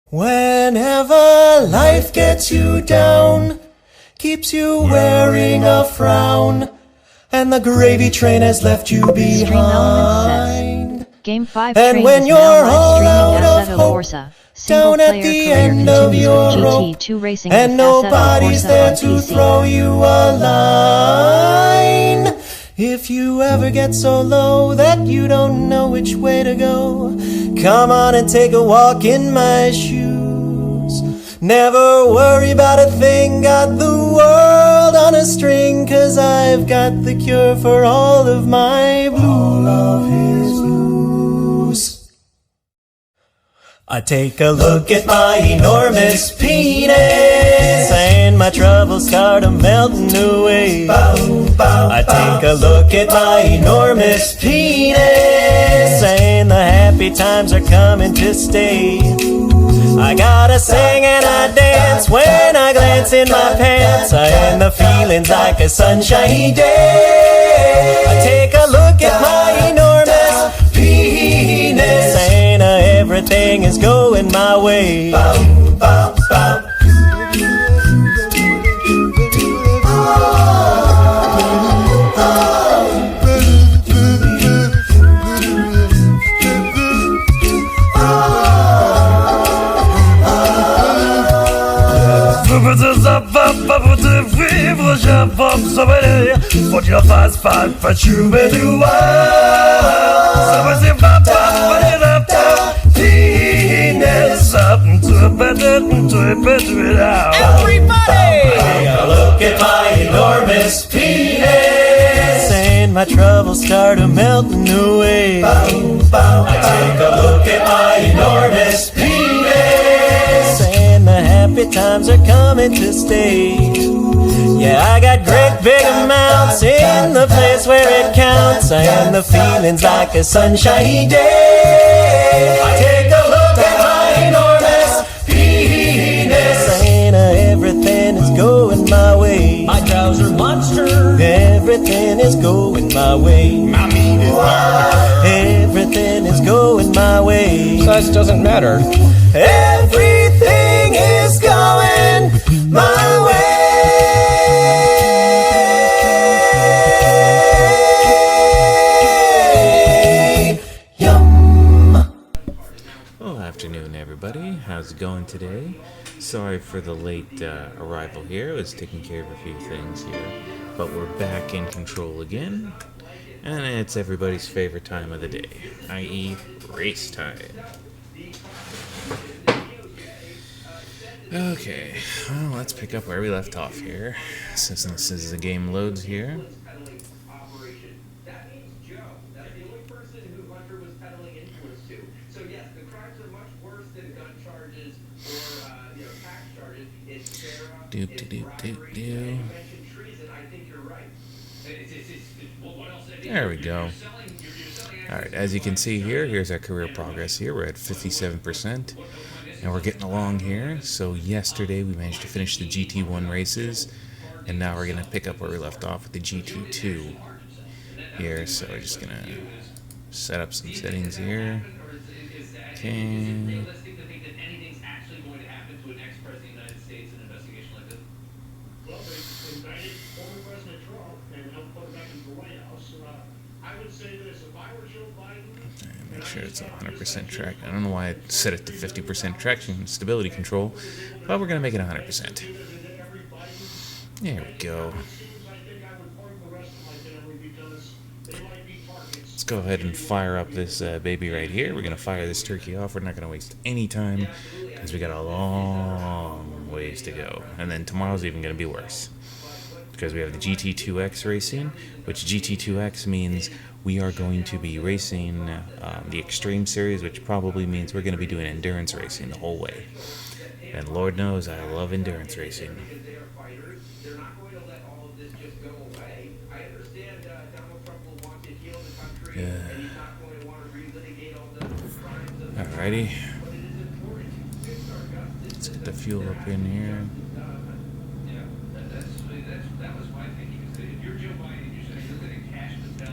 Whenever life gets you down, keeps you wearing a frown, and the gravy train has left you behind. Game 5 and train when is you're now all live out streaming of Assetto hope, Corsa. down at Singleplayer the Career end of continues your with rope, GT2 racing and with Assetto nobody's Corsa there on to PC. throw you a line. If you ever get so low that you don't know which way to go, come on and take a walk in my shoes. Never worry about a thing, got the world on a string, 'cause I've got the cure for all of my blues. All of his blues. I take a look at my enormous penis, and my troubles start a melting away. I take a look at my enormous penis, and the happy times are coming to stay. I gotta sing and I dance when I glance in my pants, and the feeling's like a sunshiny day. I take a look at my enormous penis, and everything is going my way. Everybody! Take a look at my enormous penis, and my troubles start a melting away. I take a look at my enormous penis, and the happy times are coming to stay. Yeah, I got great big amounts in the place where it counts, and the feeling's like a sunshiny day. I take a look at my enormous penis, and everything is going my way. My trouser monster. Everything is going my way. My meat is burned. Everything is going my way. Size doesn't matter. Everything is going my way. Well, afternoon, everybody. How's it going today? Sorry for the late arrival here. I was taking care of a few things here, but we're back in control again, and it's everybody's favorite time of the day, i.e. race time. Okay, well, let's pick up where we left off here, since this is the game loads here. Doop de doop doop doo. There we go. Alright, as you can see here, here's our career progress here. We're at 57%, and we're getting along here. So yesterday we managed to finish the GT1 races, and now we're going to pick up where we left off with the GT2 here. So we're just going to set up some settings here. Okay. Make sure it's 100% track. I don't know why I set it to 50% traction stability control, but we're going to make it 100%. There we go. Let's go ahead and fire up this baby right here. We're going to fire this turkey off. We're not going to waste any time because we got a long ways to go. And then tomorrow's even going to be worse because we have the GT2X racing, which GT2X means we are going to be racing the Extreme Series, which probably means we're going to be doing endurance racing the whole way. And Lord knows I love endurance racing. Alrighty. Let's get the fuel up in here.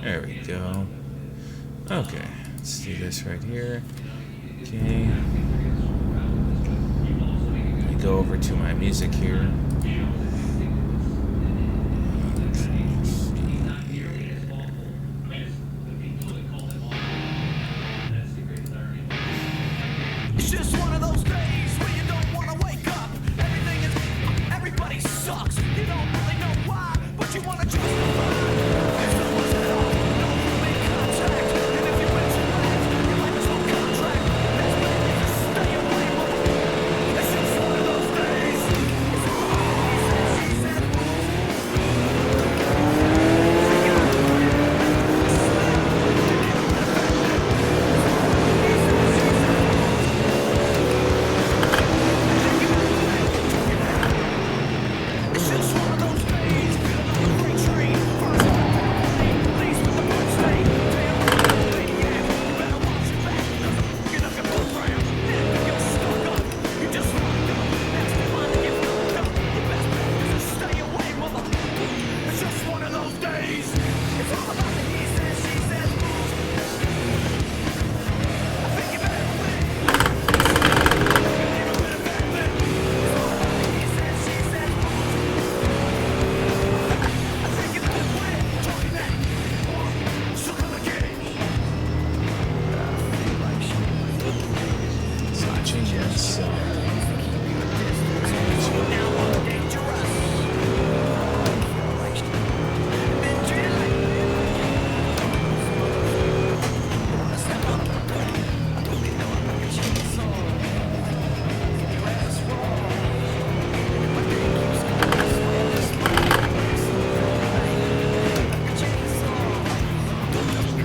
There we go. Okay, let's do this right here. Okay. go over to my music here. It's just one of those days where you don't want to wake up. Everybody sucks. You don't really know why, but you want to justify. There's no one's at all. No human contact. And if you went too late, your life is no contract. That's when you just stay away from it. It's just one of those days. He said, it's just one of those days. Another freight train. First leaves with the bird state. Damn right, maniac. You better watch your back. Get up your program. Then you get stuck up. You just locked up. Next in line to get fucked up. Your best bet is to stay away, mother. It's just one of those days. It's all about the he says, she says. I think you better quit. Leave it with a bad lip. It's all about the he says, she says. I think you better quit talking that. So come again. Now I'm dangerous. Been treated like step up. I don't even know I'm like a chainsaw. Your ass raw. My day keeps going this way. This way. Like a chainsaw.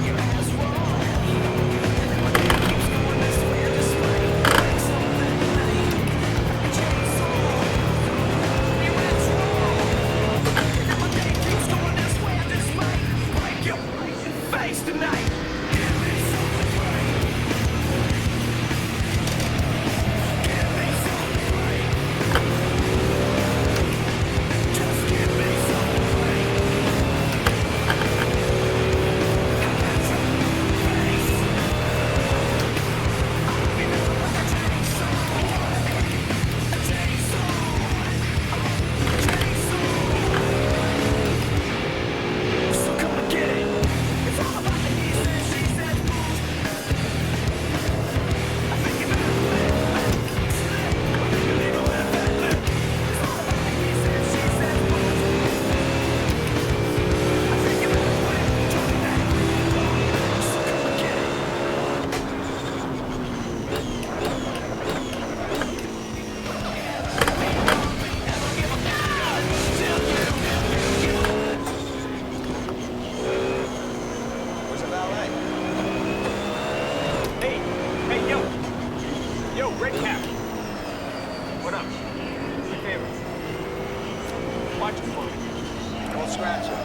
Your ass raw. My day keeps going this way. This way. Like something like a chainsaw. Your ass raw. My day keeps going this way. This way. Break your face tonight. Give me something right. Give me something right. Just give me something right. Face. I'll be nothing like a chainsaw. A chainsaw. A chainsaw. So come and get it. It's all about the he said, she said. I think you better quit. Slip. You leave it with a bad lip. It's all about the he said, she said. I think you better quit talking that. So come and get it. Never give a God till you. Where's the valet? Hey, yo, Red Cap. What up? Do me a favor. Watch it for me. Don't scratch it.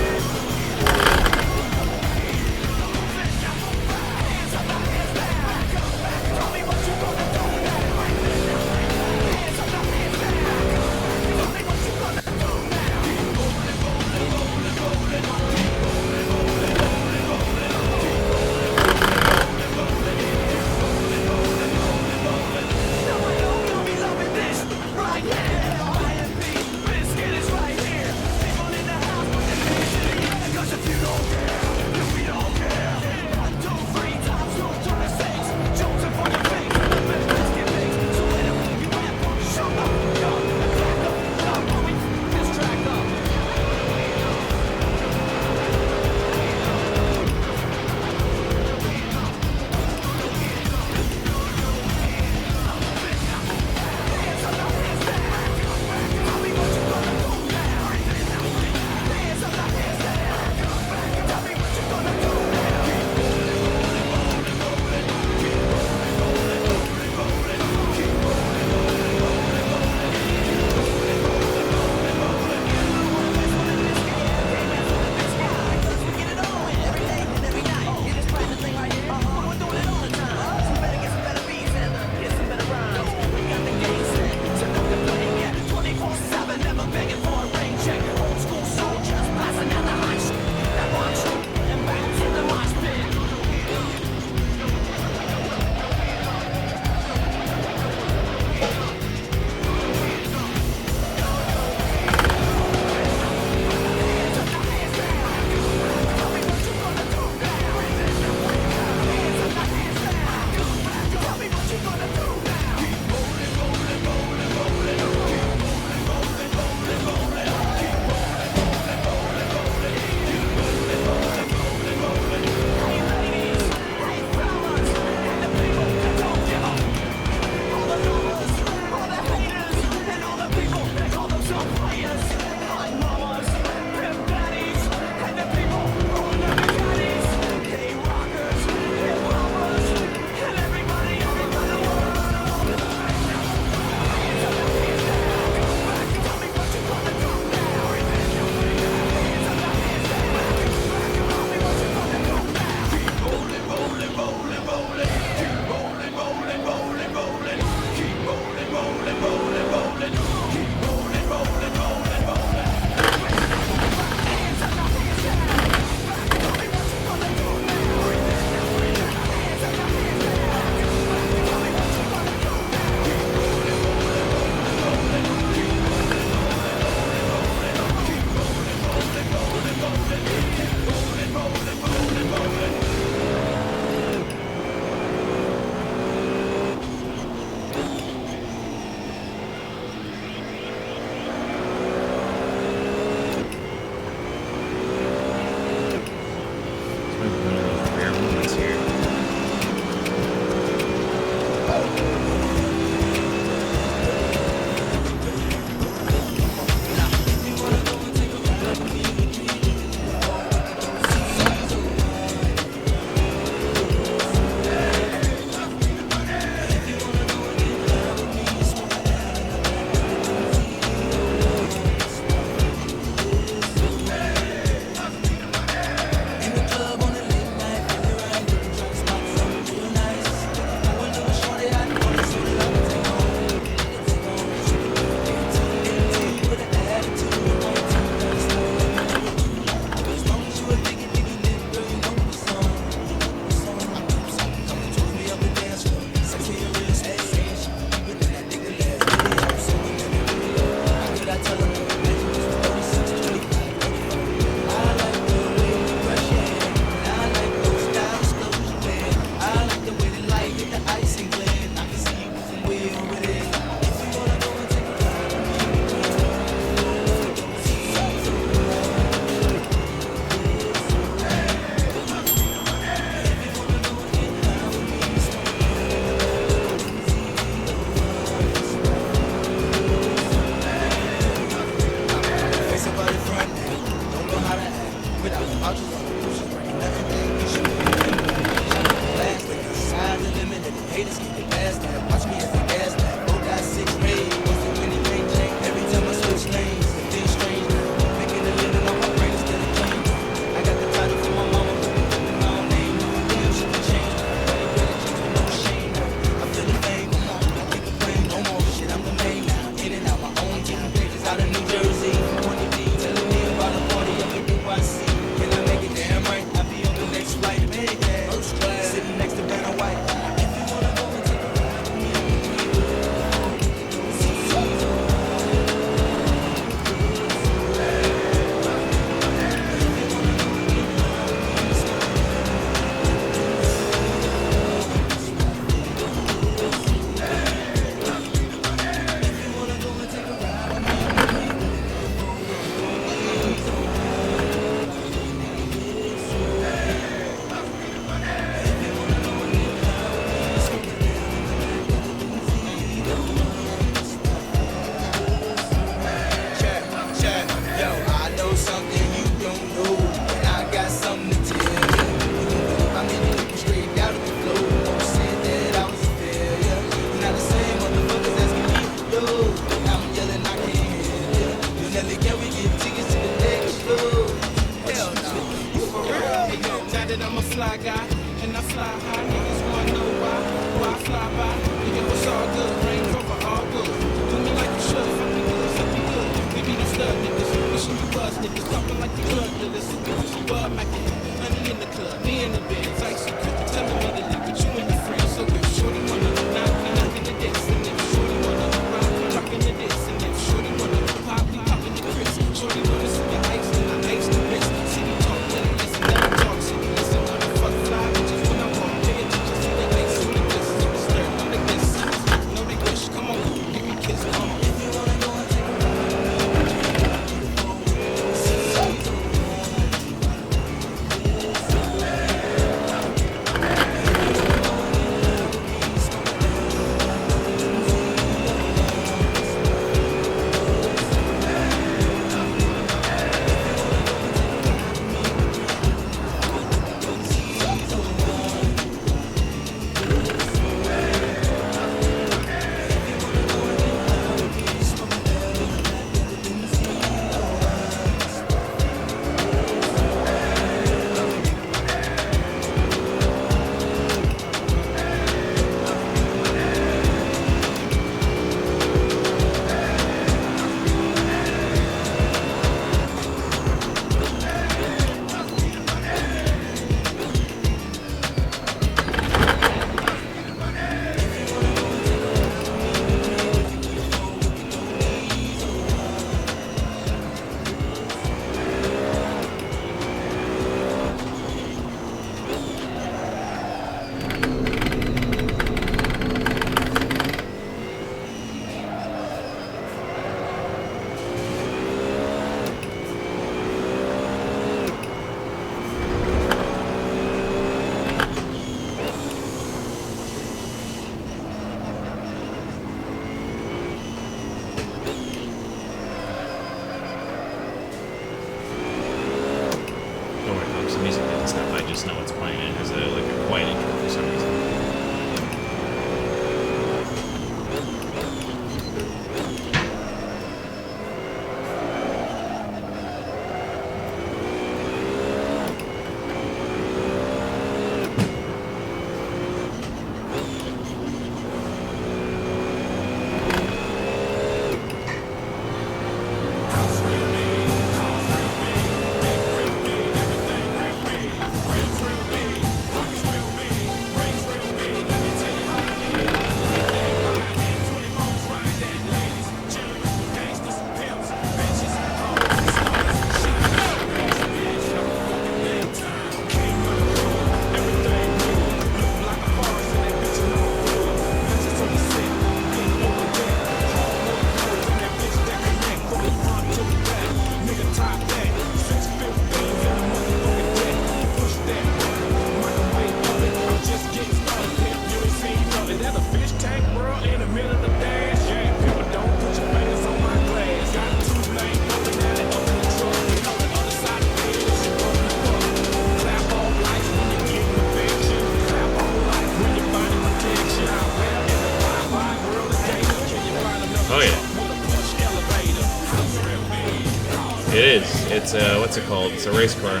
It's a, what's it called? It's a race car.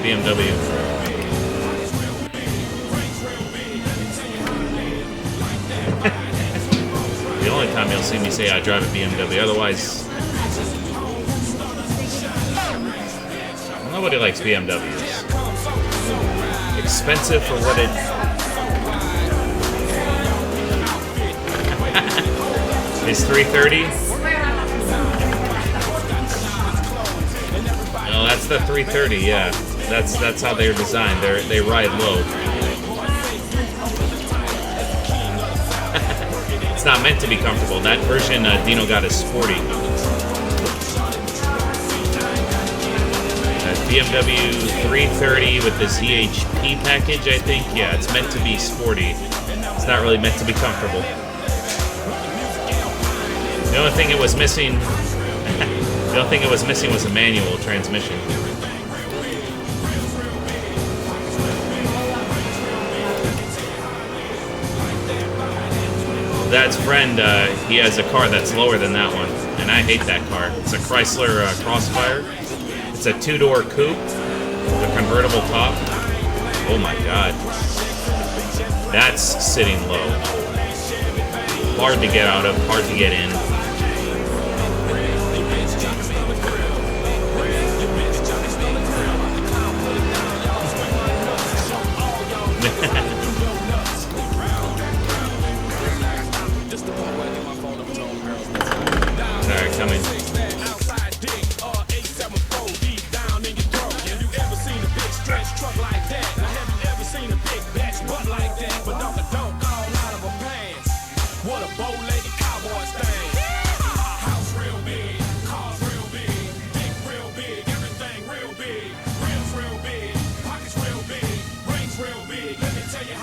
BMW. The only time you'll see me say I drive a BMW. Otherwise, nobody likes BMWs. Expensive for what it... It's 330. No, that's the 330. Yeah, that's how they're designed. They ride low. It's not meant to be comfortable. That version Dino got is sporty. BMW 330 with this EHP package, I think. Yeah, it's meant to be sporty. It's not really meant to be comfortable. The only thing it was missing, was a manual transmission. Dad's friend, he has a car that's lower than that one, and I hate that car. It's a Chrysler Crossfire. It's a two-door coupe with a convertible top. Oh my god. That's sitting low. Hard to get out of, hard to get in. Alright, coming. Tell you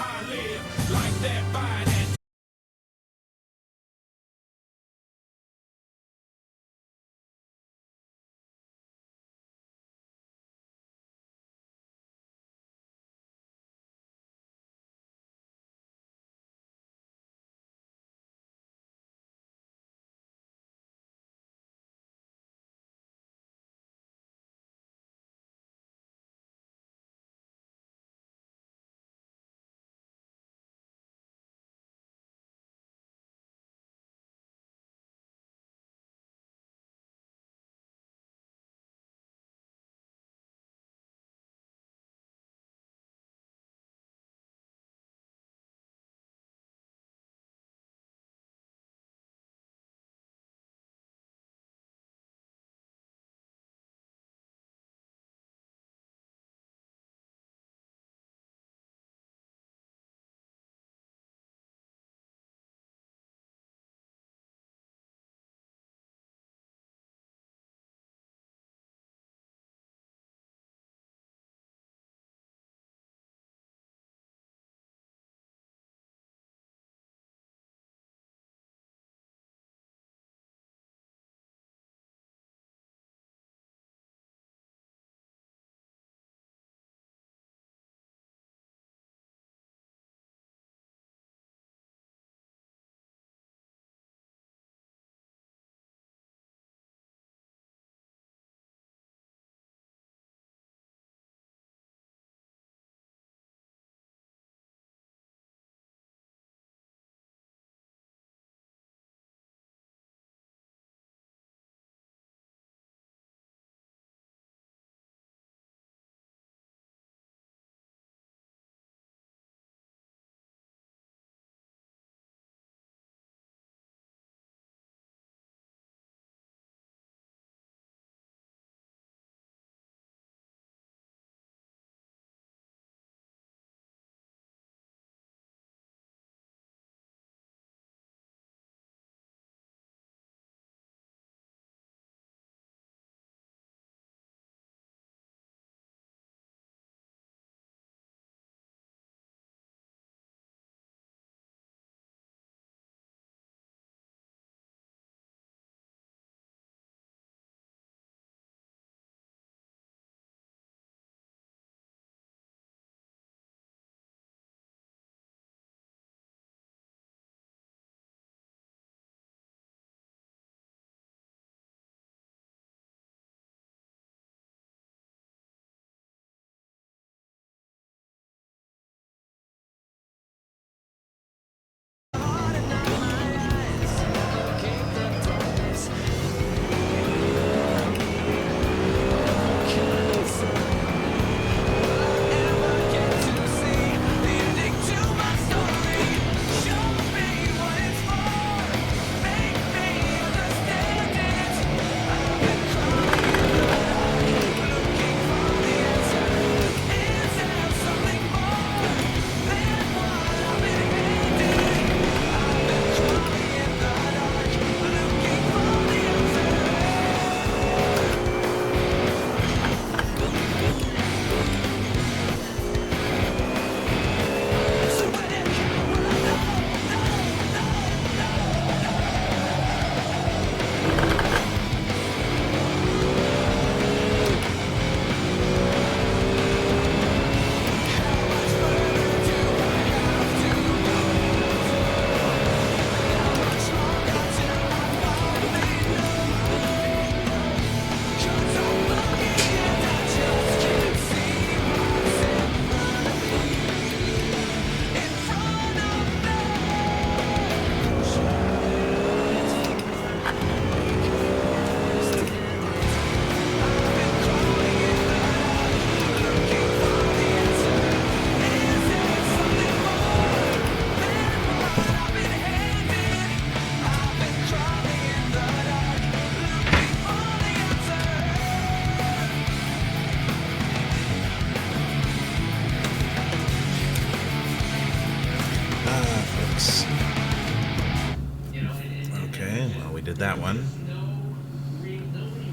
did that one.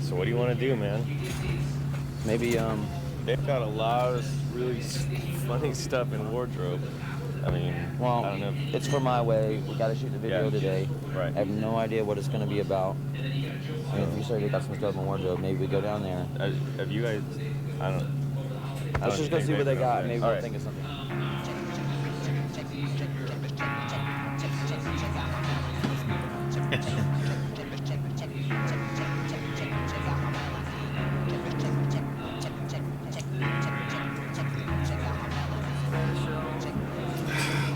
So what do you want to do, man? Maybe They've got a lot of really funny stuff in wardrobe. I mean, well, I don't know. it's for my way. We gotta shoot the video Yeah. today. Right. I have no idea what it's gonna be about. I mean, if you say they got some stuff in wardrobe, maybe we go down there. Have you guys? I don't. Let's just go see what they got. Maybe we'll Alright. think of something.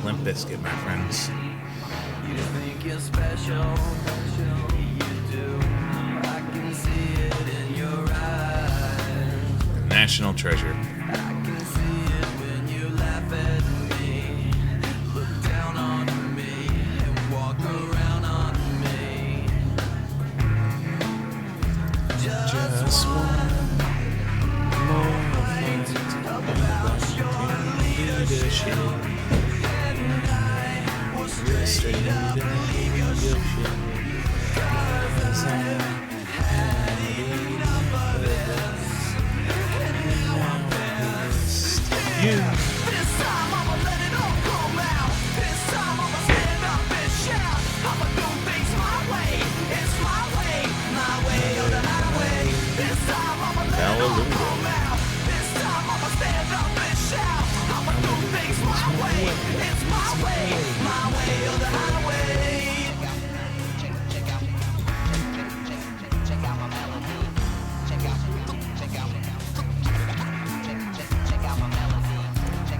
Limp Bizkit, my friends. You think you're special, you do. I can see it in your eyes. National treasure. I can see it when you laugh at me, look down on me, and walk around on me. Just one more fight about your leadership. And I will straight up leave your shit. 'Cause I had enough of this. And now I'm pissed. This time I'ma let it all come out. This time I'ma stand up and shout. I'ma do things my way. It's my way or the highway. This time I'ma let it all come out. This time I'ma stand up and shout. I'ma do things my way. It's my way or the highway. Check out my melody. Check out my melody.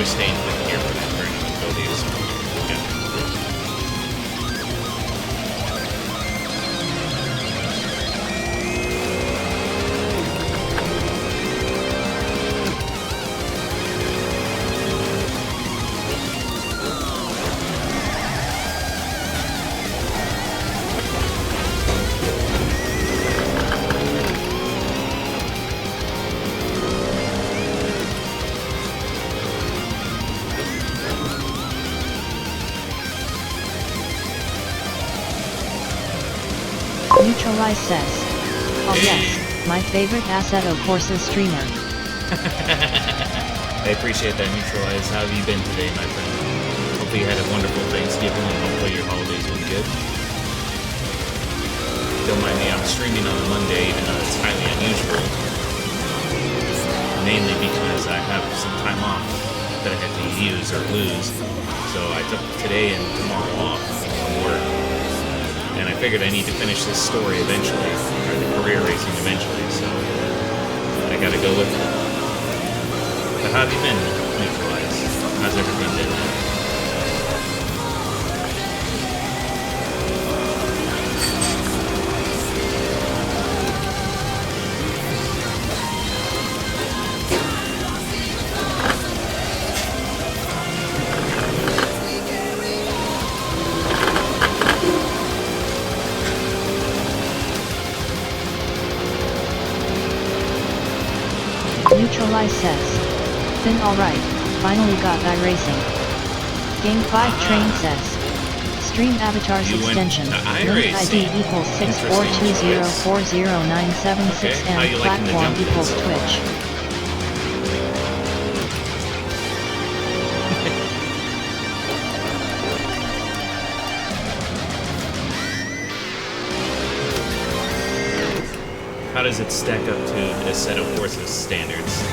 staying with here for that turn with both of you. Yeah. Neutralize says, oh yes, my favorite Assetto Corsa streamer. I appreciate that, Neutralize. How have you been today, my friend? Hopefully you had a wonderful Thanksgiving and hopefully your holidays were good. Don't mind me, I'm streaming on a Monday even though it's highly unusual. Mainly because I have some time off that I had to use or lose. So I took today and tomorrow off from work. And I figured I need to finish this story eventually, or the career racing eventually, so I gotta go with it. But how have you been, Neutralize? How's everything been? Neutralize says, been alright, finally got iRacing. Game 5 Train says, stream avatars You went extension, to link iRacing. ID equals Interesting 642040976 Okay, how and you liking the platform jump equals so far? Twitch. How does it stack up to Assetto Corsa's standards?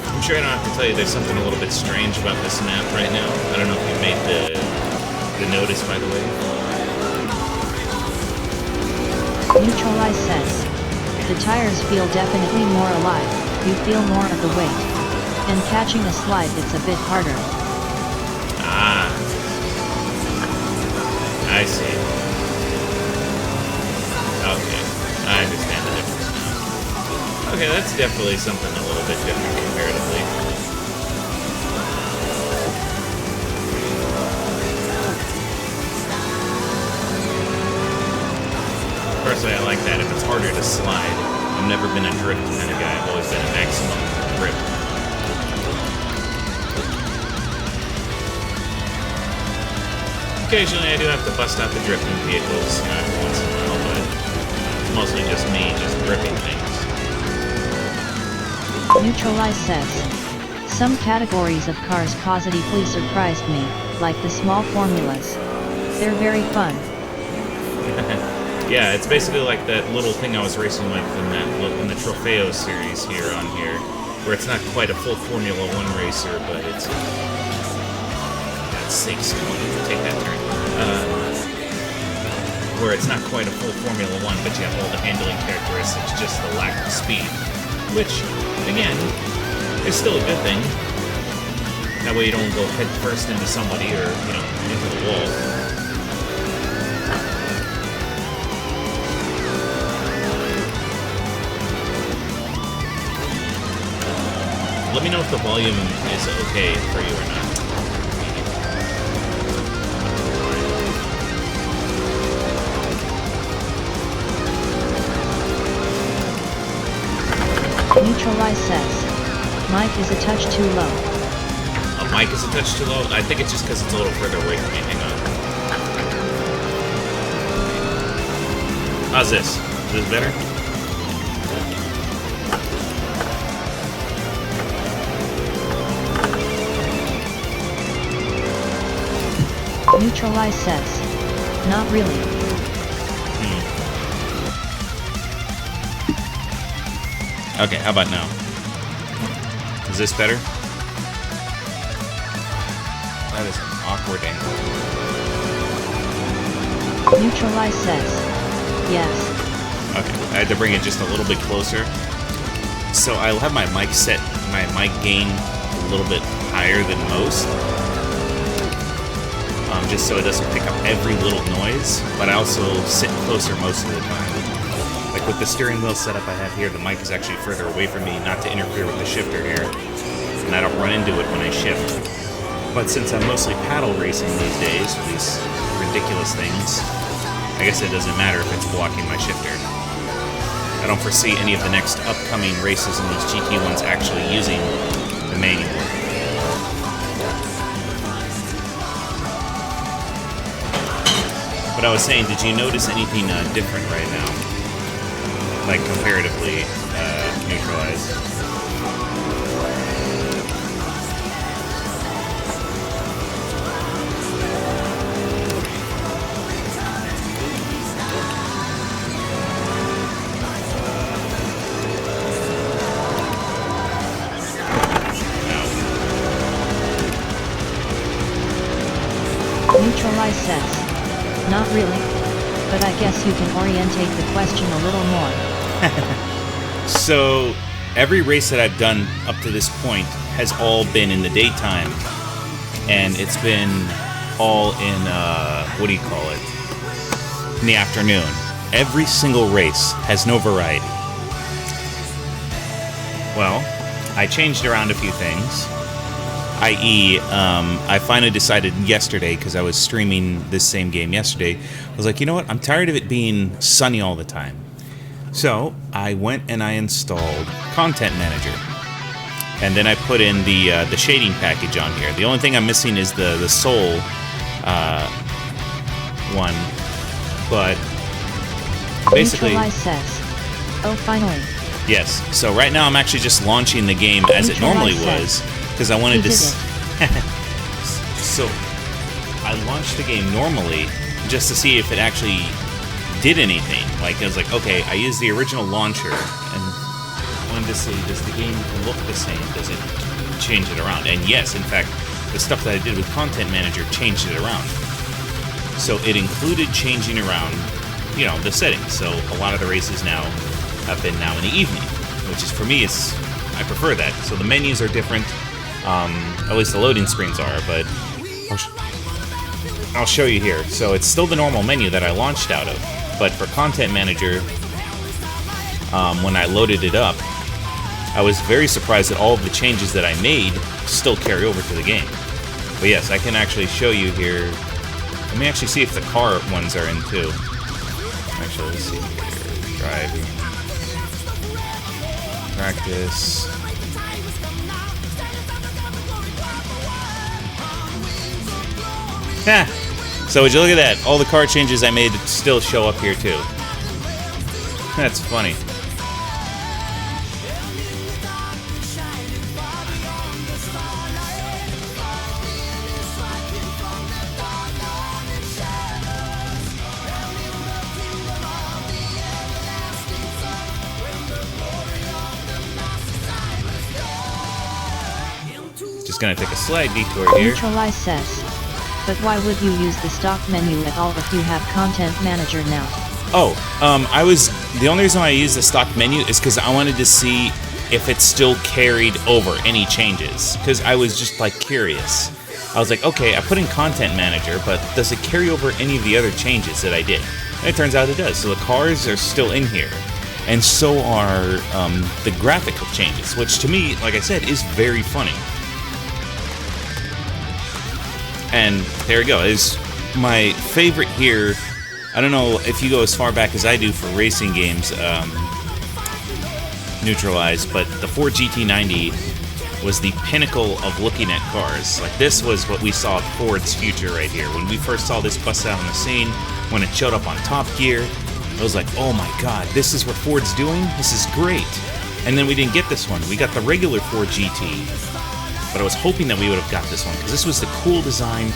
I'm sure I don't have to tell you there's something a little bit strange about this map right now. I don't know if you made the notice, by the way. Neutralize says, the tires feel definitely more alive, you feel more of the weight. And catching a slide it's a bit harder. Ah. I see. Okay. I understand the difference now. Okay, that's definitely something a little bit different comparatively. Personally, I like that. If it's harder to slide, I've never been a drift kind of guy. I've always been a maximum grip. Occasionally, I do have to bust out the drifting vehicles, every once in a while, but it's mostly just me, just gripping things. Neutralize says, some categories of cars positively surprised me, like the small formulas. They're very fun. Yeah, it's basically like that little thing I was racing with in the Trofeo series here on here, where it's not quite a full Formula 1 racer, but it's... God sakes, come on, take that turn. Where it's not quite a full Formula 1, but you have all the handling characteristics, just the lack of speed. Which, again, is still a good thing. That way you don't go head first into somebody or, into the wall. Let me know if the volume is okay for you or not. Neutralize says, mic is a touch too low. A mic is a touch too low? I think it's just because it's a little further away from me. Hang on. How's this? Is this better? Neutralize says. Not really. Okay, how about now? Is this better? That is an awkward angle. Neutralize says. Yes. Okay, I had to bring it just a little bit closer. So I'll have my mic set, my mic gain a little bit higher than most. Just so it doesn't pick up every little noise, but I also sit closer most of the time. Like with the steering wheel setup I have here, the mic is actually further away from me, not to interfere with the shifter here, and I don't run into it when I shift. But since I'm mostly paddle racing these days with these ridiculous things, I guess it doesn't matter if it's blocking my shifter. I don't foresee any of the next upcoming races in these GT ones actually using the manual. But I was saying, did you notice anything different right now? Like comparatively, neutralized? Neutralize says. Not really. But I guess you can orientate the question a little more. So, every race that I've done up to this point has all been in the daytime. And it's been all in, what do you call it? In the afternoon. Every single race has no variety. Well, I changed around a few things. I.e., I finally decided yesterday, because I was streaming this same game yesterday, I was like, you know what, I'm tired of it being sunny all the time. So, I went and I installed Content Manager. And then I put in the shading package on here. The only thing I'm missing is the Soul one. But, basically... Neutralize says. Oh, finally. Yes, so right now I'm actually just launching the game as it normally was. Because I wanted to... So, I launched the game normally just to see if it actually did anything. Like, I was like, okay, I used the original launcher, and I wanted to see, does the game look the same? Does it change it around? And yes, in fact, the stuff that I did with Content Manager changed it around. So it included changing around, you know, the settings. So a lot of the races now have been now in the evening, which is, for me, I prefer that. So the menus are different. At least the loading screens are, but I'll show you here. So it's still the normal menu that I launched out of, but for Content Manager, when I loaded it up, I was very surprised that all of the changes that I made still carry over to the game. But yes, I can actually show you here. Let me actually see if the car ones are in too. Actually, let's see here. Drive. Practice. So would you look at that? All the car changes I made still show up here too. That's funny. Just gonna take a slight detour here. Neutralize says. But why would you use the stock menu at all if you have Content Manager now? Oh, the only reason why I used the stock menu is because I wanted to see if it still carried over any changes. Because I was just, like, curious. I was like, okay, I put in Content Manager, but does it carry over any of the other changes that I did? And it turns out it does. So the cars are still in here. And so are the graphical changes, which to me, like I said, is very funny. And there we go. Is my favorite here. I don't know if you go as far back as I do for racing games, neutralized, but the Ford GT90 was the pinnacle of looking at cars. Like, this was what we saw Ford's future right here. When we first saw this bust out on the scene, when it showed up on Top Gear, I was like, oh my god, this is what Ford's doing? This is great. And then we didn't get this one. We got the regular Ford GT. But I was hoping that we would have got this one, because this was the cool design,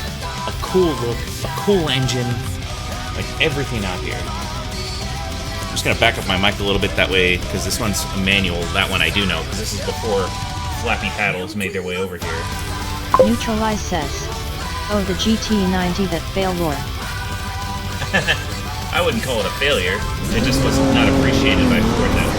a cool look, a cool engine, like everything out here. I'm just gonna back up my mic a little bit that way, because this one's a manual. That one I do know, because this is before flappy paddles made their way over here. Neutralize says, oh, the GT90 that failed Laura. I wouldn't call it a failure. It just was not appreciated by Ford that much.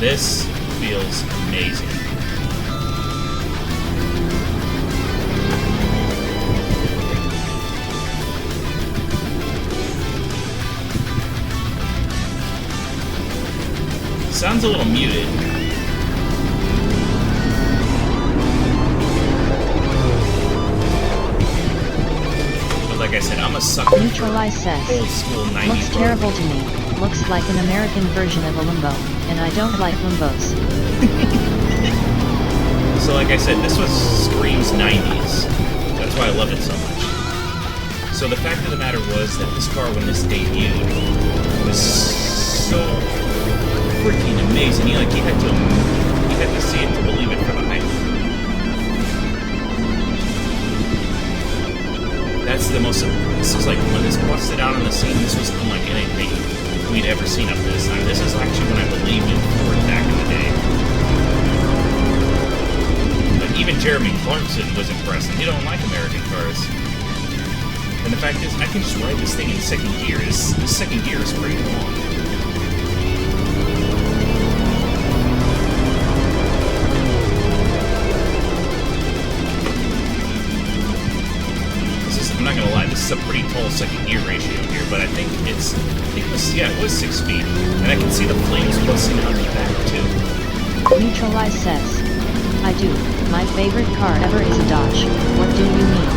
This feels amazing. Sounds a little muted. But like I said, I'm a sucker for Neutralize says, old school 90s. looks terrible to me. Looks like an American version of a limbo, and I don't like limbos. So like I said, this was Scream's 90s. That's why I love it so much. So the fact of the matter was that this car, when this debuted, was so freaking amazing. You had to see it to believe it for the hype. That's the most. This is like when this busted out on the scene. This was unlike anything we'd ever seen up to this time. This is actually when I believed in Ford back in the day. But even Jeremy Clarkson was impressed, and he don't like American cars. And the fact is, I can just ride this thing in second gear. This second gear is pretty long. I'm not gonna lie, this is a pretty tall second gear ratio here, but I think it was 6 feet, and I can see the flames busting out the back too. Neutralize says, I do. My favorite car ever is a Dodge. What do you mean?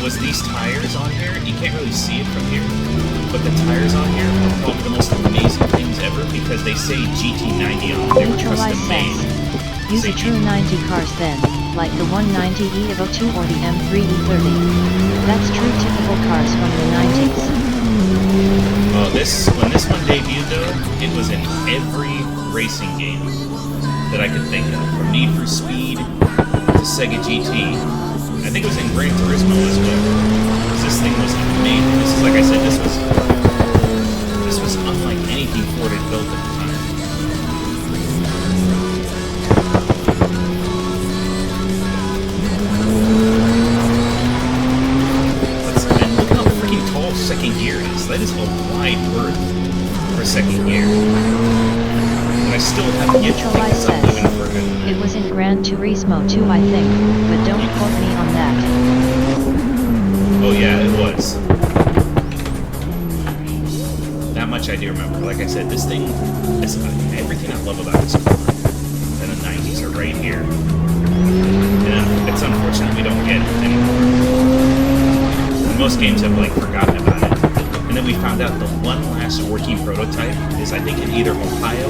Was these tires on here? You can't really see it from here, but the tires on here are probably the most amazing things ever because they say GT90 on them. They were custom made. Use a true 90 cars then, like the 190E Evo 2 or the M3 E30. That's true typical cars from the 90s. When this one debuted though, it was in every racing game that I could think of, from Need for Speed to Sega GT. I think it was in Gran Turismo as well. This thing was amazing. This is, like I said, this was unlike anything Ford had built at the time. And look how freaking tall second gear is. That is a wide berth for second gear. And I still haven't yet to think it's up even further than that. It was in Gran Turismo 2, I think, but don't quote me on that. Oh yeah, it was. That much I do remember. Like I said, this thing, everything I love about this car in the 90s are right here. And it's unfortunate we don't get it anymore. And most games have like forgotten about it. And then we found out the one last working prototype is I think in either Ohio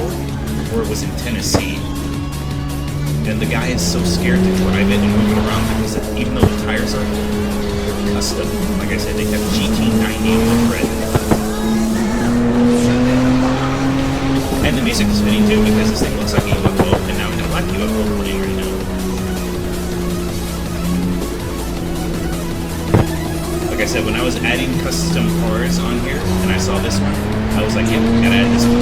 or it was in Tennessee. And the guy is so scared to drive it and move it around because even though the tires are custom, like I said, they have GT90 on the red. And the music is fitting too because this thing looks like a UFO, and now we have a black UFO playing right now. Like I said, when I was adding custom cars on here and I saw this one, I was like, yeah, gotta add this one.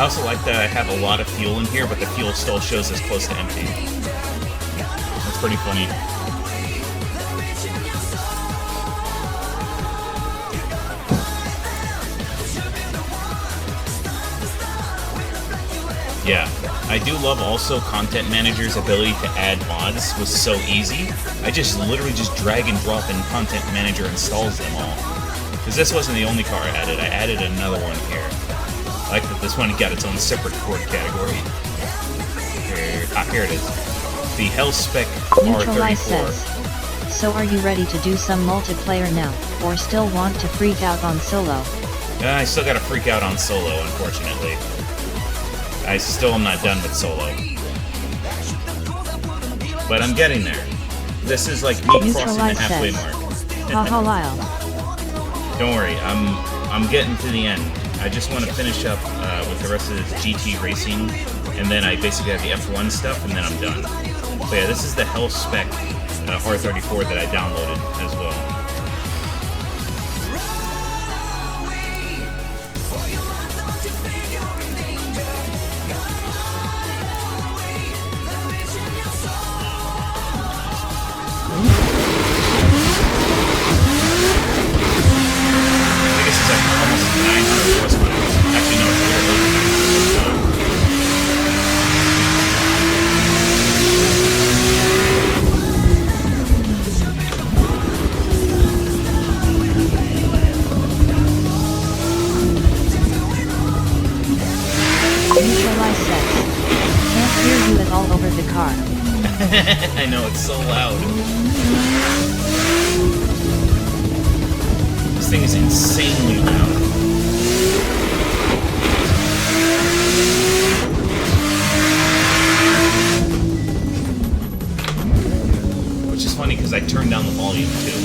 I also like that I have a lot of fuel in here, but the fuel still shows as close to empty. That's pretty funny. Yeah, I do love also Content Manager's ability to add mods was so easy. I just literally just drag and drop and Content Manager installs them all. Because this wasn't the only car I added another one here. I like that this one got its own separate Ford category. Here it is. The Hell Spec Neutralize R34. says, so are you ready to do some multiplayer now, or still want to freak out on solo? I still gotta freak out on solo, unfortunately. I still am not done with solo. But I'm getting there. This is like me crossing the halfway mark. Haha Lyle. Don't worry, I'm getting to the end. I just want to finish up with the rest of this GT racing, and then I basically have the F1 stuff, and then I'm done. So yeah, this is the Hell Spec R34 that I downloaded as well. I guess it's like almost 900 horsepower. Actually, no, it's a little over 900. Neutralize says, can't hear you at all over the car. I know, it's so loud. This thing is insanely loud. Which is funny because I turned down the volume too.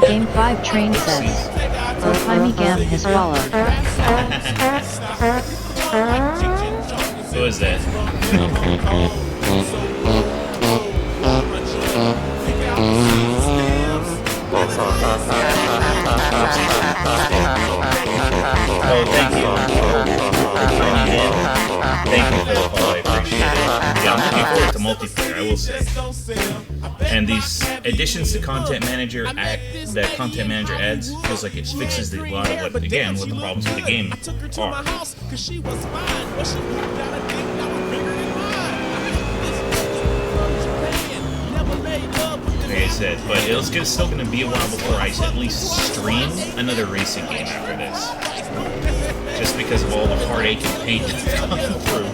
Game 5 train says, Opimi Gam has followed. Who is that? Oh, thank you. Thank you for the follow, I appreciate it. Yeah, I'm looking forward to multiplayer, I will say. And these additions to Content Manager that Content Manager adds feels like it fixes a lot of what the problems with the game are. Like I said, but it's still going to be a while before I at least stream another racing game after this. Just because of all the heartache and pain that's coming through.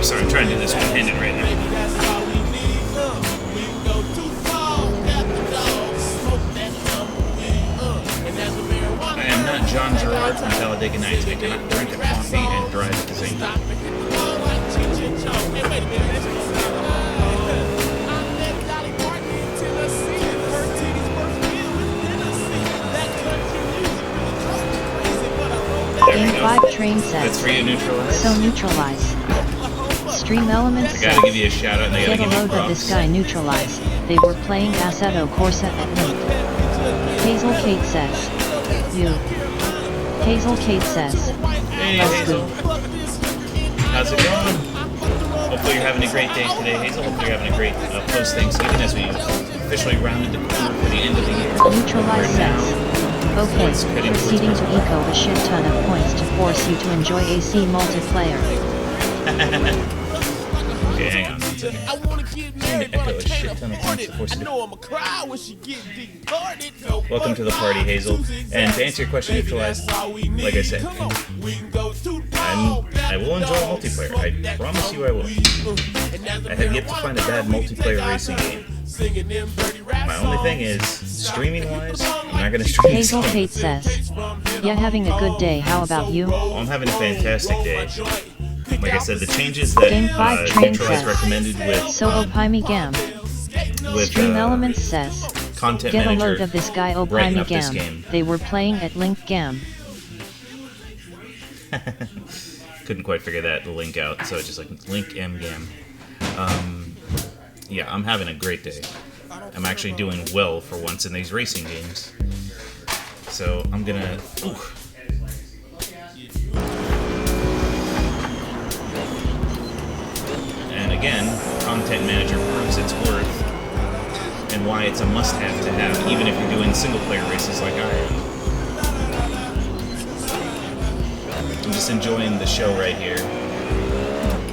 Sorry, I'm trying to do this one-handed right now. I am not John Gerard from Talladega Nights. I cannot drink a coffee and drive at the same time. Game 5 train says, That's for you, Neutralize. So neutralize. Stream Elements I gotta says, give you a shout out and I gotta get a give you load of props. this guy neutralize. They were playing Assetto Corsa at Link. Hazel Kate says, you. Hazel Kate says, Hey, let's Hazel. go. How's it going? Hopefully you're having a great day today, Hazel. Hopefully you're having a great post-Thanksgiving as we officially rounded the corner for the end of the year. Neutralize says, okay, proceeding to eco a shit ton of points to force you to enjoy AC multiplayer. Okay, hang on. One second. I wanna get married, Echo but a I shit can't ton of afford points it. to force I you to- know I'ma cry when she get departed. Welcome to the party, Hazel. And to answer your question, Neutralize, like I said, I will enjoy multiplayer. I promise you I will. I have yet to find a bad multiplayer racing game. My only thing is, streaming-wise, I'm not going to stream this Hazel game. Kate says, yeah, having a good day, how about you? I'm having a fantastic day. Like I said, the changes that Game 5 train Neutralize says, recommended with so Opimi Gam. Stream Elements says, Content get a Manager load of this guy brighten Opimi up this Gam. game. They were playing at Link Gam. Couldn't quite figure that link out, so it's just like Link M Gam. Yeah, I'm having a great day. I'm actually doing well for once in these racing games. So I'm gonna. Ooh. And again, Content Manager proves its worth and why it's a must-have to have, even if you're doing single-player races like I am. I'm just enjoying the show right here.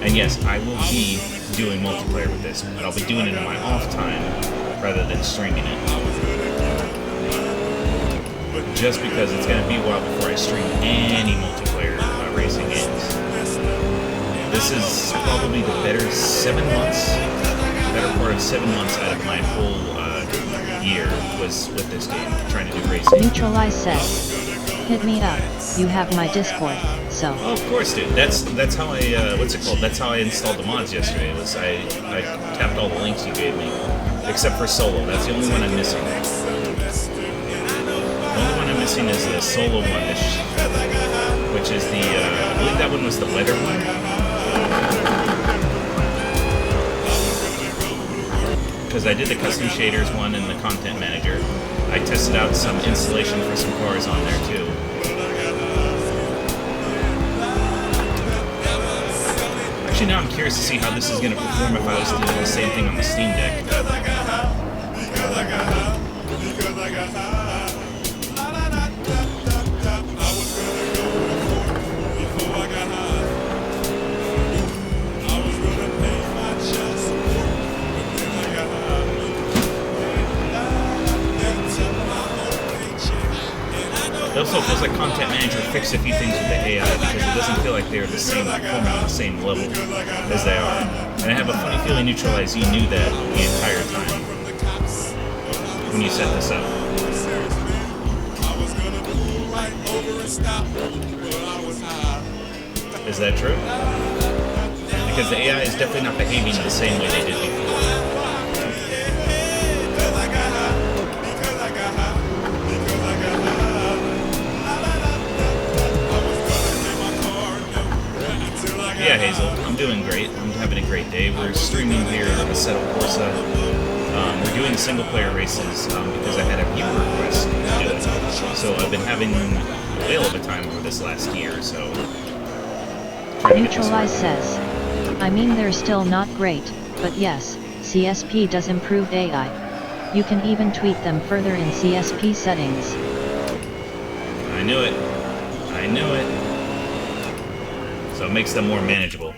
And yes, I will be doing multiplayer with this, but I'll be doing it in my off time rather than streaming it. Just because it's going to be a while before I stream any multiplayer racing games. This is probably the better part of 7 months out of my whole year was with this game, trying to do racing. Neutralize says, hit me up, you have my Discord, so. Oh, of course, dude. That's how I, what's it called? That's how I installed the mods yesterday, was I tapped all the links you gave me, except for Solo. That's the only one I'm missing. The only one I'm missing is the Solo one, which is the, I believe that one was the weather one. Because I did the custom shaders one in the Content Manager. I tested out some installation for some cars on there too. Actually, now I'm curious to see how this is going to perform if I was doing the same thing on the Steam Deck. also feels like Content Manager fixed a few things with the AI because it doesn't feel like they're the same, performing on the same level as they are. And I have a funny feeling Neutralize, you knew that the entire time when you set this up. Is that true? Because the AI is definitely not behaving the same way they did before. Yeah, Hazel, I'm doing great. I'm having a great day. We're streaming here at Assetto Corsa. We're doing single player races because I had a viewer request to do it. So I've been having a whale of a time over this last year, so... Neutralize says, I mean they're still not great, but yes, CSP does improve AI. You can even tweak them further in CSP settings. I knew it. I knew it. So it makes them more manageable.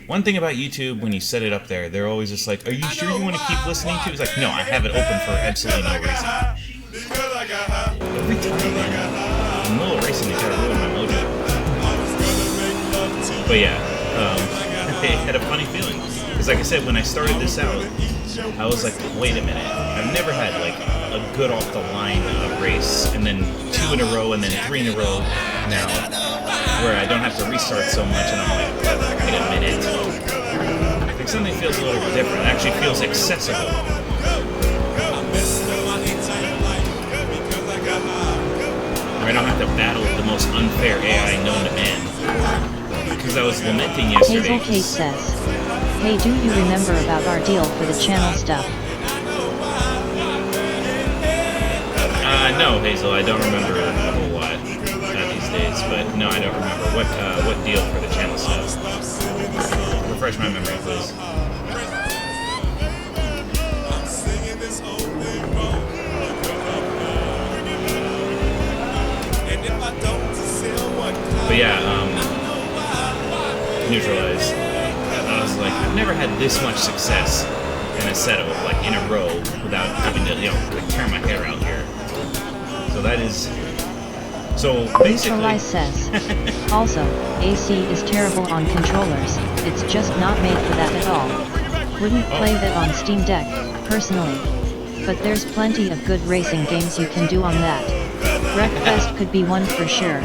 One thing about YouTube, when you set it up there, they're always just like, are you sure you want to keep listening to it? It's like, no, I have it open for absolutely no reason. Every time, man. In the middle of racing, they try to ruin my mojo. But yeah, I had a funny feeling. Because like I said, when I started this out, I was like, wait a minute. I've never had like a good off the line race, and then 2 in a row, and then 3 in a row now, where I don't have to restart so much, and I'm like, wait a minute. I think something feels a little different. It actually feels accessible. I don't have to battle the most unfair AI known to man. Because I was lamenting yesterday. Hazel Kate says, hey, do you remember about our deal for the channel stuff? No, Hazel, I don't remember a whole lot these days, but no, I don't remember. What deal for the channel stuff? Refresh my memory, please. But yeah, Neutralize. I was like, I've never had this much success in Assetto, like in a row, without having to, like tear my hair out here. So that is. So basically. Neutralize says. Also, AC is terrible on controllers. It's just not made for that at all. Wouldn't play that on Steam Deck, personally. But there's plenty of good racing games you can do on that. Wreckfest could be one for sure.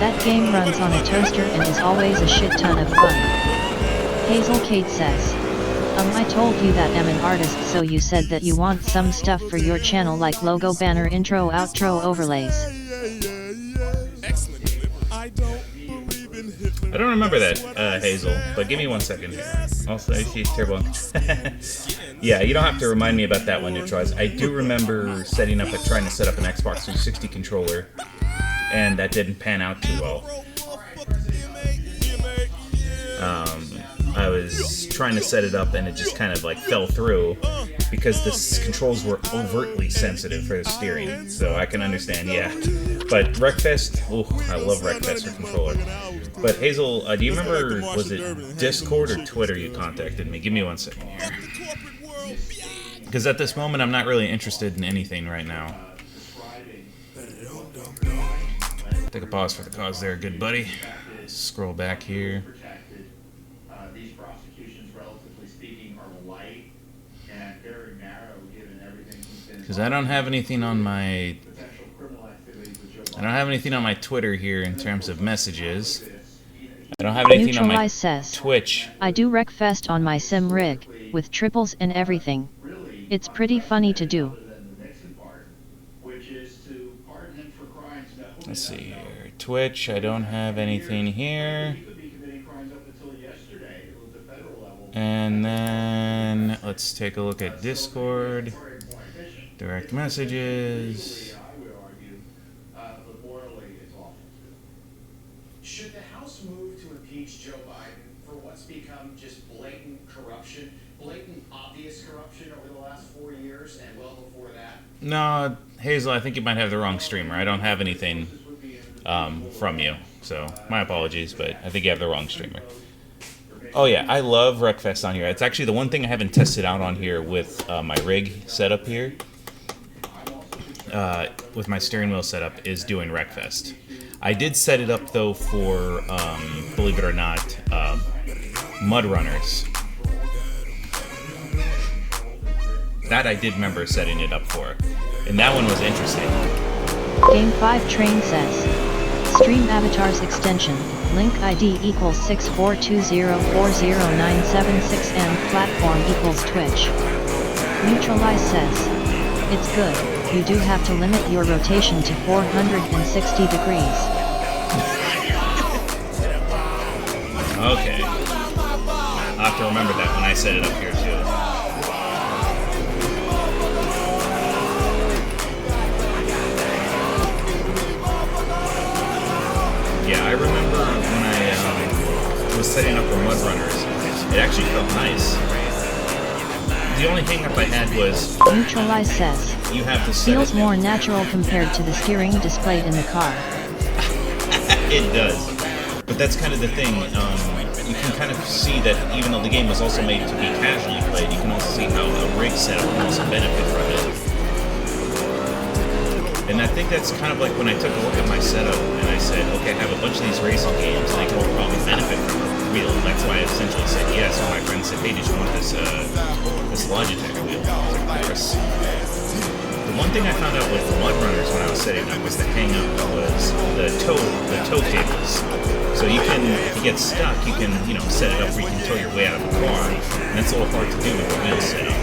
That game runs on a toaster and is always a shit ton of fun. Hazel Kate says, I told you that I'm an artist, so you said that you want some stuff for your channel like logo, banner, intro, outro, overlays. I don't remember that, Hazel, but give me 1 second here. Also, she's terrible. Yeah, you don't have to remind me about that one, Neutralize. I do remember trying to set up an Xbox 360 controller, and that didn't pan out too well. I was trying to set it up and it just kind of like fell through because the controls were overtly sensitive for the steering, so I can understand, yeah. But Wreckfest, I love Wreckfest for controller. But Hazel, do you remember, was it Discord or Twitter you contacted me? Give me 1 second here. Because at this moment I'm not really interested in anything right now. Take a pause for the cause there, good buddy. Scroll back here. These prosecutions, relatively speaking, are light and very narrow given everything he's been. Because I don't have anything on my. I don't have anything on my Twitter here in terms of messages. I don't have anything on my Twitch. I do Wreckfest on my sim rig, with triples and everything. It's pretty funny to do. Let's see here. Twitch, I don't have anything here. And then let's take a look at Discord. Direct messages. Should the House move to impeach Joe Biden for what's become just blatant corruption, blatant obvious corruption over the last 4 years and well before that? No, Hazel, I think you might have the wrong streamer. I don't have anything from you, so my apologies, but I think you have the wrong streamer. Oh yeah, I love Wreckfest on here. It's actually the one thing I haven't tested out on here with my rig setup here. with my steering wheel setup is doing Wreckfest. I did set it up though for, believe it or not, Mud Runners. That I did remember setting it up for, and that one was interesting. Game 5 Train says, Stream Avatars extension, link ID equals 6420409766M, platform equals Twitch. Neutralize says, it's good, you do have to limit your rotation to 460 degrees. Okay. I'll have to remember that when I set it up here too. Yeah, I remember when I was setting up for Mud Runners, it actually felt nice. The only hang up I had was Neutralize says, you have to set feels it. more natural compared to the steering displayed in the car. It does. But that's kind of the thing. You can kind of see that even though the game was also made to be casually played, you can also see how a rig setup can also benefit from it. And I think that's kind of like when I took a look at my setup and I said, okay, I have a bunch of these racing games and they can all probably benefit from a wheel. That's why I essentially said yes. And my friend said, hey, did you want this Logitech wheel? I was like, of course. The one thing I found out with the Mud Runners when I was setting up was the hang up was the tow cables. So you can, if you get stuck, you can, set it up where you can tow your way out of the car. And that's a little hard to do with the wheel setup.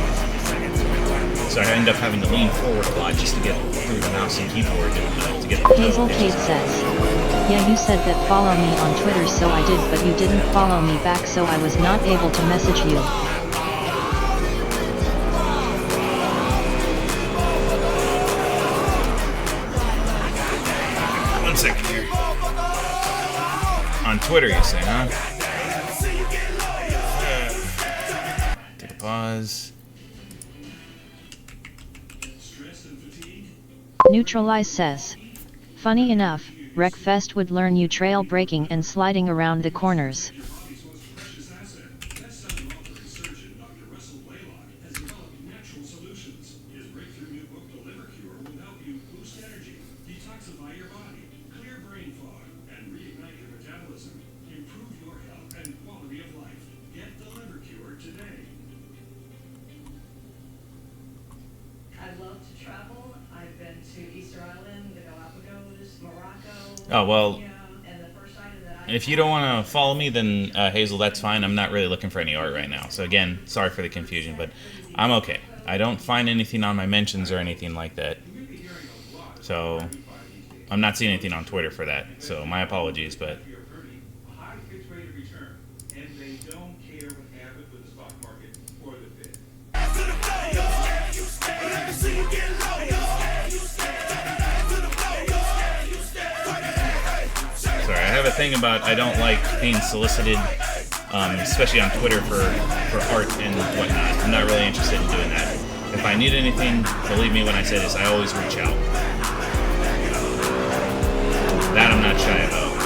So I end up having to lean forward a lot just to get through the mouse and keyboard to get the Hazel Kate says, yeah, you said that follow me on Twitter, so I did, but you didn't follow me back, so I was not able to message you. One second here. On Twitter, you say, huh? Take a pause. Neutralize says, funny enough, Wreckfest would learn you trail braking and sliding around the corners. Oh, well, if you don't want to follow me, then Hazel, that's fine. I'm not really looking for any art right now. So again, sorry for the confusion, but I'm okay. I don't find anything on my mentions or anything like that. So I'm not seeing anything on Twitter for that. So my apologies, but... Sorry, I have a thing about I don't like being solicited, especially on Twitter for art and whatnot. I'm not really interested in doing that. If I need anything, believe me when I say this, I always reach out. That I'm not shy about.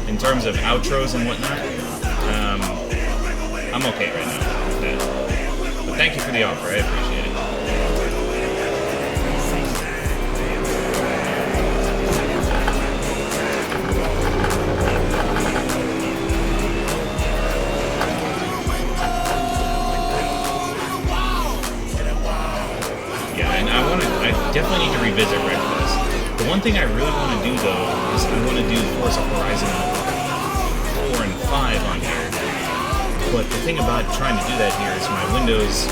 In terms of outros and whatnot, I'm okay right now with that. But thank you for the offer, I appreciate it. I definitely need to revisit Wreckfest. The one thing I really want to do though is I want to do Forza Horizon 4 and 5 on here. But the thing about trying to do that here is my Windows,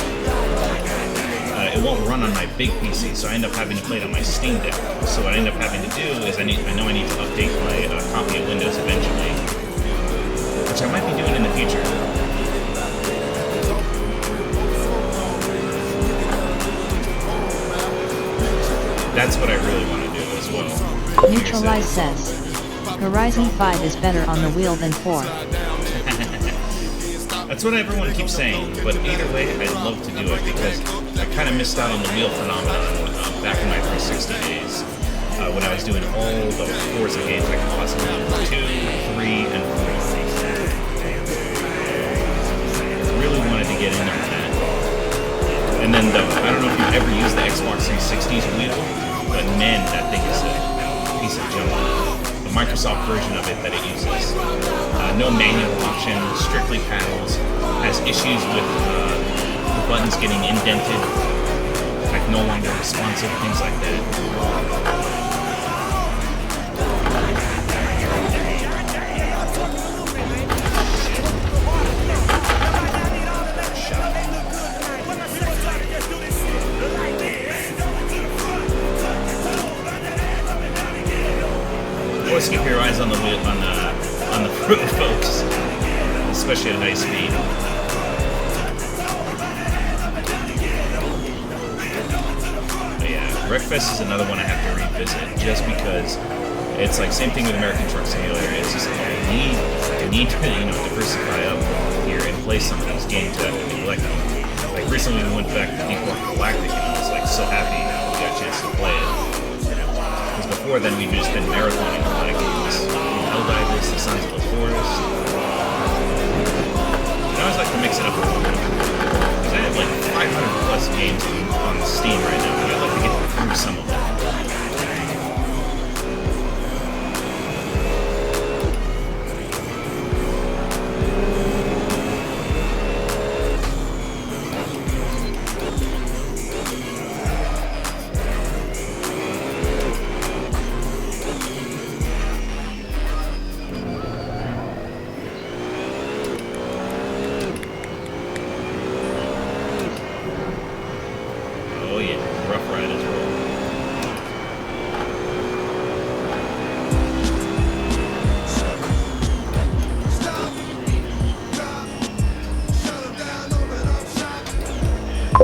it won't run on my big PC, so I end up having to play it on my Steam Deck. So what I end up having to do is I know I need to update my copy of Windows eventually, which I might be doing in the future. That's what I really want to do as well. Neutralize says, Horizon 5 is better on the wheel than 4. That's what everyone keeps saying, but either way, I'd love to do it because I kind of missed out on the wheel phenomenon back in my 360 days when I was doing all the Forza games I could possibly do, 2, 3, and 4. I really wanted to get in on that. And then I don't know if you've ever used the Xbox 360's wheel, but man, that thing is a piece of junk. The Microsoft version of it that it uses. No manual option, strictly paddles, has issues with the buttons getting indented, like no longer responsive, things like that. Always keep your eyes on the wheel, on the road, folks, especially at high speed. But yeah, Wreckfest is another one I have to revisit, just because it's like same thing with American Truck Simulator. It's just like I need to diversify up here and play some of these games that I've been neglecting. Like recently we went back to Deepwater Galactic and I was like so happy we got a chance to play it. Before then, we've just been marathoning a lot of games. Helldivers, The Sons of the Forest. I always like to mix it up a little bit. Because I have like 500 plus games on Steam right now, and I'd like to get through some of them.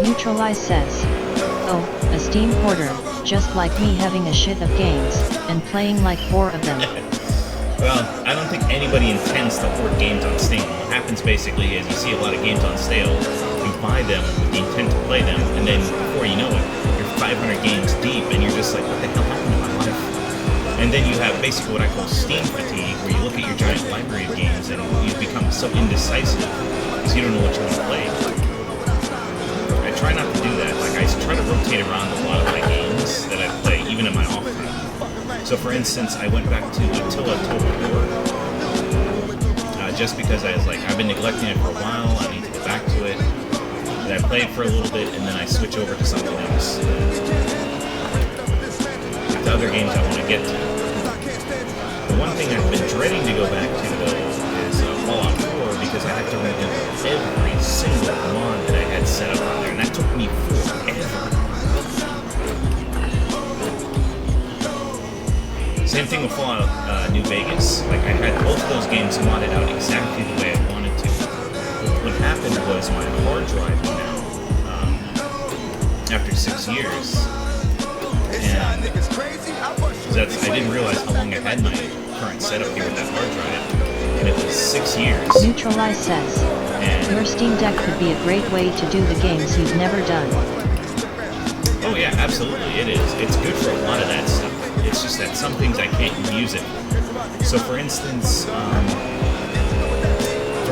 Neutralize says, oh, a Steam hoarder, just like me having a shit of games, and playing like 4 of them. Well, I don't think anybody intends to hoard games on Steam. What happens basically is you see a lot of games on sale, you buy them with the intent to play them, and then before you know it, you're 500 games deep, and you're just like, what the hell happened to my life? And then you have basically what I call Steam fatigue, where you look at your giant library of games, and you become so indecisive, because you don't know what you want to play. I try not to do that. Like, I try to rotate around a lot of my games that I play, even in my off time. So, for instance, I went back to Attila Total War, just because I was like, I've been neglecting it for a while, I need to get back to it. And I played for a little bit, and then I switch over to something else. The other games I want to get to. The one thing I've been dreading to go back to, though, is Fallout 4, because I have to redo every single mod that I had set up on there, and that took me forever. Same thing with Fallout New Vegas. Like, I had both of those games modded out exactly the way I wanted to. What happened was my hard drive went out after 6 years. And I didn't realize how long I had my current setup here with that hard drive. And it was 6 years. Neutralize says, your Steam Deck could be a great way to do the games you've never done. Oh yeah, absolutely, it is. It's good for a lot of that stuff. It's just that some things I can't use it. So for instance, for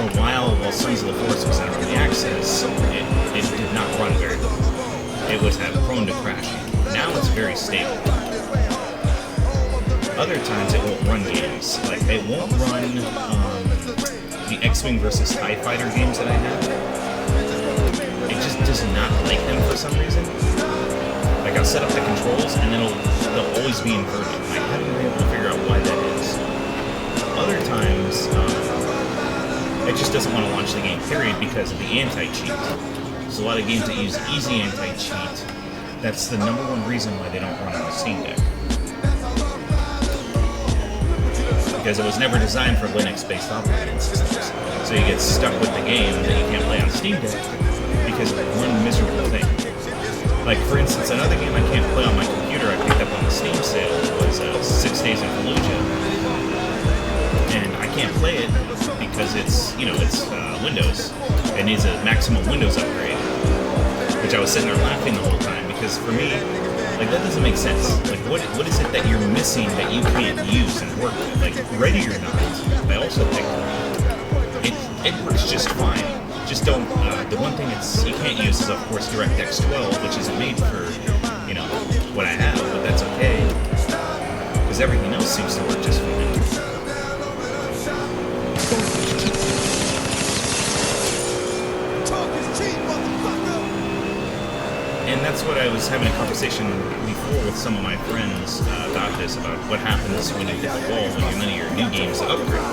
a while Sons of the Forest was out on the access, it did not run very well. It was prone to crashing. Now it's very stable. Other times it won't run games. Like, it won't run the X-Wing versus TIE Fighter games that I have. It just does not like them for some reason. Like, I'll set up the controls and then they'll always be inverted. I haven't been able to figure out why that is. Other times, it just doesn't want to launch the game, period, because of the anti-cheat. There's a lot of games that use easy anti-cheat. That's the #1 reason why they don't run on the Steam Deck. Because it was never designed for Linux-based operating systems. So you get stuck with the game that you can't play on Steam Deck because of one miserable thing. Like, for instance, another game I can't play on my computer I picked up on the Steam sale was 6 Days in Fallujah. And I can't play it because it's Windows. It needs a maximum Windows upgrade. Which I was sitting there laughing the whole time, because for me, like, that doesn't make sense. Like, what is it that you're missing that you can't use and work with? Like, Ready or Not, I also picked it. It works just fine. just don't. The one thing you can't use is, of course, DirectX 12, which isn't made for, you know, what I have, but that's okay. Because everything else seems to work just fine. And that's what I was having a conversation before with some of my friends about this, about what happens when you hit the wall when none of your new games upgrade.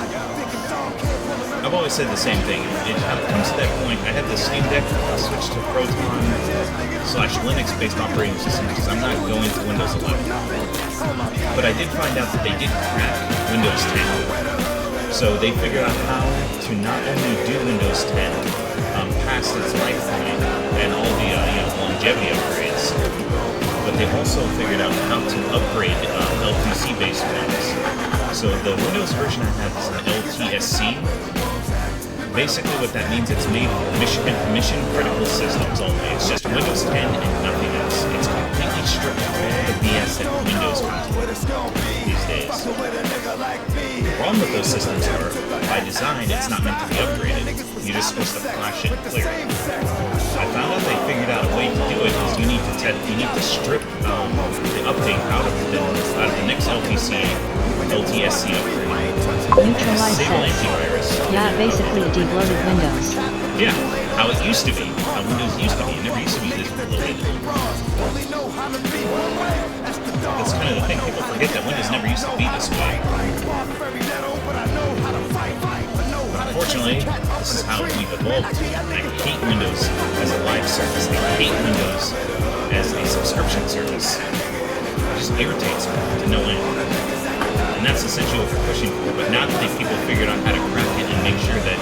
I've always said the same thing. It comes to that point. I had the Steam Deck switch to Proton/Linux-based operating system because I'm not going to Windows 11. But I did find out that they did crack Windows 10. So they figured out how to not only do Windows 10 past its lifetime and all the longevity upgrades, but they also figured out how to upgrade LTC-based ones. So the Windows version I have is an LTSC. Basically what that means, it's made for mission critical systems only. It's just Windows 10 and nothing else. It's completely stripped of all the BS that Windows comes with these days. The problem with those systems are, by design, it's not meant to be upgraded. You're just supposed to flash it and clear it. I found out they figured out a way to do it is you need to strip the update out of the next LTSC upgrade. Neutralize says, yeah, basically a debloated Windows. Yeah, how it used to be. How Windows used to be. It never used to be this bloated. That's kind of the thing. People forget that Windows never used to be this way. Unfortunately, this is how we've evolved to. I hate Windows as a live service. I hate Windows as a subscription service. It just irritates me to no end. And that's essentially what we're pushing for. But now that people figured out how to crack it and make sure that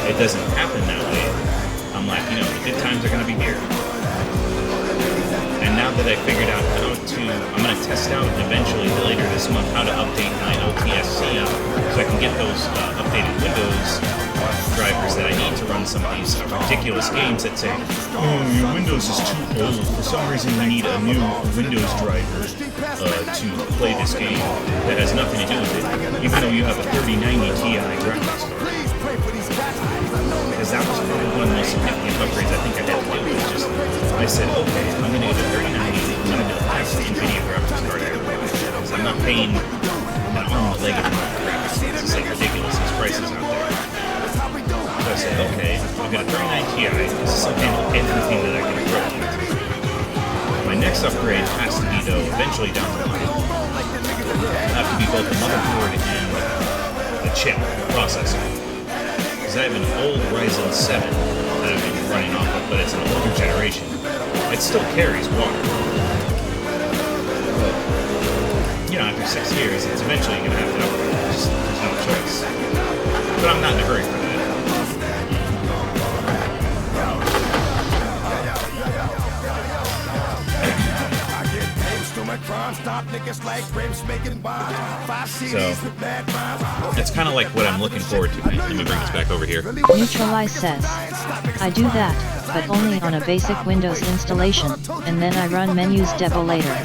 it doesn't happen that way, I'm like, the good times are going to be here. And now that I figured out I'm going to test out eventually later this month how to update my LTSC so I can get those updated Windows drivers that I need to run some of these ridiculous games that say, oh, your Windows is too old. For some reason, we need a new Windows driver to play this game that has nothing to do with it, even though you have a 3090 Ti graphics card. Because that was probably one of the most significant upgrades I think I had to do. It's just, I said, okay, I'm going to get a 3090, I'm going to do the highest NVIDIA graphics card ever. Because I'm not paying an arm and a leg of my graphics. It's just like ridiculous, these prices out there. So I said, okay, I've got a 3090 Ti, this is handle everything that I can throw into it. My next upgrade has to be, though, eventually down the line, it'll have to be both the motherboard and the chip, processor. Because I have an old Ryzen 7 that I've been running off of, but it's an older generation. It still carries water. But, after 6 years, it's eventually going to have to upgrade. There's no choice. But I'm not in a hurry for that. So, it's kind of like what I'm looking forward to. Let me bring this back over here. Neutralize says, I do that, but only on a basic Windows installation, and then I run menus Devo later.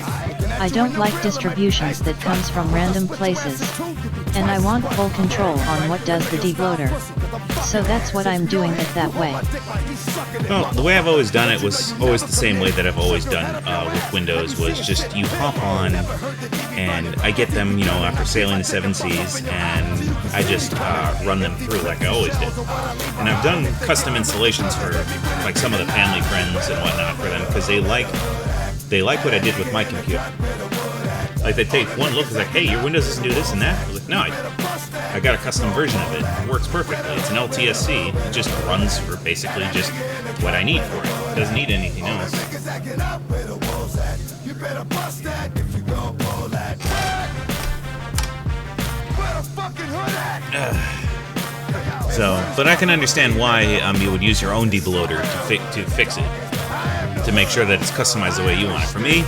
I don't like distributions that comes from random places, and I want full control on what does the deboater. So that's what I'm doing it that way. Well, the way I've always done it was always the same way that I've always done with Windows, was just you hop on, and I get them, after sailing the 7 seas, and I just run them through like I always did. And I've done custom installations for like some of the family friends and whatnot for them, because they like what I did with my computer. Like, they take one look, it's like, hey, your Windows doesn't do this and that. I was like, no, I got a custom version of it. It works perfectly. It's an LTSC. It just runs for basically just what I need for it. It doesn't need anything else. But I can understand why you would use your own deboater to fix it, to make sure that it's customized the way you want it. For me,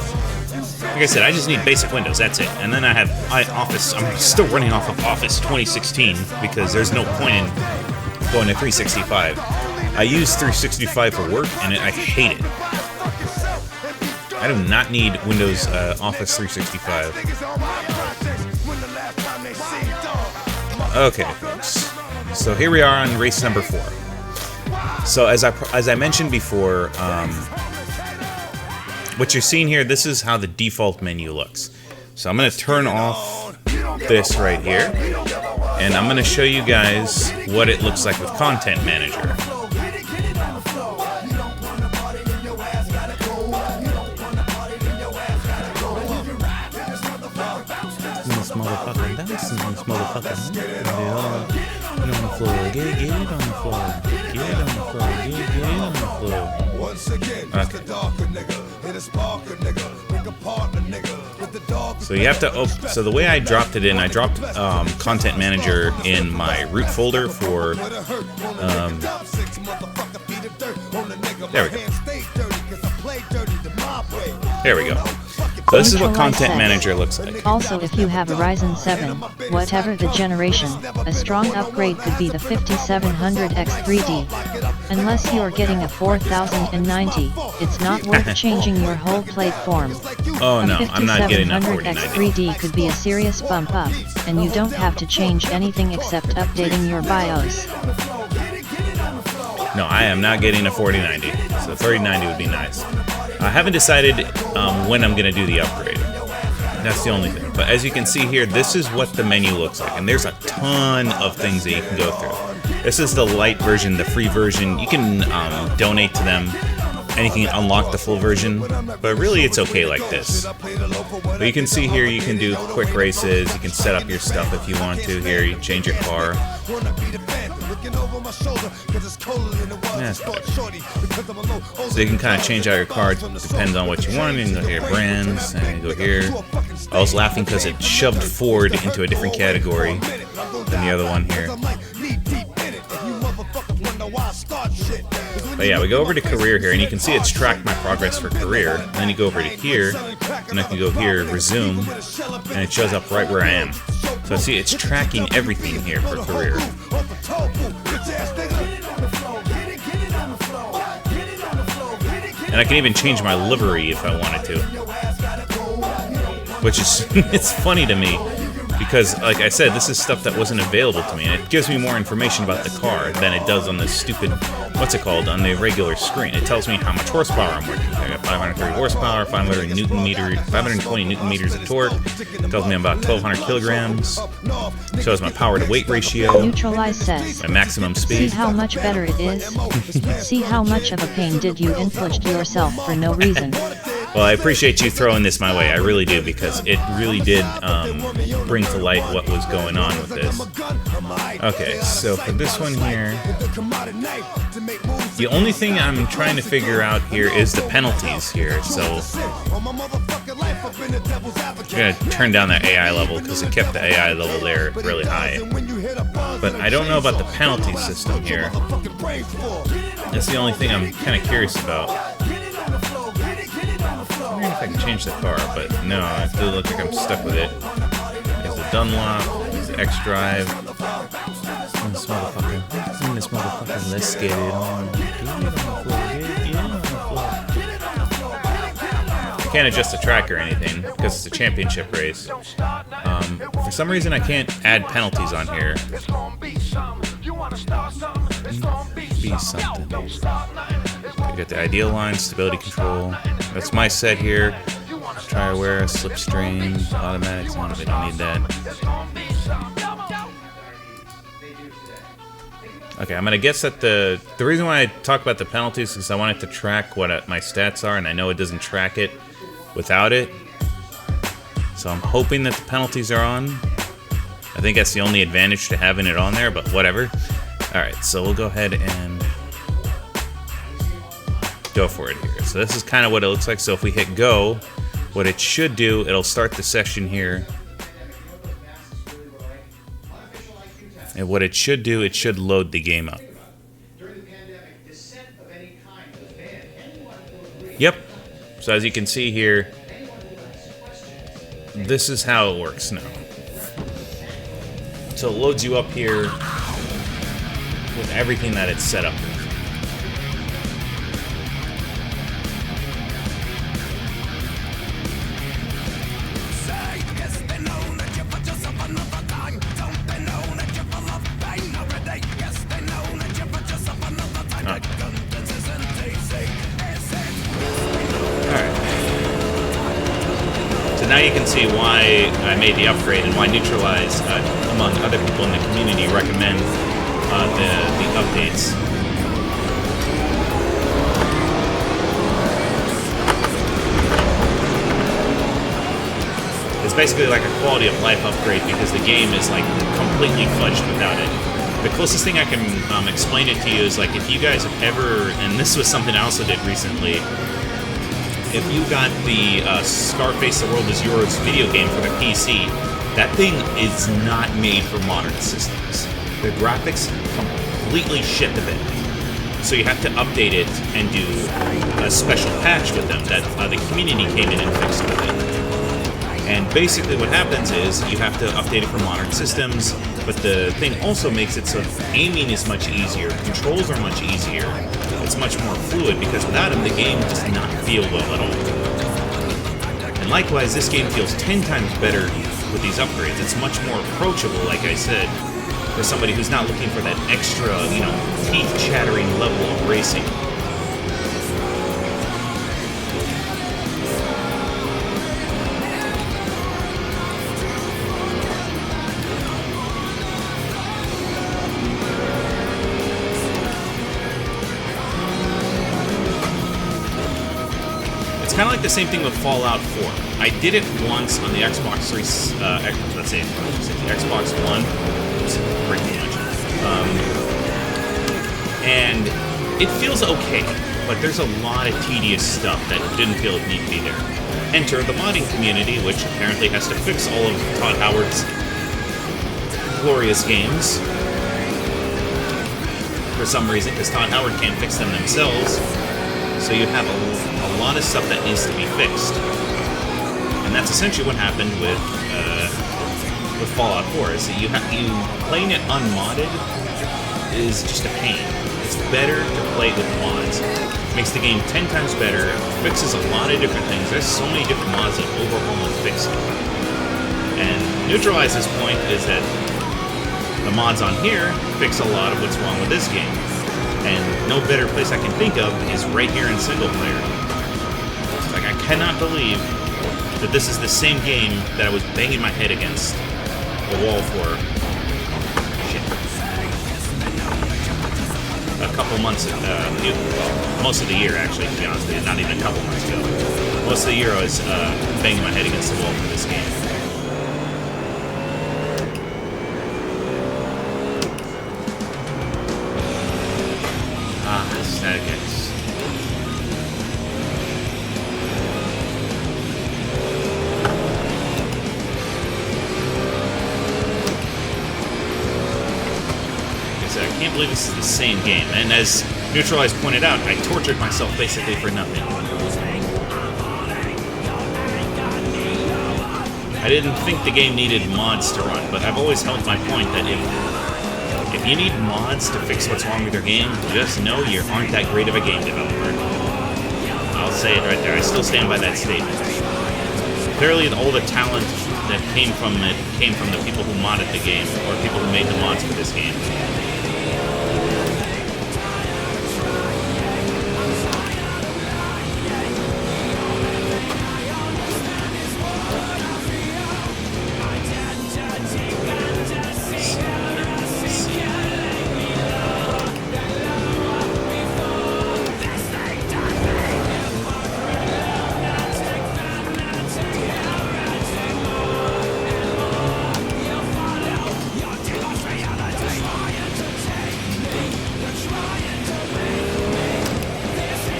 like I said, I just need basic Windows, that's it. And then I have Office. I'm still running off of Office 2016 because there's no point in going to 365. I use 365 for work, and I hate it. I do not need Windows Office 365. Okay, folks. So here we are on race number 4. So as I mentioned before, what you're seeing here, this is how the default menu looks. So I'm going to turn off this right here, and I'm going to show you guys what it looks like with Content Manager. This motherfucker dancing, this motherfucker. Get on the floor, get on the floor, get on the floor, get on the floor. Once again, Okay. So you have to so the way I dropped it in, I dropped Content Manager in my root folder for there we go. There we go. So this is what Content Manager looks like. Also, if you have a Ryzen 7, whatever the generation, a strong upgrade could be the 5700X3D. Unless you're getting a 4090, it's not worth changing your whole platform. Oh no, I'm not getting a 5700X3D 4090. could be a serious bump up, and you don't have to change anything except updating your BIOS. No, I am not getting a 4090. So 3090 would be nice. I haven't decided when I'm going to do the upgrade. That's the only thing. But as you can see here, this is what the menu looks like. And there's a ton of things that you can go through. This is the light version, the free version. You can donate to them, and you can unlock the full version. But really, it's okay like this. But you can see here, you can do quick races. You can set up your stuff if you want to here. You can change your car. Yeah, so you can kind of change out your car, depends on what you want. You can go here, brands, and you go here. I was laughing because it shoved Ford into a different category than the other one here. But yeah, we go over to career here, and you can see it's tracked my progress for career. And then you go over to here, and I can go here, resume, and it shows up right where I am. So see, it's tracking everything here for career. And I can even change my livery if I wanted to. Which is, it's funny to me, because, like I said, this is stuff that wasn't available to me, and it gives me more information about the car than it does on this stupid, what's it called, on the regular screen. It tells me how much horsepower I'm working. I got 530 horsepower, 520 newton meters of torque. It tells me I'm about 1,200 kilograms. It shows my power to weight ratio. Neutralize says, my maximum speed. see how much better it is? See how much of a pain did you inflict yourself for no reason? Well, I appreciate you throwing this my way. I really do, because it really did bring to light what was going on with this. Okay, so for this one here, the only thing I'm trying to figure out here is the penalties here. So I'm gonna turn down that AI level because it kept the AI level there really high. But I don't know about the penalty system here. That's the only thing I'm kind of curious about. I wonder if I can change the car, but no, I feel like I'm stuck with it. There's the Dunlop, there's the X-Drive. This motherfucker, let's get it on. I can't adjust the track or anything because it's a championship race. For some reason, I can't add penalties on here. Be something. I got the ideal line, stability control. That's my set here. Tire wear, slipstream, automatics. No, they don't need that. Okay, I'm gonna guess that the reason why I talk about the penalties is because I want it to track what my stats are, and I know it doesn't track it without it. So I'm hoping that the penalties are on. I think that's the only advantage to having it on there, but whatever. All right, so we'll go ahead and go for it here. So this is kind of what it looks like. So if we hit go, what it should do, it'll start the session here. And what it should do, it should load the game up. Yep. So as you can see here, this is how it works now. So it loads you up here with everything that it's set up with. now you can see why I made the upgrade and why Neutralize, among other people in the community, recommend the updates. It's basically like a quality of life upgrade because the game is like completely fudged without it. The closest thing I can explain it to you is like if you guys have ever, and this was something I also did recently, if you got the Scarface The World Is Yours video game for the PC, that thing is not made for modern systems. The graphics completely shit the bed. So you have to update it and do a special patch with them that the community came in and fixed with it. And basically what happens is you have to update it for modern systems, but the thing also makes it so aiming is much easier, controls are much easier, it's much more fluid, because without them the game does not feel well at all. And likewise, this game feels 10 times better with these upgrades. It's much more approachable, like I said, for somebody who's not looking for that extra, you know, teeth-chattering level of racing. Kind of like the same thing with Fallout 4. I did it once on the Xbox 3, let's say the Xbox One, pretty much, and it feels okay, but there's a lot of tedious stuff that didn't feel it needed to be there. Enter the modding community, which apparently has to fix all of Todd Howard's glorious games for some reason, because Todd Howard can't fix them themselves. So you have a lot of stuff that needs to be fixed, and that's essentially what happened with Fallout 4. Is that you playing it unmodded is just a pain. It's better to play with mods. It makes the game 10 times better. Fixes a lot of different things. There's so many different mods that overhaul and fix it. And Neutralize's point is that the mods on here fix a lot of what's wrong with this game. And no better place I can think of is right here in single player. Like, I cannot believe that this is the same game that I was banging my head against the wall for a couple months, most of the year actually, to be honest with you, not even a couple months ago. Most of the year I was banging my head against the wall for this game. Statics. I can't believe this is the same game, and as Neutralize pointed out, I tortured myself basically for nothing. I didn't think the game needed mods to run, but I've always held my point that if you need mods to fix what's wrong with your game, just know you aren't that great of a game developer. I'll say it right there. I still stand by that statement. Clearly, all the talent that came from it came from the people who modded the game, or people who made the mods for this game.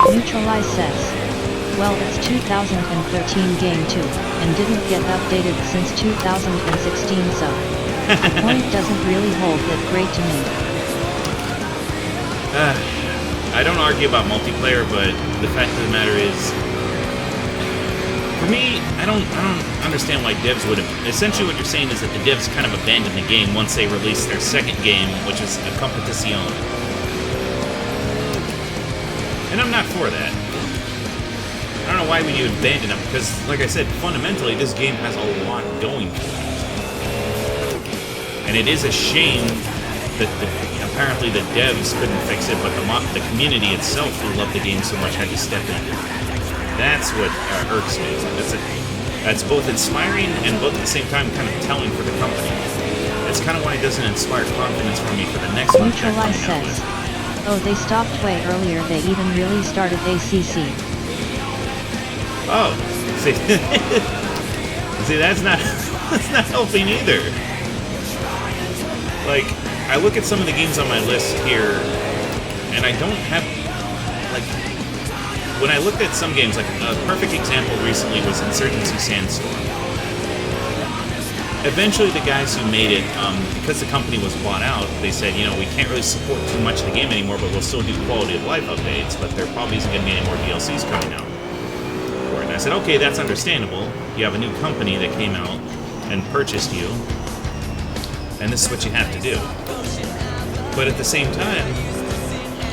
Neutralize says, well, it's 2013 game 2, and didn't get updated since 2016, so the point doesn't really hold that great to me. I don't argue about multiplayer, but the fact of the matter is, for me, I don't understand why devs would have. Essentially, what you're saying is that the devs kind of abandoned the game once they released their second game, which is a competition. And I'm not for that. I don't know why we would abandon them, because, like I said, fundamentally, this game has a lot going for it. And it is a shame that apparently the devs couldn't fix it, but the community itself, who loved the game so much, had to step in. That's what irks me. That's both inspiring and both at the same time kind of telling for the company. That's kind of why it doesn't inspire confidence for me for the next one they're Neutralize coming out says, with. oh, they stopped way earlier. They even really started ACC. Oh, see, see, that's not helping either. Like, I look at some of the games on my list here, and I don't have, like, when I looked at some games, like a perfect example recently was Insurgency Sandstorm. Eventually, the guys who made it, because the company was bought out, they said, you know, we can't really support too much of the game anymore, but we'll still do quality of life updates, but there probably isn't going to be any more DLCs coming out for it. And I said, okay, that's understandable. You have a new company that came out and purchased you, and this is what you have to do. But at the same time,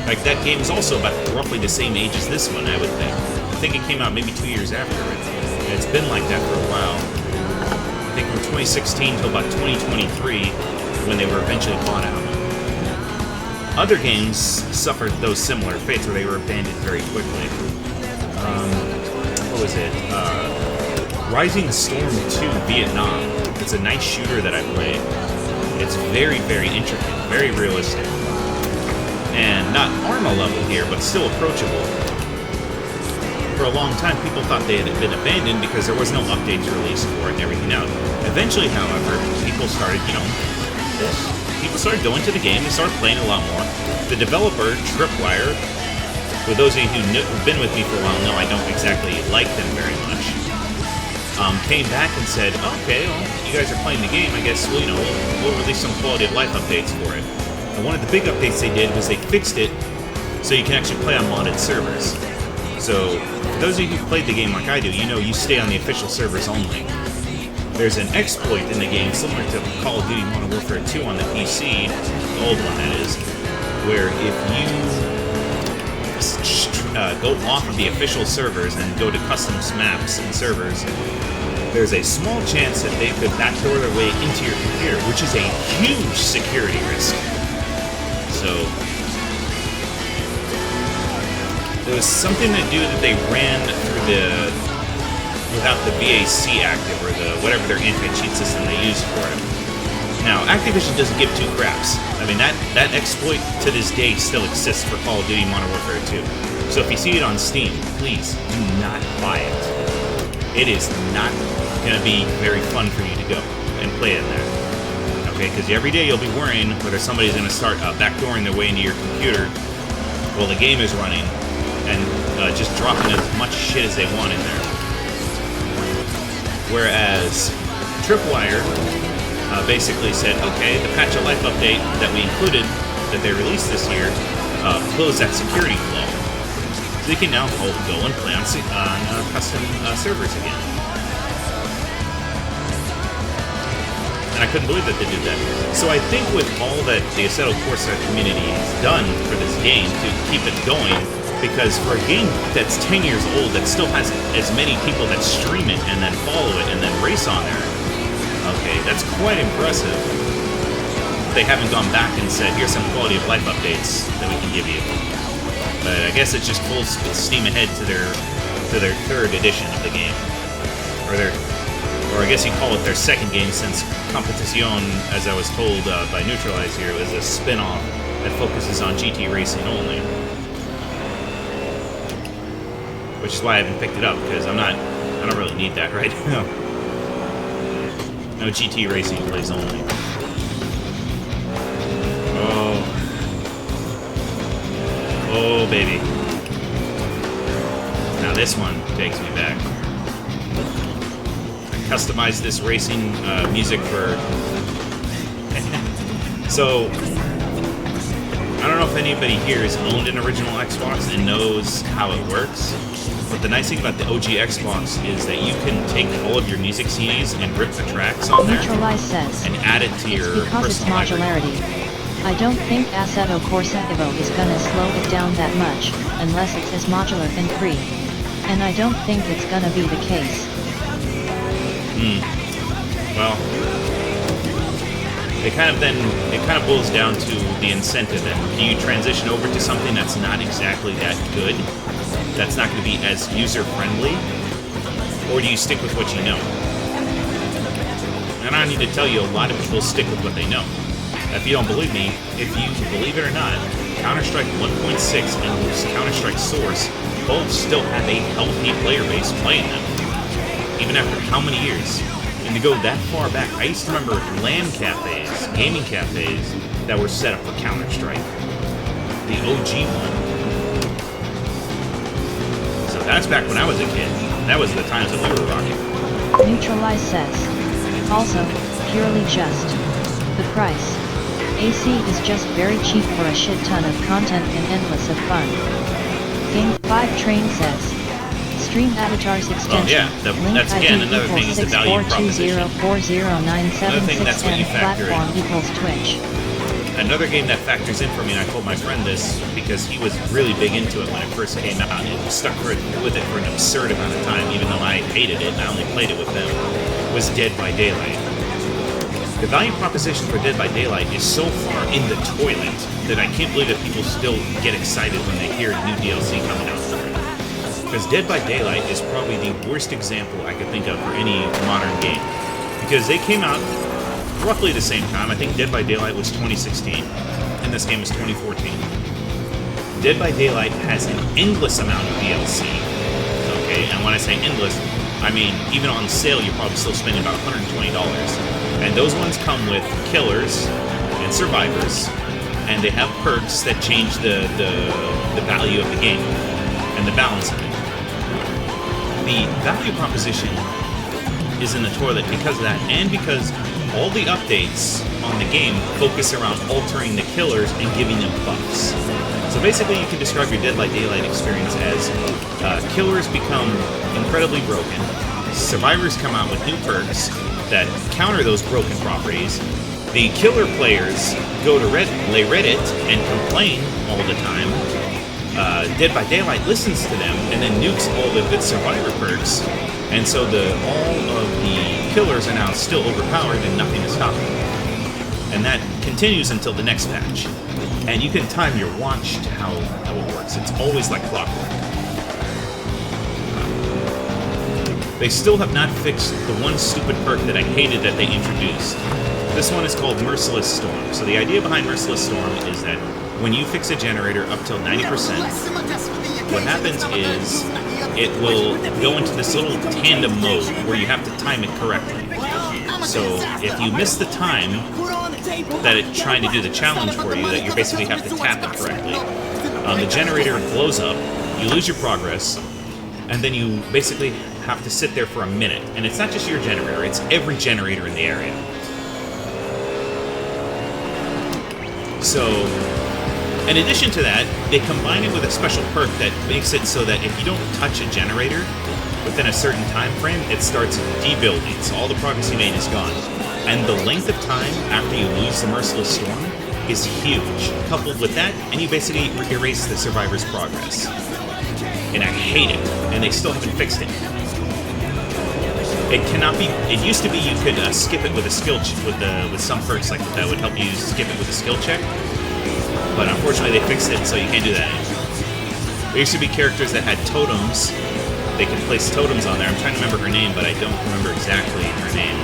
like, that game is also about roughly the same age as this one, I would think. I think it came out maybe 2 years after it. And it's been like that for a while. I think from 2016 till about 2023, when they were eventually bought out. Other games suffered those similar fates where they were abandoned very quickly. What was it? Rising Storm 2 Vietnam. It's a nice shooter that I played. It's very, very intricate, very realistic. And not Arma level here, but still approachable. For a long time, people thought they had been abandoned because there was no updates released for it and everything else. Eventually, however, people started, you know, people started going to the game, they started playing a lot more. The developer, Tripwire, for those of you who've been with me for a while know I don't exactly like them very much, came back and said, okay, well, you guys are playing the game, I guess, well, you know, we'll release some quality of life updates for it. And one of the big updates they did was they fixed it so you can actually play on modded servers. So, for those of you who played the game like I do, you know you stay on the official servers only. There's an exploit in the game similar to Call of Duty Modern Warfare 2 on the PC, the old one that is, where if you go off of the official servers and go to custom maps and servers, there's a small chance that they could backdoor their way into your computer, which is a huge security risk. So, there was something to do that they ran through without the VAC active, or whatever their anti-cheat system they used for it. Now, Activision doesn't give two craps. I mean, that exploit to this day still exists for Call of Duty Modern Warfare 2. So if you see it on Steam, please do not buy it. It is not going to be very fun for you to go and play it there. Okay, because every day you'll be worrying whether somebody's going to start backdooring their way into your computer while the game is running and just dropping as much shit as they want in there. Whereas Tripwire basically said, okay, the patch of life update that we included, that they released this year, closed that security flaw. So you can now go and play on custom servers again. And I couldn't believe that they did that. So I think with all that the Assetto Corsa community has done for this game to keep it going, because for a game that's 10 years old that still has as many people that stream it and then follow it and then race on there, okay, that's quite impressive. They haven't gone back and said, here's some quality of life updates that we can give you. But I guess it's just full steam ahead to their third edition of the game. Or I guess you call it their second game, since Competición, as I was told by Neutralize here, is a spin-off that focuses on GT racing only. Which is why I haven't picked it up, because I don't really need that right now. No GT racing plays only. Oh, baby. Now this one takes me back. I customized this racing music for... So, I don't know if anybody here has owned an original Xbox and knows how it works, but the nice thing about the OG Xbox is that you can take all of your music CDs and rip the tracks on there and add it to your personal modularity. I don't think Assetto Corsa Evo is gonna slow it down that much, unless it's as modular and free. And I don't think it's gonna be the case. Well, it kind of boils down to the incentive. And do you transition over to something that's not exactly that good? That's not going to be as user-friendly? or do you stick with what you know? And I don't need to tell you, a lot of people stick with what they know. If you don't believe me, if you believe it or not, Counter-Strike 1.6 and Counter-Strike Source both still have a healthy player base playing them, even after how many years? And to go that far back, I used to remember LAN cafes, gaming cafes, that were set up for Counter-Strike. The OG one. So that's back when I was a kid. That was the times that we were rocking. Neutralize says. Also, purely just. The price. AC is just very cheap for a shit ton of content and endless of fun. Game 5 Train says. Stream avatars extension. Oh yeah, that's again another thing is the value proposition. Another thing that's what you factor platform in. equals Twitch. Another game that factors in for me, and I told my friend this because he was really big into it when it first came out, and stuck with it for an absurd amount of time, even though I hated it and I only played it with them, was Dead by Daylight. The value proposition for Dead by Daylight is so far in the toilet that I can't believe that people still get excited when they hear new DLC coming out for it. Because Dead by Daylight is probably the worst example I could think of for any modern game. Because they came out roughly the same time. I think Dead by Daylight was 2016, and this game is 2014. Dead by Daylight has an endless amount of DLC. Okay, and when I say endless, I mean even on sale you're probably still spending about $120. And those ones come with killers and survivors, and they have perks that change the value of the game and the balance of it. The value proposition is in the toilet because of that, and because all the updates on the game focus around altering the killers and giving them buffs. So basically you can describe your Dead by Daylight experience as killers become incredibly broken, survivors come out with new perks that counter those broken properties, the killer players go to Reddit and complain all the time, Dead by Daylight listens to them and then nukes all the good survivor perks, and so all of the killers are now still overpowered and nothing is stopping them. And that continues until the next patch. And you can time your watch to how it works. It's always like clockwork. They still have not fixed the one stupid perk that I hated that they introduced. This one is called Merciless Storm. So the idea behind Merciless Storm is that when you fix a generator up till 90%, what happens is it will go into this little tandem mode where you have to time it correctly. So if you miss the time that it's trying to do the challenge for you, that you basically have to tap it correctly, the generator blows up, you lose your progress, and then you basically have to sit there for a minute. And it's not just your generator, it's every generator in the area. So, in addition to that, they combine it with a special perk that makes it so that if you don't touch a generator within a certain time frame, it starts debuilding, so all the progress you made is gone. And the length of time after you lose the Merciless Storm is huge. Coupled with that, and you basically erase the survivor's progress. And I hate it, and they still haven't fixed it. It cannot be. It used to be you could skip it with a skill with some perks like that would help you skip it with a skill check. But unfortunately, they fixed it, so you can't do that anymore. There used to be characters that had totems. They could place totems on there. I'm trying to remember her name, but I don't remember exactly her name.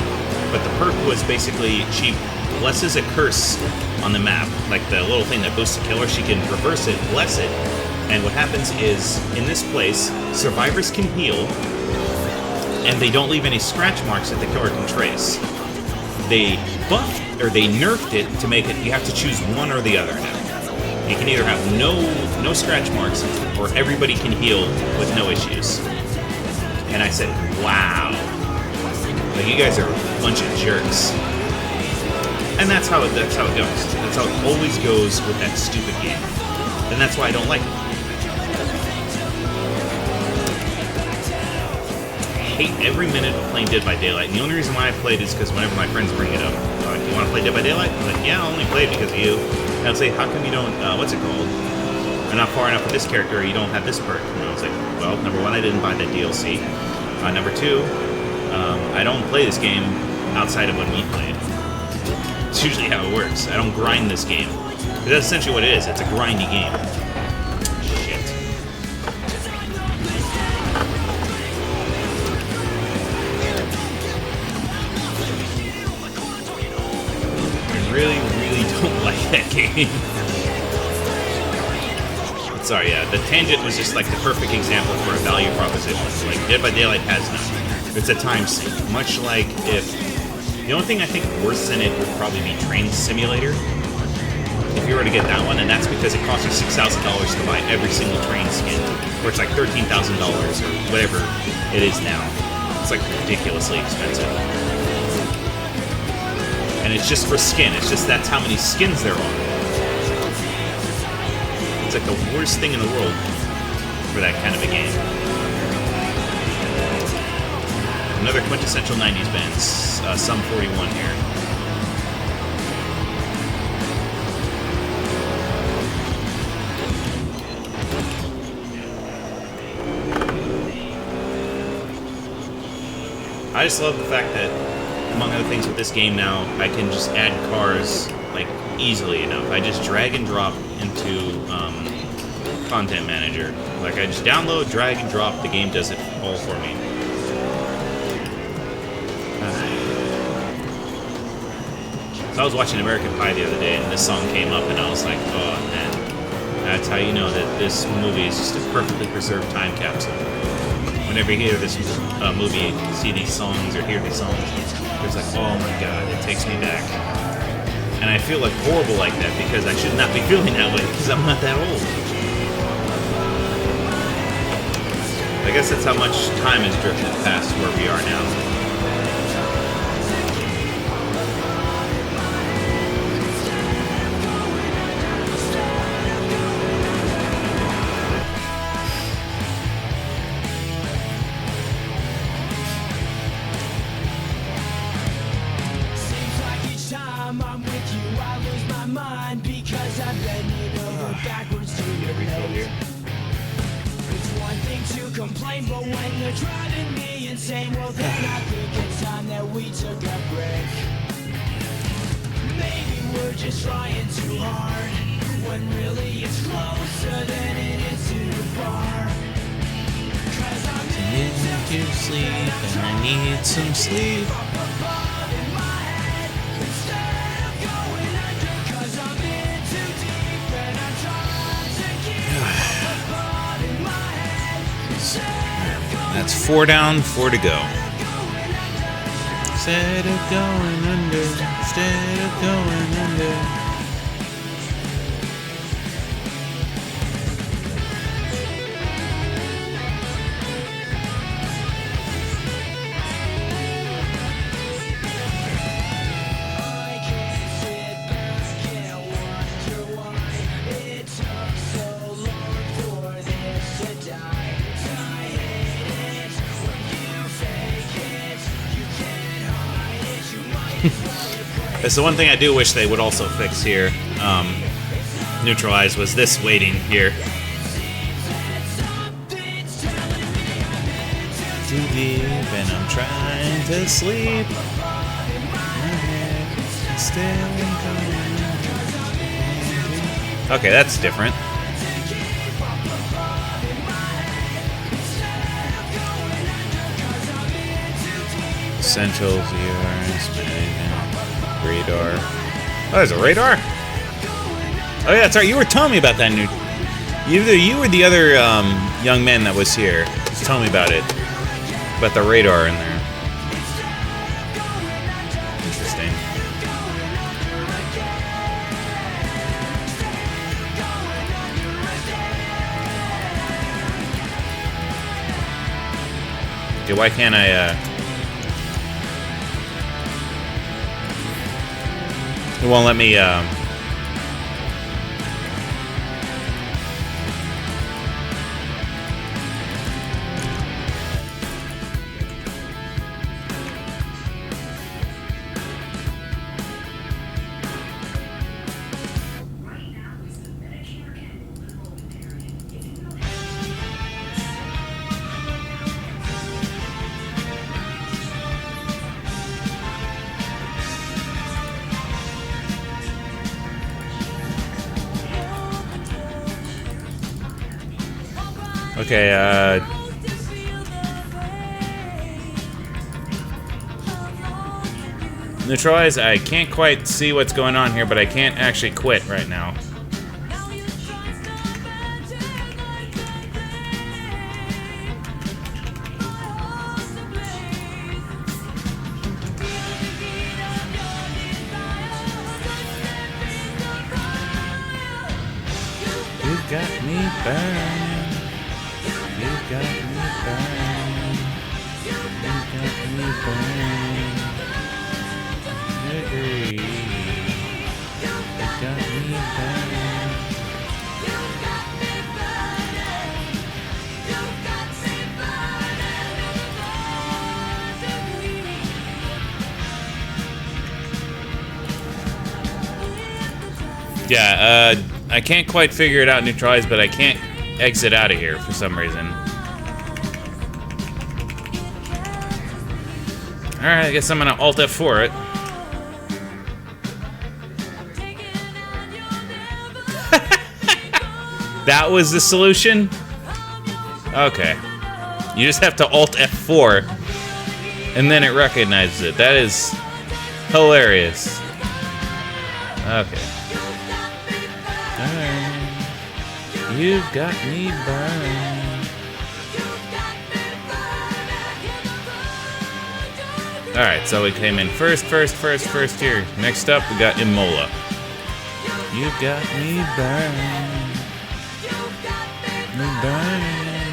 But the perk was basically she blesses a curse on the map, like the little thing that boosts a killer. She can reverse it, bless it, and what happens is in this place, survivors can heal, and they don't leave any scratch marks that the killer can trace. They buffed or they nerfed it to make it you have to choose one or the other now. You can either have no scratch marks, or everybody can heal with no issues. And I said, wow. Like, you guys are a bunch of jerks. And that's how it goes. That's how it always goes with that stupid game. And that's why I don't like it. I hate every minute of playing Dead by Daylight. And the only reason why I played is because whenever my friends bring it up, do you want to play Dead by Daylight? I'm like, yeah, I only played because of you. And I'd say, how come you don't, what's it called? You're not far enough with this character, or you don't have this perk. And I was like, well, number one, I didn't buy that DLC. Number two, I don't play this game outside of when we play it. It's usually how it works. I don't grind this game. But that's essentially what it is. It's a grindy game. Shit. game. Sorry, yeah, the tangent was just like the perfect example for a value proposition. Like Dead by Daylight has none. It's a time sink. Much like if the only thing I think worse than it would probably be Train Simulator. If you were to get that one, and that's because it costs you $6,000 to buy every single train skin, or it's like $13,000 or whatever it is now. It's like ridiculously expensive. And it's just for skin. It's just that's how many skins there are. It's like the worst thing in the world for that kind of a game. Another quintessential 90s band, Sum 41 here. I just love the fact that, among other things with this game now, I can just add cars like easily enough. I just drag and drop into Content Manager. Like I just download, drag and drop, the game does it all for me. So I was watching American Pie the other day and this song came up and I was like, oh man, that's how you know that this movie is just a perfectly preserved time capsule. Whenever you hear this movie, see these songs or hear these songs, it's like, oh my god, it takes me back. And I feel like horrible like that because I should not be feeling that way because I'm not that old. I guess that's how much time has drifted past where we are now. Complain, but when you're driving me insane, well then I think it's time that we took a break. Maybe we're just trying too hard, when really it's closer than it is too far. 'Cause I'm into sleep and I need some sleep. That's 4 down, 4 to go. Instead of going under, instead of going under. That's the one thing I do wish they would also fix here, neutralize, was this waiting here. Too deep and I'm trying to sleep. Okay, that's different. Essentials, radar. Oh, there's a radar? Oh yeah, that's right. You were telling me about that new. Either you or the other young man that was here was telling me about it. About the radar in there. Interesting. Okay, why can't I? It won't let me, okay, neutralize. I can't quite see what's going on here, but I can't actually quit right now. You got me burned. You got me burned. You got me burned. Agree. You got me burned. Yeah, I can't quite figure it out neutralize, but I can't exit out of here for some reason. Alright, I guess I'm gonna Alt F4 it. That was the solution? Okay. You just have to Alt F4 and then it recognizes it. That is hilarious. Okay. You've got me burned. Alright, so we came in first here. Next up, we got Imola. You've got me burned. Me burned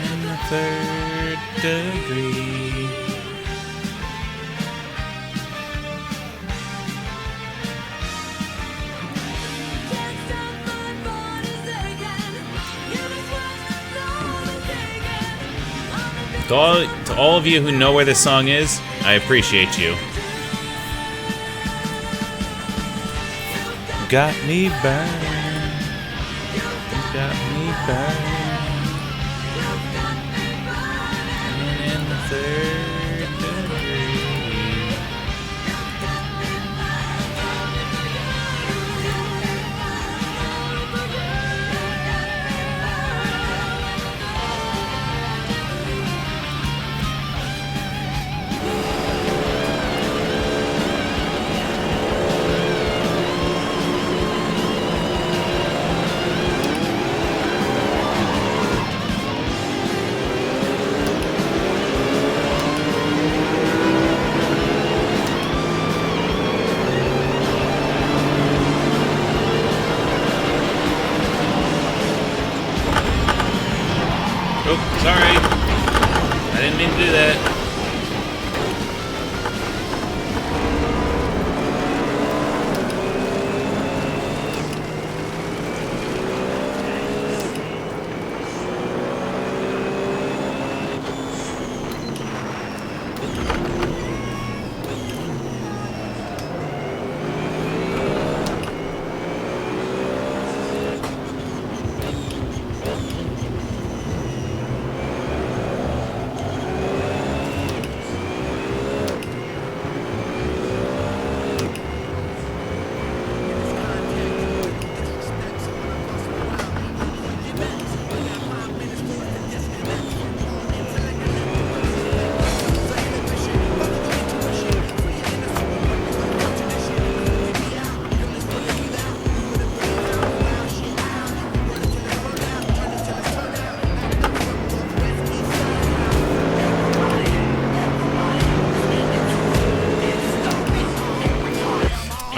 in the 3rd degree. To all of you who know where this song is, I appreciate you. Got me burned. Got me burned. In the 3rd degree. Oh, sorry. I didn't mean to do that.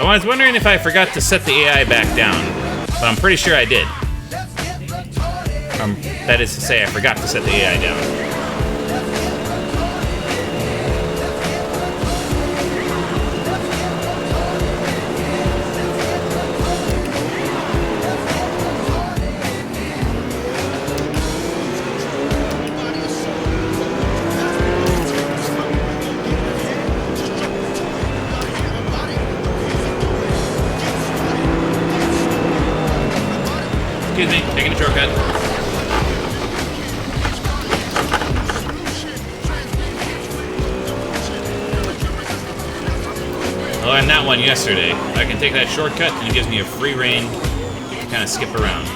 I was wondering if I forgot to set the AI back down, but I'm pretty sure I did. That is to say, I forgot to set the AI down. Excuse me, taking a shortcut. I learned that one yesterday. I can take that shortcut and it gives me a free rein to kind of skip around.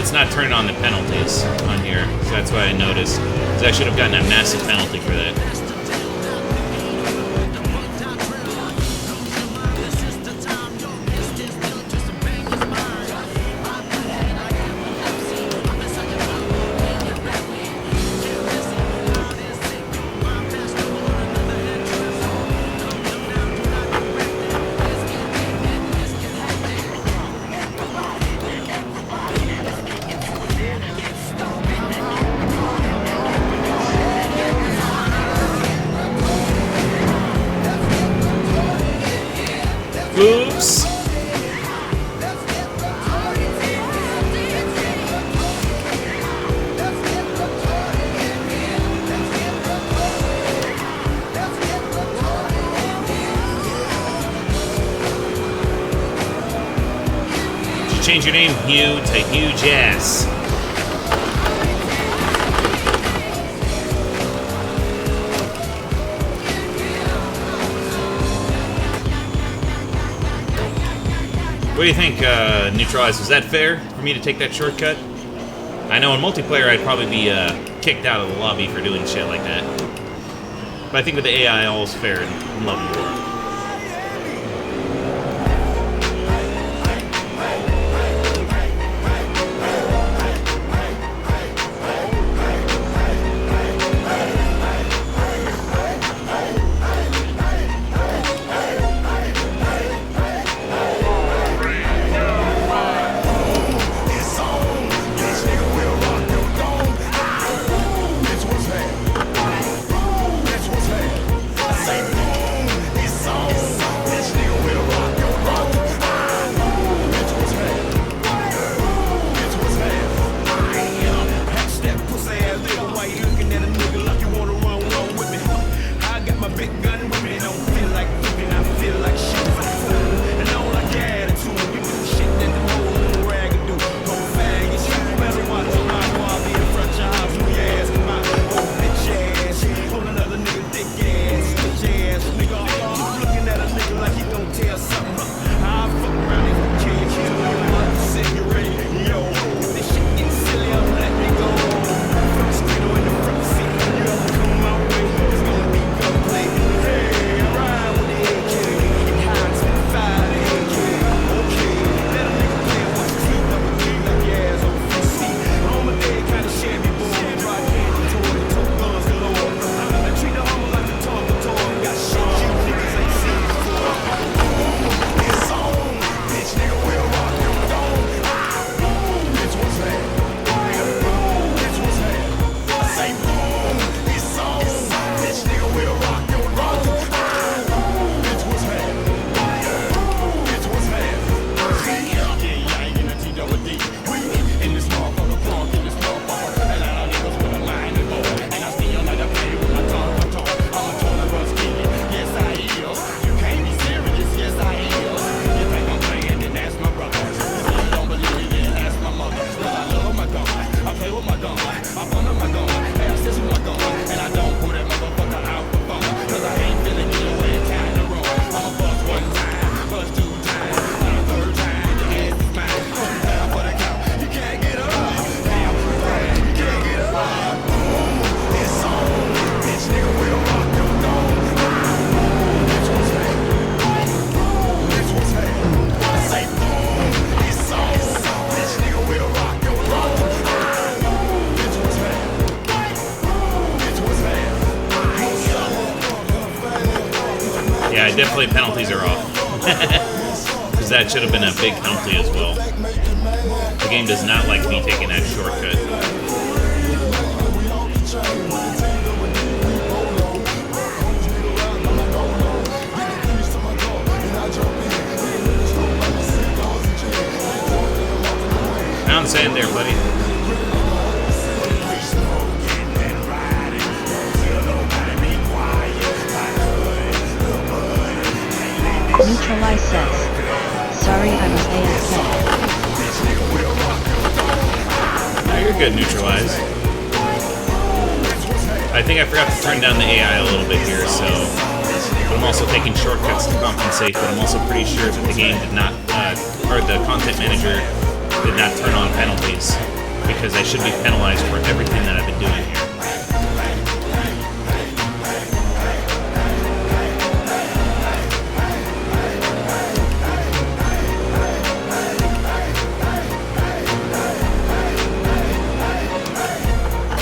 it's not turning on the penalties on here. So that's why I noticed. Because I should have gotten a massive penalty for that. Oops. Did you change your name, Hugh, to Huge Ass? What do you think, Neutralize? Was that fair for me to take that shortcut? I know in multiplayer I'd probably be kicked out of the lobby for doing shit like that. But I think with the AI, all's fair in love and war. Yeah, definitely penalties are off. Because that should have been a big penalty as well. The game does not like me taking that shortcut. Pound sand there, buddy. Neutralize says, sorry I was AFK. No, you're good, Neutralize. I think I forgot to turn down the AI a little bit here, so I'm also taking shortcuts to compensate, but I'm also pretty sure that the game did not, or the content manager did not turn on penalties. because I should be penalized for everything that I've been doing here.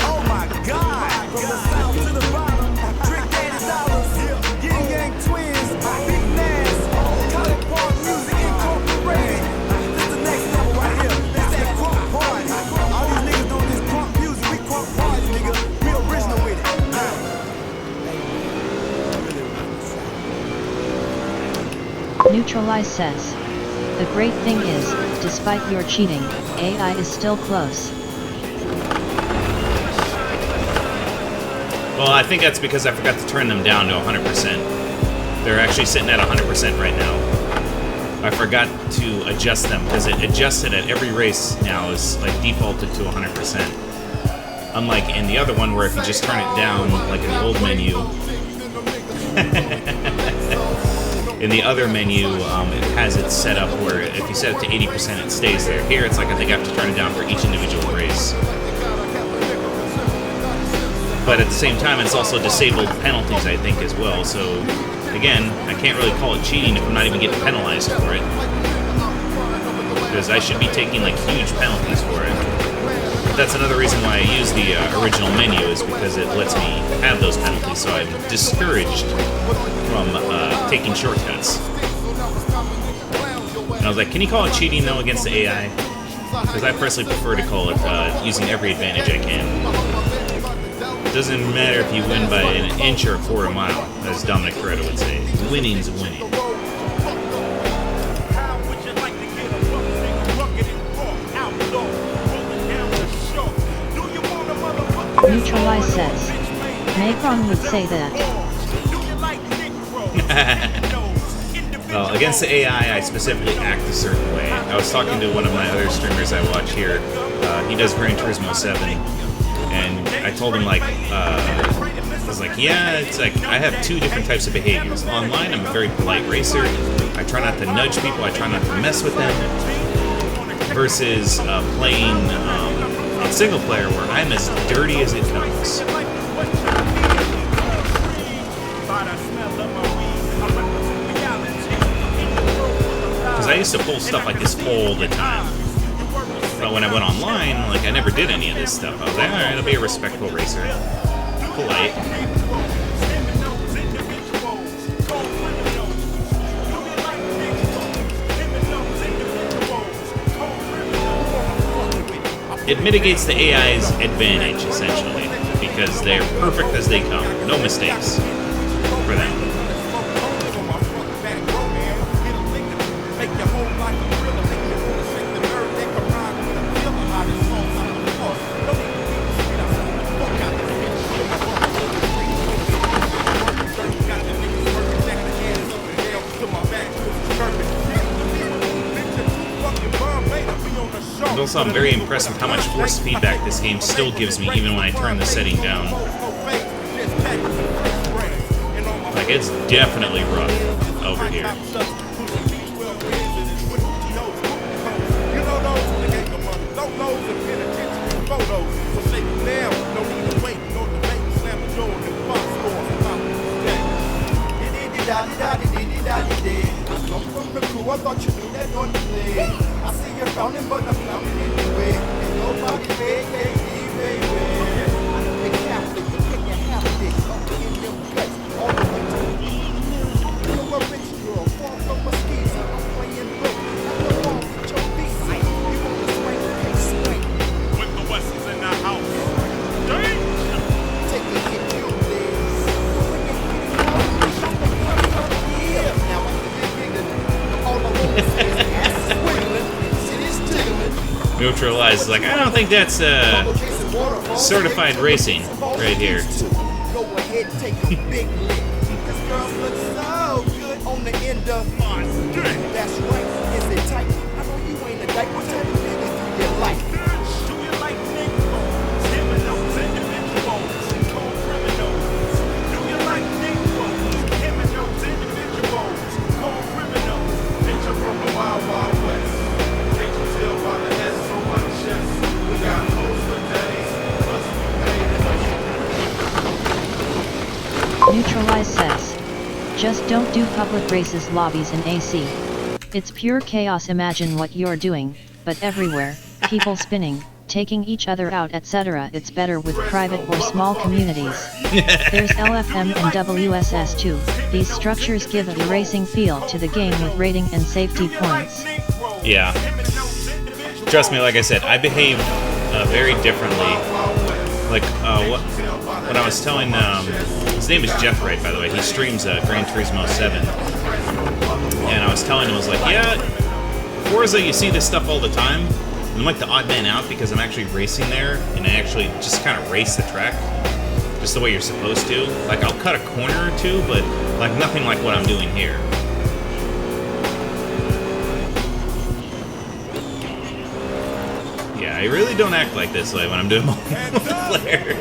Oh my God! From the south to the bottom, Trick $80, Yin Yang Twins, Big Nass, Color Park Music Incorporated. This is the next level right here. This that crunk party. All these niggas doing this crunk music, we crunk party, nigga. We original with it. Neutralize says. The great thing is, despite your cheating, AI is still close. Well, I think that's because I forgot to turn them down to 100%. They're actually sitting at 100% right now. I forgot to adjust them because it adjusted at every race now is like defaulted to 100%. Unlike in the other one where if you just turn it down like an old menu, in the other menu it has it set up where if you set it to 80% it stays there. Here it's like I think I have to turn it down for each individual race. But at the same time, it's also disabled penalties, I think, as well. So, again, I can't really call it cheating if I'm not even getting penalized for it. Because I should be taking, like, huge penalties for it. But that's another reason why I use the original menu, is because it lets me have those penalties, so I'm discouraged from taking shortcuts. And I was like, can you call it cheating, though, against the AI? Because I personally prefer to call it using every advantage I can. Doesn't matter if you win by an inch or a quarter mile, as Dominic Toretto would say. Winning's winning. Neutralize says. Macron would say that. Well, against the AI, I specifically act a certain way. I was talking to one of my other streamers I watch here. He does Gran Turismo 7. And I told him, like, I was like, yeah, it's like, I have two different types of behaviors. Online, I'm a very polite racer. I try not to nudge people. I try not to mess with them. Versus playing on single player, where I'm as dirty as it comes. Because I used to pull stuff like this all the time. But when I went online, like, I never did any of this stuff. I was like, alright, I'll be a respectful racer. Polite. It mitigates the AI's advantage, essentially, because they're perfect as they come. No mistakes for them. Also, I'm very impressed with how much force feedback this game still gives me, even when I turn the setting down. Like, it's definitely rough over here. I thought you knew that don't play. I see you're frowning, but I'm frowning anyway. Ain't nobody big, baby. I'm a Catholic, and you have this up in your guts. All the way to the you're a rich girl, far from my skis. I'm playing broke. I'm the wrong with your beats. You want to swing, take swing. With the Westerns in the house. Danger! Take a hit, you live. Yeah, now I'm the big nigga. All I want is ass wiggling, city's tiggling. Neutralize is like, I don't think that's certified racing right here. Go ahead, take a big lick. This girl looks so good on the end of my dick. That's right, is it tight? I know you ain't a dyke. What type of nigga do you like? Do you like nickels? Criminals, individuals, and cold criminals. Do you like nickels? Criminals, individuals, cold criminals. Picture from the wild, wild west. Take your tail by the S on my chest. We got Neutralize says. Just don't do public races lobbies in AC. It's pure chaos. Imagine what you're doing, but everywhere, people spinning, taking each other out, etc. It's better with private or small communities. There's LFM and WSS too. These structures give a racing feel to the game with rating and safety points. Yeah. Trust me, like I said, I behave very differently. Like, what I was telling, his name is Jeff Wright, by the way. He streams Gran Turismo 7. And I was telling him, I was like, yeah, Forza, you see this stuff all the time. And I'm like the odd man out because I'm actually racing there, and I actually just kind of race the track just the way you're supposed to. Like, I'll cut a corner or two, but like nothing like what I'm doing here. Yeah, I really don't act like this way when I'm doing multiplayer.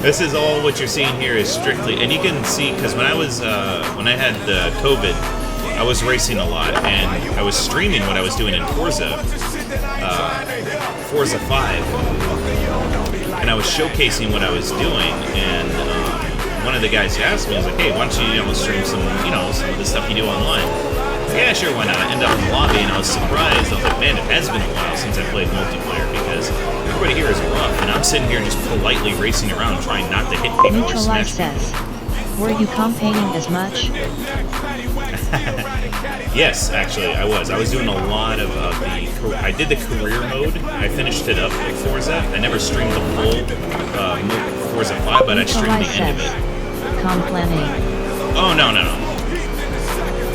This is all what you're seeing here is strictly, and you can see, because when I was, when I had COVID, I was racing a lot, and I was streaming what I was doing in Forza 5, and I was showcasing what I was doing, and one of the guys asked me, he was like, hey, why don't you, stream some, some of the stuff you do online? Yeah, sure, why not? I ended up in the lobby, and I was surprised. I was like, man, it has been a while since I played multiplayer, because everybody here is rough, and I'm sitting here just politely racing around, trying not to hit people or smash people. Says, were you campaigning as much? Yes, actually, I was. I was doing a lot of I did the career mode. I finished it up with Forza. I never streamed the full Forza 5, but I streamed the end of it. Oh, no.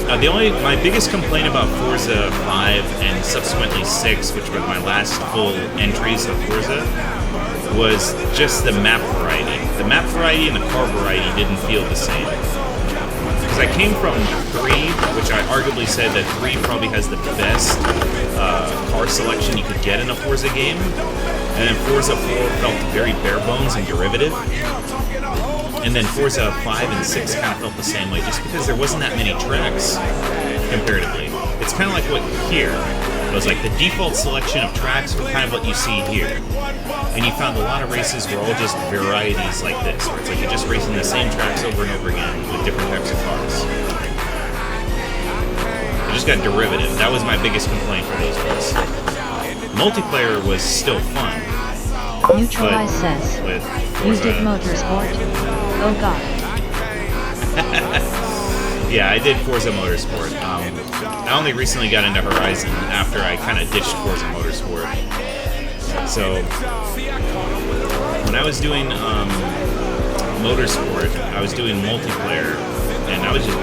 My biggest complaint about Forza 5 and subsequently 6, which were my last full entries of Forza, was just the map variety. The map variety and the car variety didn't feel the same. Because I came from 3, which I arguably said that 3 probably has the best car selection you could get in a Forza game. And then Forza 4 felt very bare bones and derivative. And then Forza 5 and 6 kind of felt the same way, just because there wasn't that many tracks, comparatively. It's kind of like what here. It was like the default selection of tracks were kind of what you see here. And you found a lot of races were all just varieties like this, where it's like you're just racing the same tracks over and over again with different types of cars. It just got derivative. That was my biggest complaint for those ones. Multiplayer was still fun. Neutralize says, you did Motorsport? Oh god. Yeah, I did Forza Motorsport. I only recently got into Horizon after I kind of ditched Forza Motorsport. So, when I was doing Motorsport, I was doing multiplayer, and I was just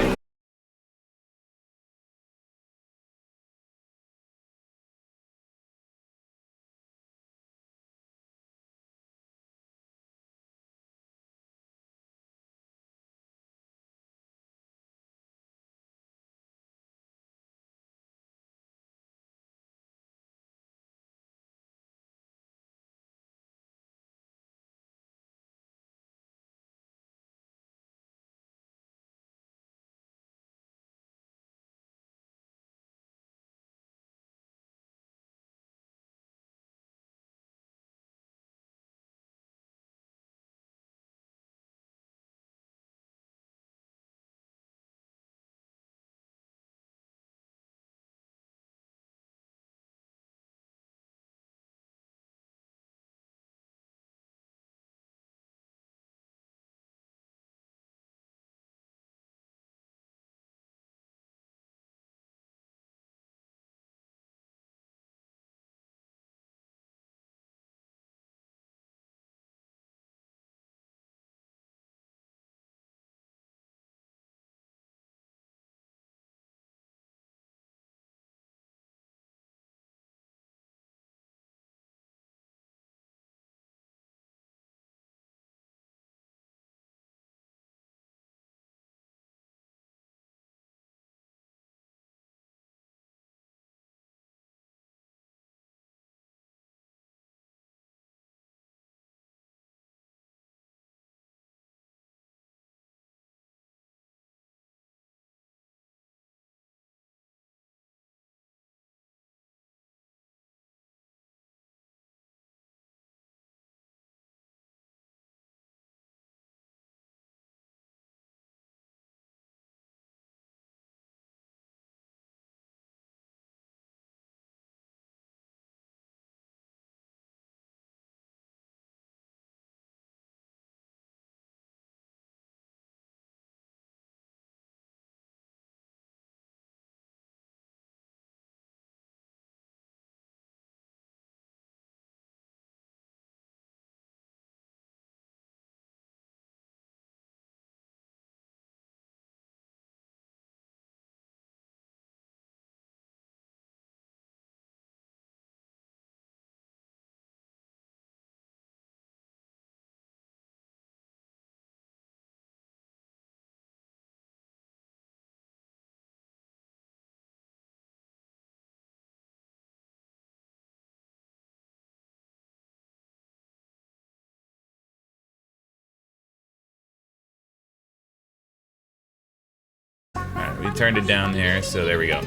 We turned it down there, so there we go.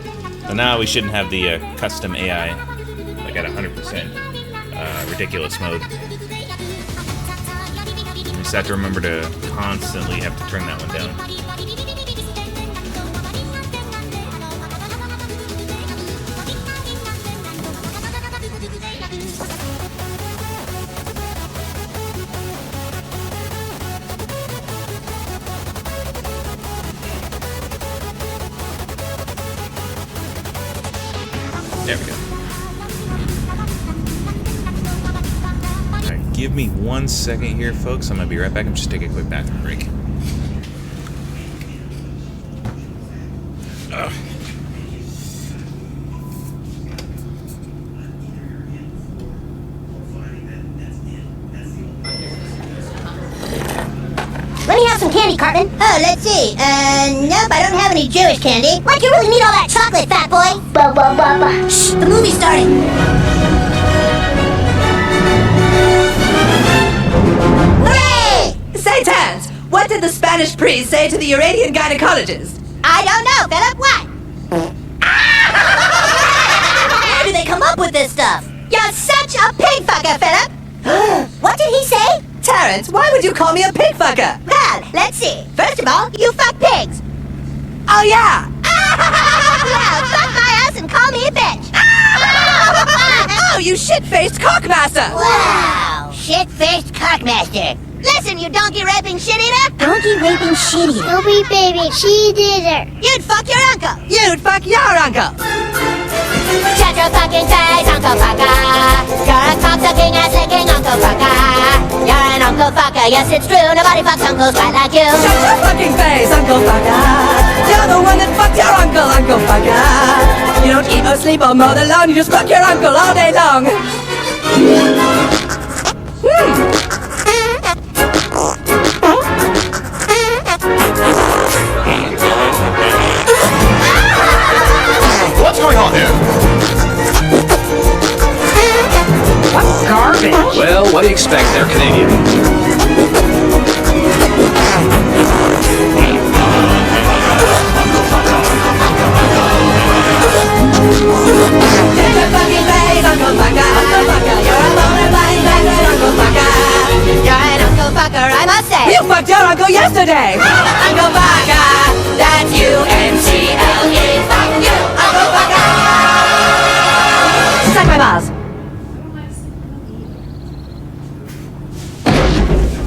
So now we shouldn't have the custom AI like at 100% ridiculous mode. We just have to remember to constantly have to turn that one down. There we go. Alright, give me 1 second here, folks. I'm gonna be right back. I'm just taking a quick bathroom break. Ugh. Let me have some candy, Cartman. Oh, let's see. Nope, I don't have any Jewish candy. Why'd you really need all that chocolate, fat boy? Shh, the movie's starting. Hooray! Say, Tans, what did the Spanish priest say to the Iranian gynecologist? I don't know, Philip. What? Where do they come up with this stuff? You're such a pig fucker, Philip. What did he say? Terrence, why would you call me a pig fucker? Well, let's see. First of all, you fuck pigs. Oh, yeah. Well, fuck my ass and call me a bitch. Oh, you shit-faced cockmaster. Wow. Shit-faced cockmaster. Listen, you donkey-raping shit-eater. Donkey-raping shit-eater. Dopey baby shit-eater. You'd fuck your uncle. You'd fuck your uncle. Shut your fucking face, Uncle Fucker. You're a cock-sucking, ass-licking Uncle Fucker. You're an Uncle Fucker, yes it's true. Nobody fucks uncles quite like you. Shut your fucking face, Uncle Fucker. You're the one that fucked your uncle, Uncle Fucker. You don't eat or sleep or mow the lawn. You just fuck your uncle all day long. What's going on here? What garbage? Well, what do you expect? They're Canadian. Shut your fucking face, Uncle Fucker. Uncle Fucker, you're a boner blind bastard, Uncle Fucker. You're an Uncle Fucker, I must say. You fucked your uncle yesterday. Uncle Fucker, that's U-N-C-L-E. Fuck you, Uncle Fucker. Suck my balls.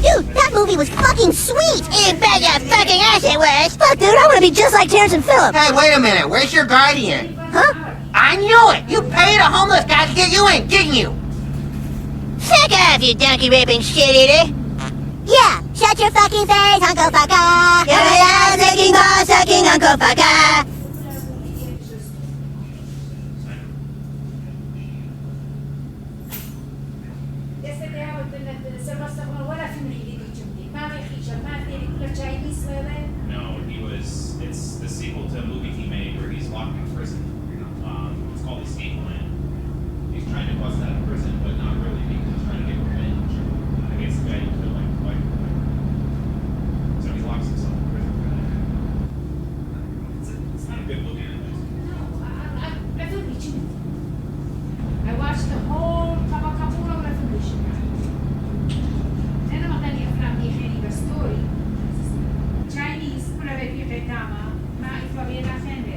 Dude, that movie was fucking sweet. You bet your fucking ass it was. Fuck, dude, I want to be just like Terrence and Phillip. Hey, wait a minute. Where's your guardian? Huh? I knew it. You paid a homeless guy to get you in, didn't you? Fuck off, you donkey-raping shit-eater. Yeah, shut your fucking face, Uncle Fucker. You're an ass-licking, ball-sucking Uncle Fucker. No, it's the sequel to a movie he made where he's locked in prison. It's called Escape Plan. He's trying to bust out of prison, but not really because he's trying to get revenge against the guy who killed him. So he locks himself in prison for that. It's not a good movie anyways. I watched the whole Capacapura Revolution. And I'm telling you from the Henry story. Chinese, quella più reclama, ma il suo viene a sempre.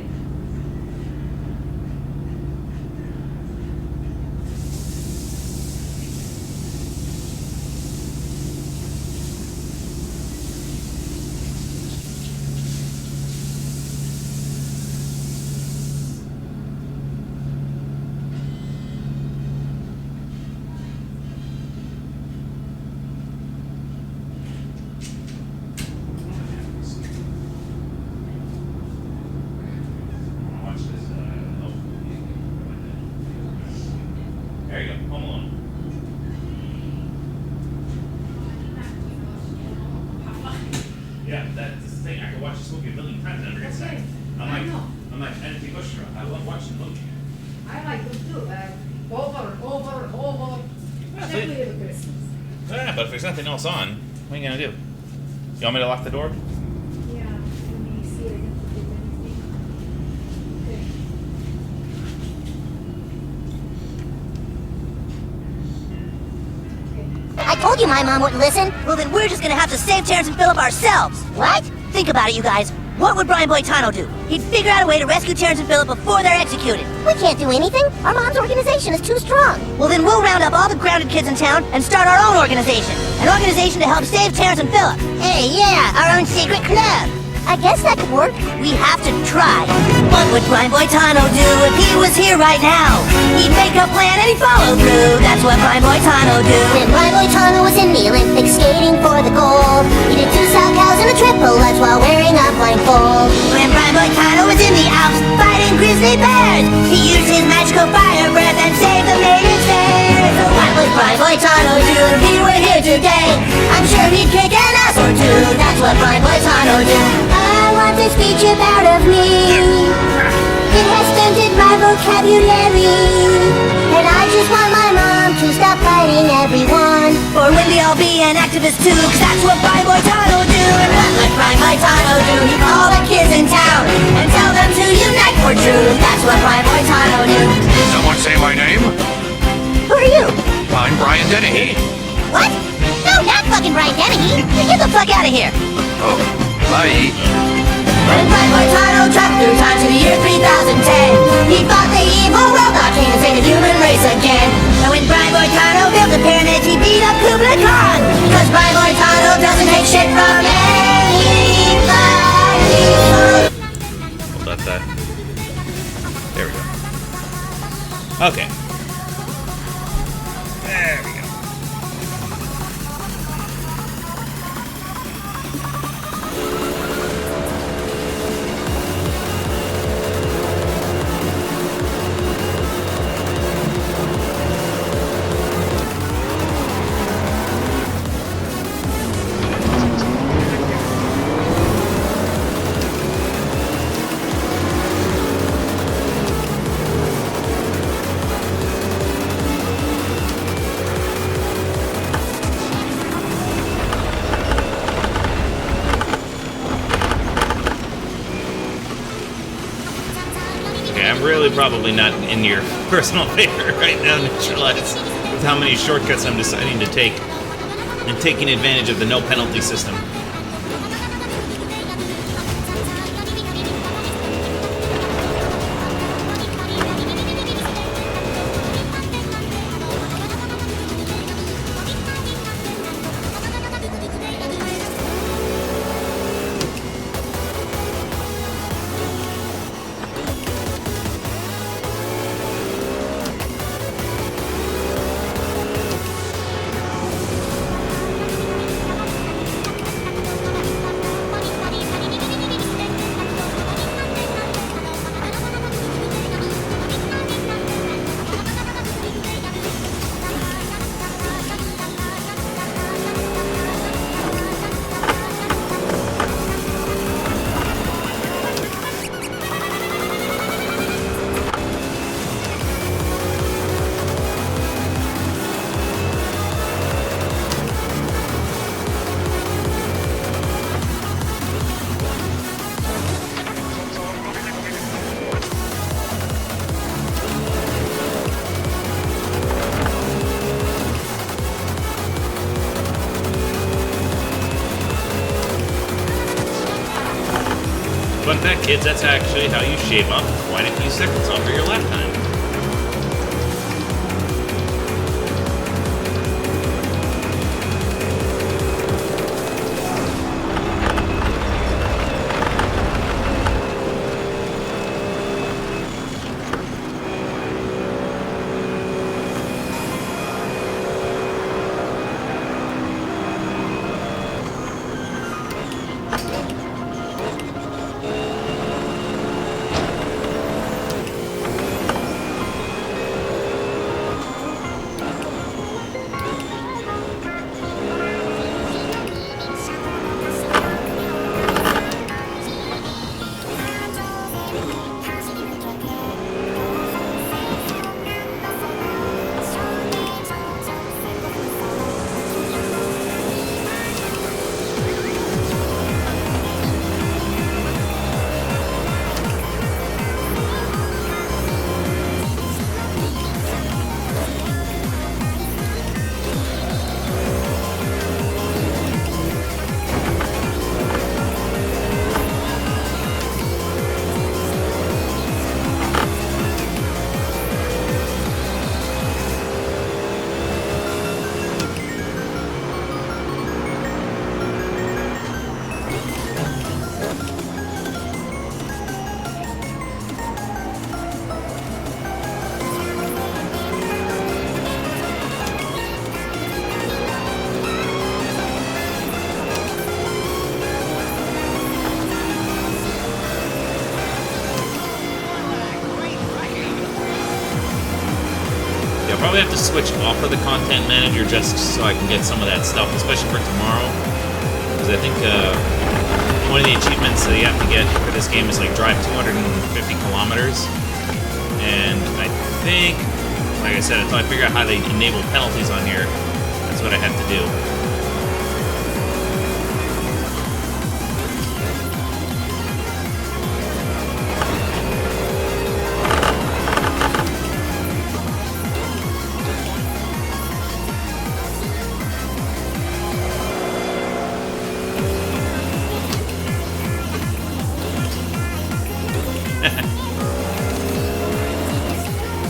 There you go, Home Alone. Yeah, that's the thing. I could watch this movie a million times and never get sick. I'm like Anthony Bushra. I love watching the movie. I like them too. Over. Especially with Christmas. Yeah, but if there's nothing else on, what are you gonna do? You want me to lock the door? Yeah, let me see. I didn't forget anything. told you my mom wouldn't listen. Well, then we're just gonna have to save Terrence and Philip ourselves. What? Think about it, you guys. What would Brian Boitano do? He'd figure out a way to rescue Terrence and Philip before they're executed. We can't do anything. Our mom's organization is too strong. Well, then we'll round up all the grounded kids in town and start our own organization. An organization to help save Terrence and Philip. Hey, yeah, our own secret club. I guess that could work. We have to try. What would Brian Boitano do if he was here right now? He'd make a plan and he'd follow through. That's what Brian Boitano do. When Brian Boitano was in the Olympics skating for the gold, he did 2 South cows and a triple Lutz while wearing a blindfold. When Brian Boitano was in the Alps fighting grizzly bears, he used his magical fire breath and saved the maidens there. So what would Brian Boitano do if he were here today? I'm sure he'd kick an ass or two. That's what Brian Boitano do. I want this speech out of me. It has stunted my vocabulary. And I just want my mom to stop fighting everyone. Or Wendy, I'll be an activist too, 'cause that's what Brian Boitano do. And what would Brian Boitano do? He'd call the kids in town and tell them to unite for truth. That's what Brian Boitano do. Someone say my name? Who are you? I'm Brian Dennehy. What? No, not fucking Brian Dennehy. Get the fuck out of here. Oh, bye. When Brian Boitano trapped through time to the year 3010, he fought the evil robot king and saved the human race again. And when Brian Boitano built the pyramids, he beat up Kublai Khan. 'Cause Brian Boitano doesn't take shit from anybody. Hold up that. There we go. Okay. There we go. I'm really probably not in your personal favor right now, Neutralize, with how many shortcuts I'm deciding to take and taking advantage of the no penalty system. Fun fact, kids, that's actually how you shave off quite a few seconds off of your lap time. probably have to switch off of the content manager just so I can get some of that stuff, especially for tomorrow. Because I think one of the achievements that you have to get for this game is like drive 250 kilometers. And I think, like I said, until I figure out how they enable penalties on here, that's what I have to do.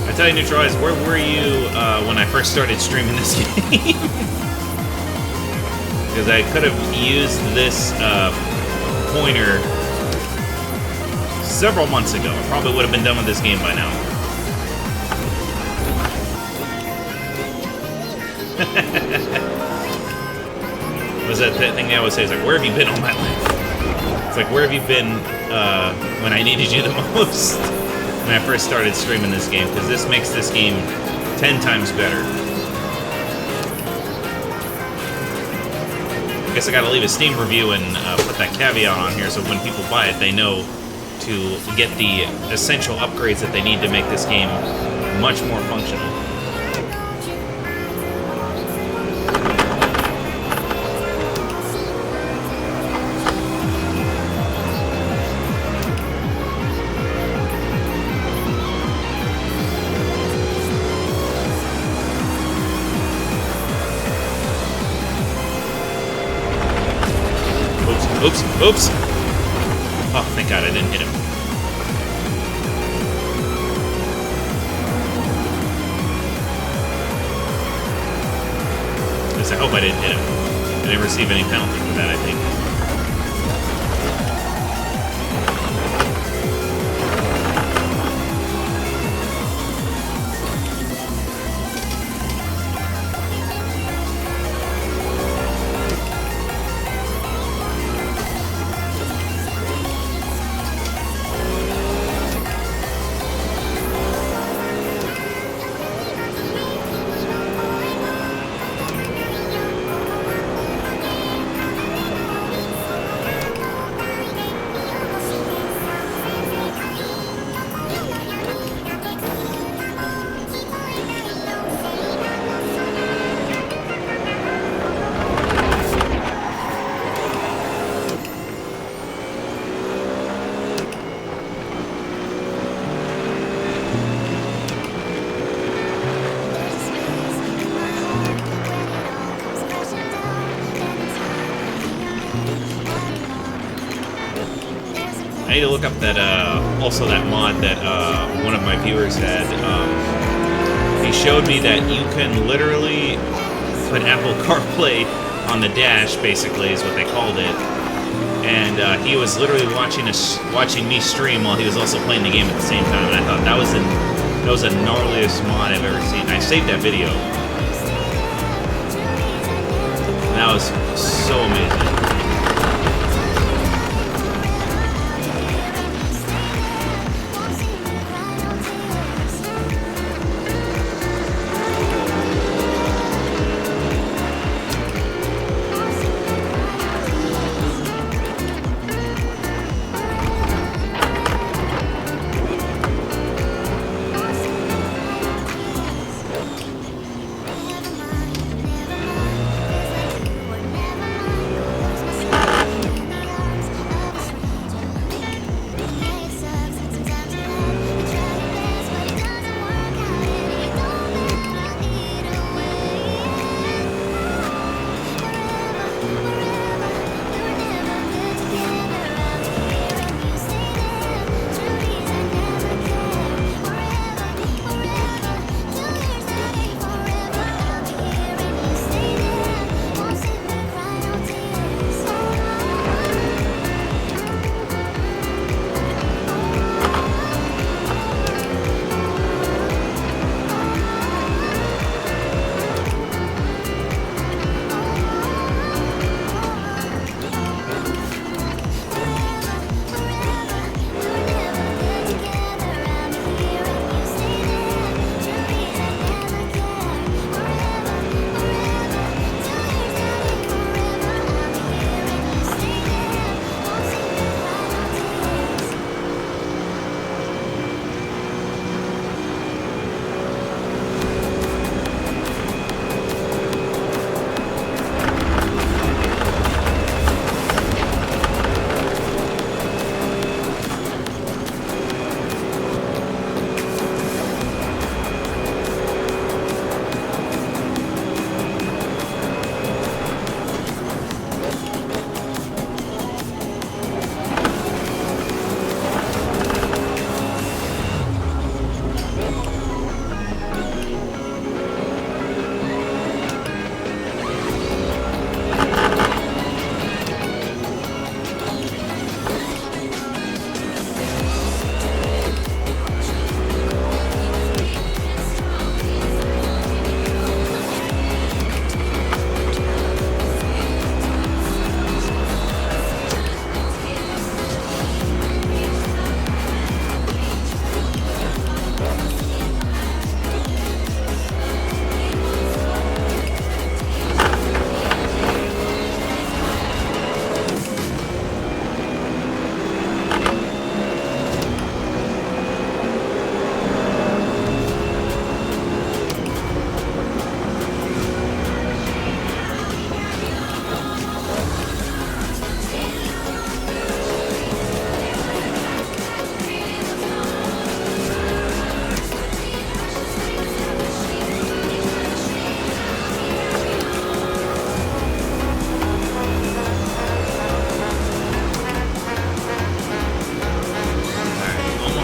I tell you, Neutralize, where were you when I first started streaming this game? Because I could have used this pointer several months ago. I probably would have been done with this game by now. Was that thing they always say? It's like, where have you been all my life? It's like, where have you been when I needed you the most? When I first started streaming this game, because this makes this game 10 times better. I guess I gotta leave a Steam review and put that caveat on here so when people buy it, they know to get the essential upgrades that they need to make this game much more functional. Oops, oops. Oh, thank God I didn't hit him. At least I hope I didn't hit him. I didn't receive any penalty for that, I think. I need to look up that, also that mod that one of my viewers had. He showed me that you can literally put Apple CarPlay on the dash, basically, is what they called it. And he was literally watching me stream while he was also playing the game at the same time. And I thought that was the gnarliest mod I've ever seen. I saved that video. And that was so amazing.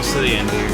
close to the end here.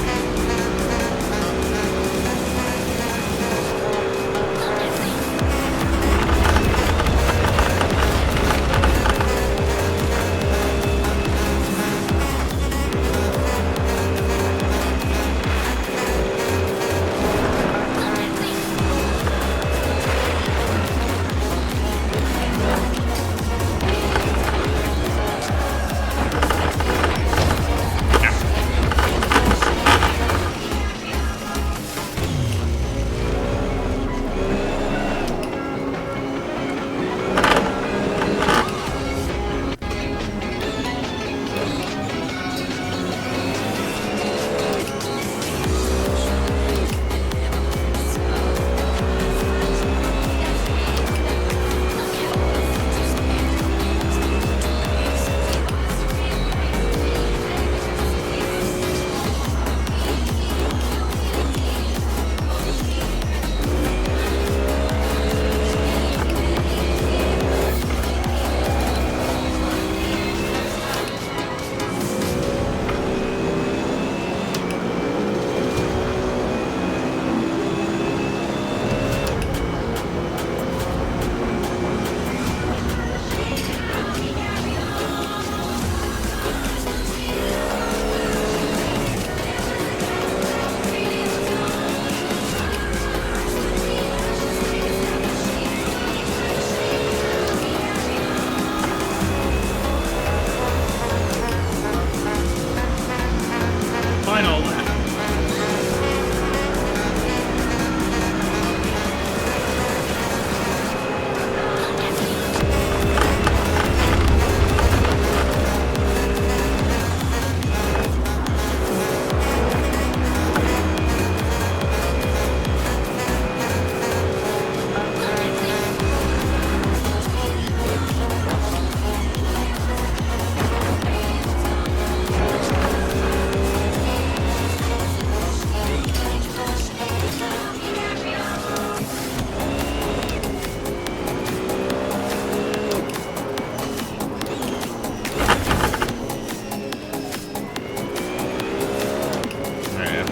Final lap.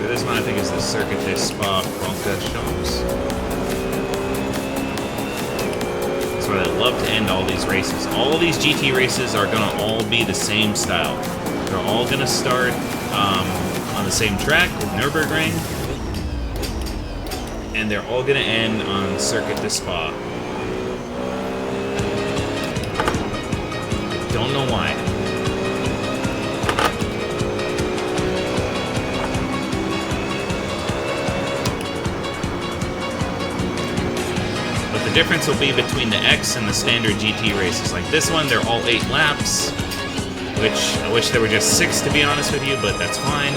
This one I think is the Circuit de Spa Francorchamps. That's where I love to end all these races. All of these GT races are going to all be the same style. They're all going to start on the same track with Nürburgring, and they're all going to end on Circuit de Spa. Don't know why. The difference will be between the X and the standard GT races. Like this one, they're all 8 laps, which I wish there were just 6 to be honest with you, but that's fine.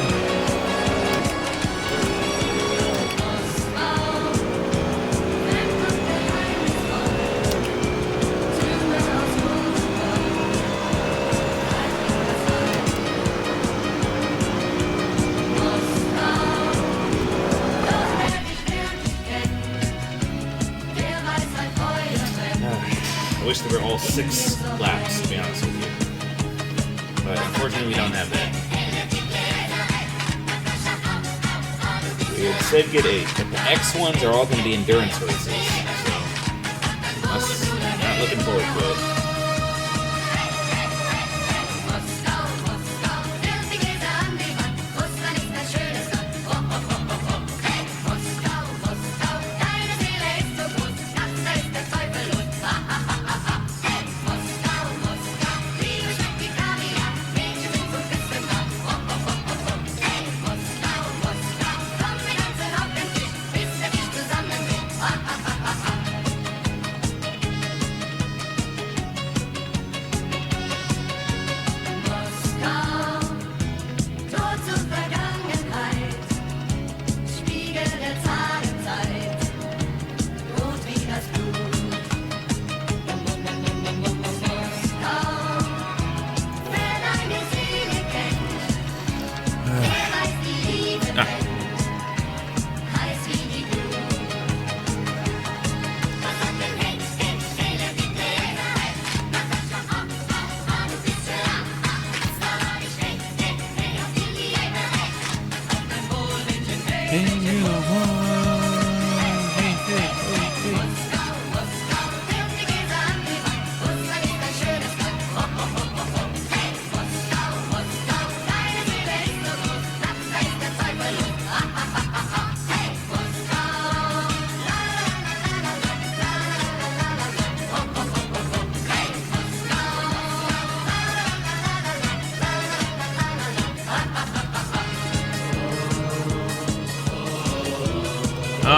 I wish there were all 6 laps, to be honest with you. But unfortunately, we don't have that. We would said get 8, but the X ones are all going to be endurance races. So, not looking forward to it.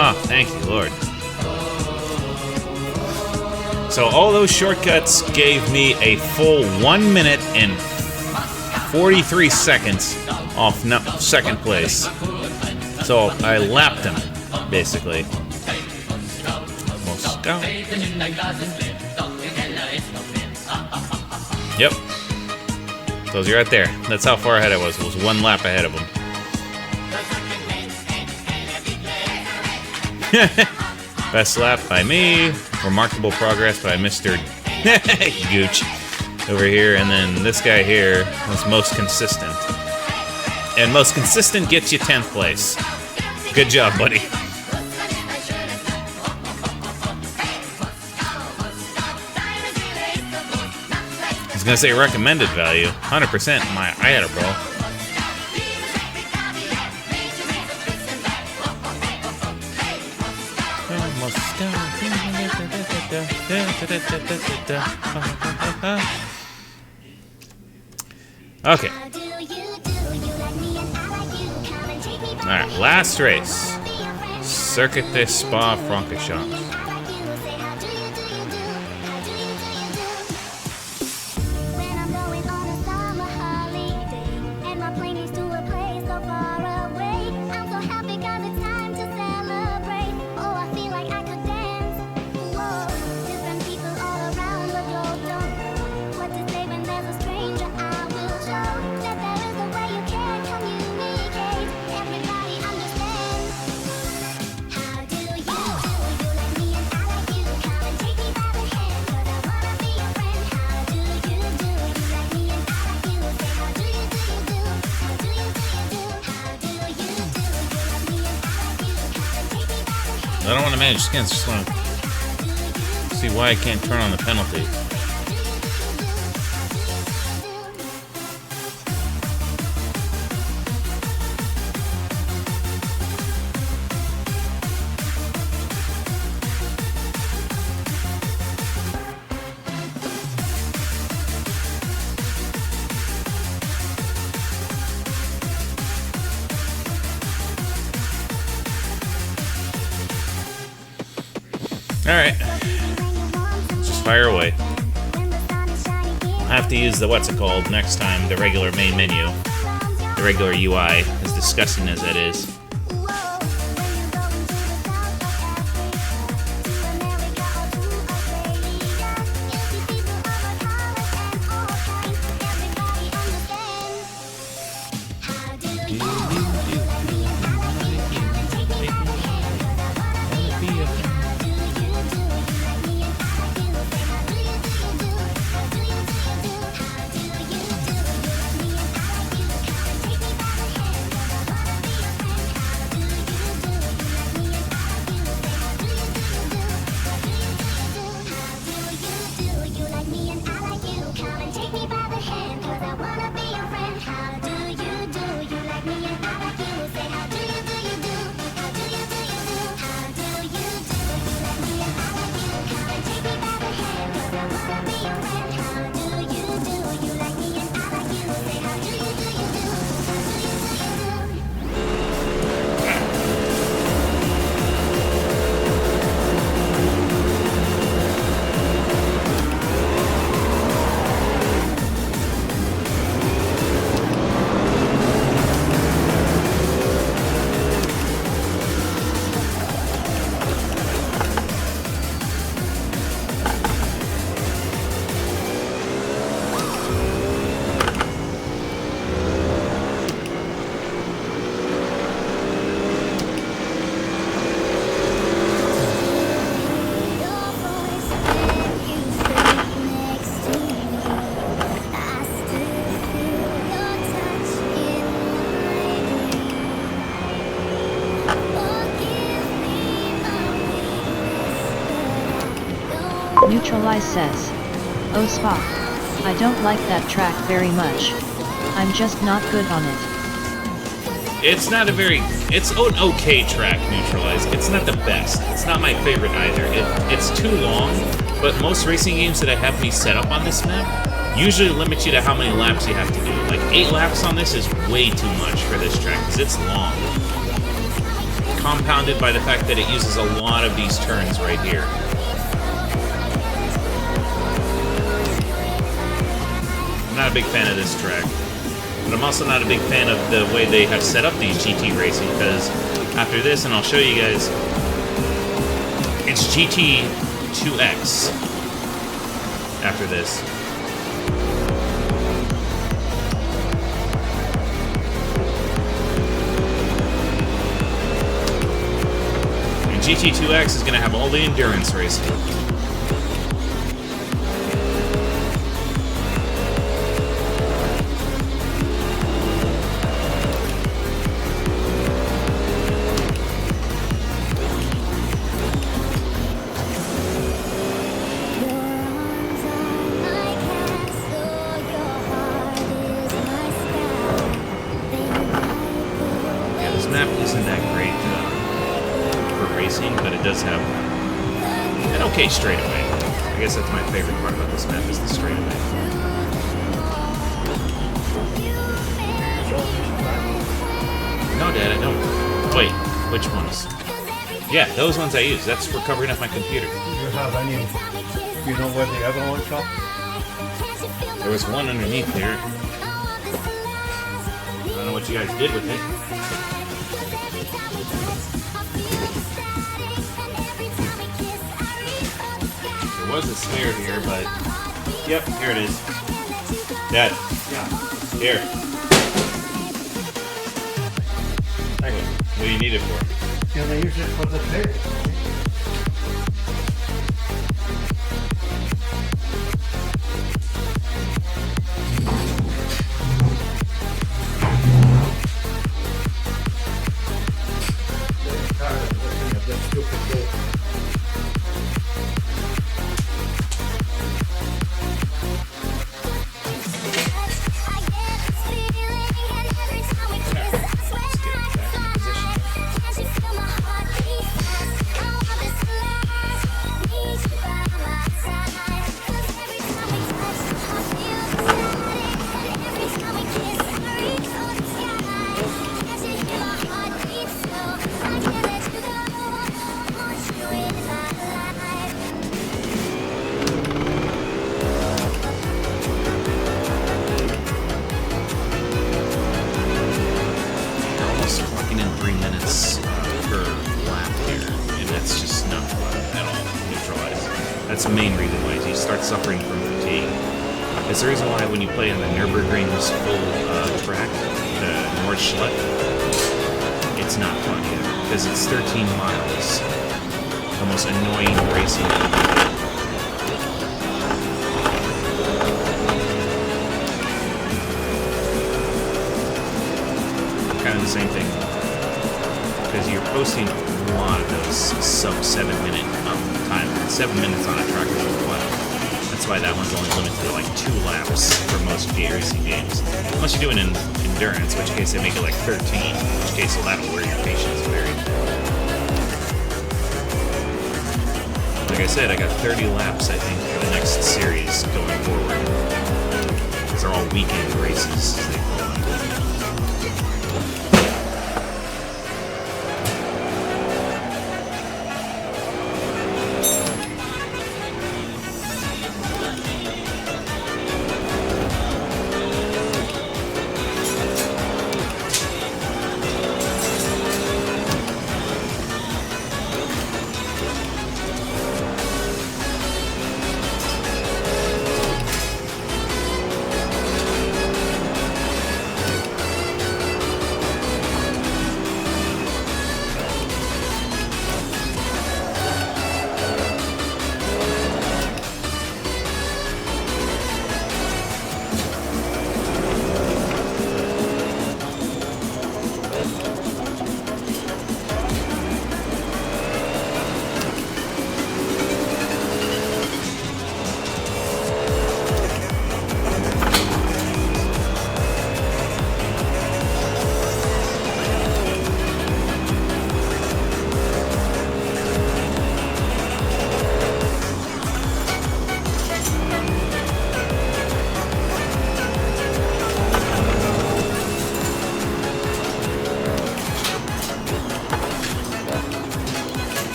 Ah, thank you, Lord. So all those shortcuts gave me a full 1 minute and 43 seconds off second place. So I lapped him, basically. Moscow. Yep. So you're right there. That's how far ahead I was. It was 1 lap ahead of him. Best lap by me. Remarkable progress by Mr. Gooch over here. And then this guy here was most consistent. And most consistent gets you 10th place. Good job, buddy. I was gonna say recommended value. 100% I had a bro. Okay. Alright, last race. Circuit de Spa-Francorchamps. I don't want to manage skins, just want to see why I can't turn on the penalty. Alright. Just fire away. I'll have to use the what's it called next time, the regular main menu. The regular UI, as disgusting as that is. Neutralize says, "Oh Spock, I don't like that track very much. I'm just not good on it." It's not a very... It's an okay track, Neutralize. It's not the best. It's not my favorite either. It's too long, but most racing games that I have me set up on this map usually limit you to how many laps you have to do. Like 8 laps on this is way too much for this track, because it's long. compounded by the fact that it uses a lot of these turns right here. I'm not a big fan of this track, but I'm also not a big fan of the way they have set up these GT racing, because after this, and I'll show you guys, it's GT2X after this. And GT2X is going to have all the endurance racing. Okay, straightaway. I guess that's my favorite part about this map is the straightaway. No, Dad, I don't. Wait, which ones? Yeah, those ones I use. That's for covering up my computer. Do you have any? Do you know where the other one shot? There was one underneath there. I don't know what you guys did with it. There was a spare here, but yep, here it is. Dad. Yeah. Here. What do you need it for? Can I use it for the tape? That's the main reason why you start suffering from fatigue. It's the reason why when you play on the Nürburgring's full track, the Nordschleife, it's not fun either, because it's 13 miles. The most annoying racing ever. Kind of the same thing, because you're posting a lot of those sub 7-minute time. 7 minutes on a track is a while. That's why that one's only limited to like 2 laps for most racing games. Unless you're doing an endurance, in which case they make it like 13, in which case that'll wear your patience very thin. Like I said, I got 30 laps, I think, for the next series going forward. These are all weekend races, as they call them.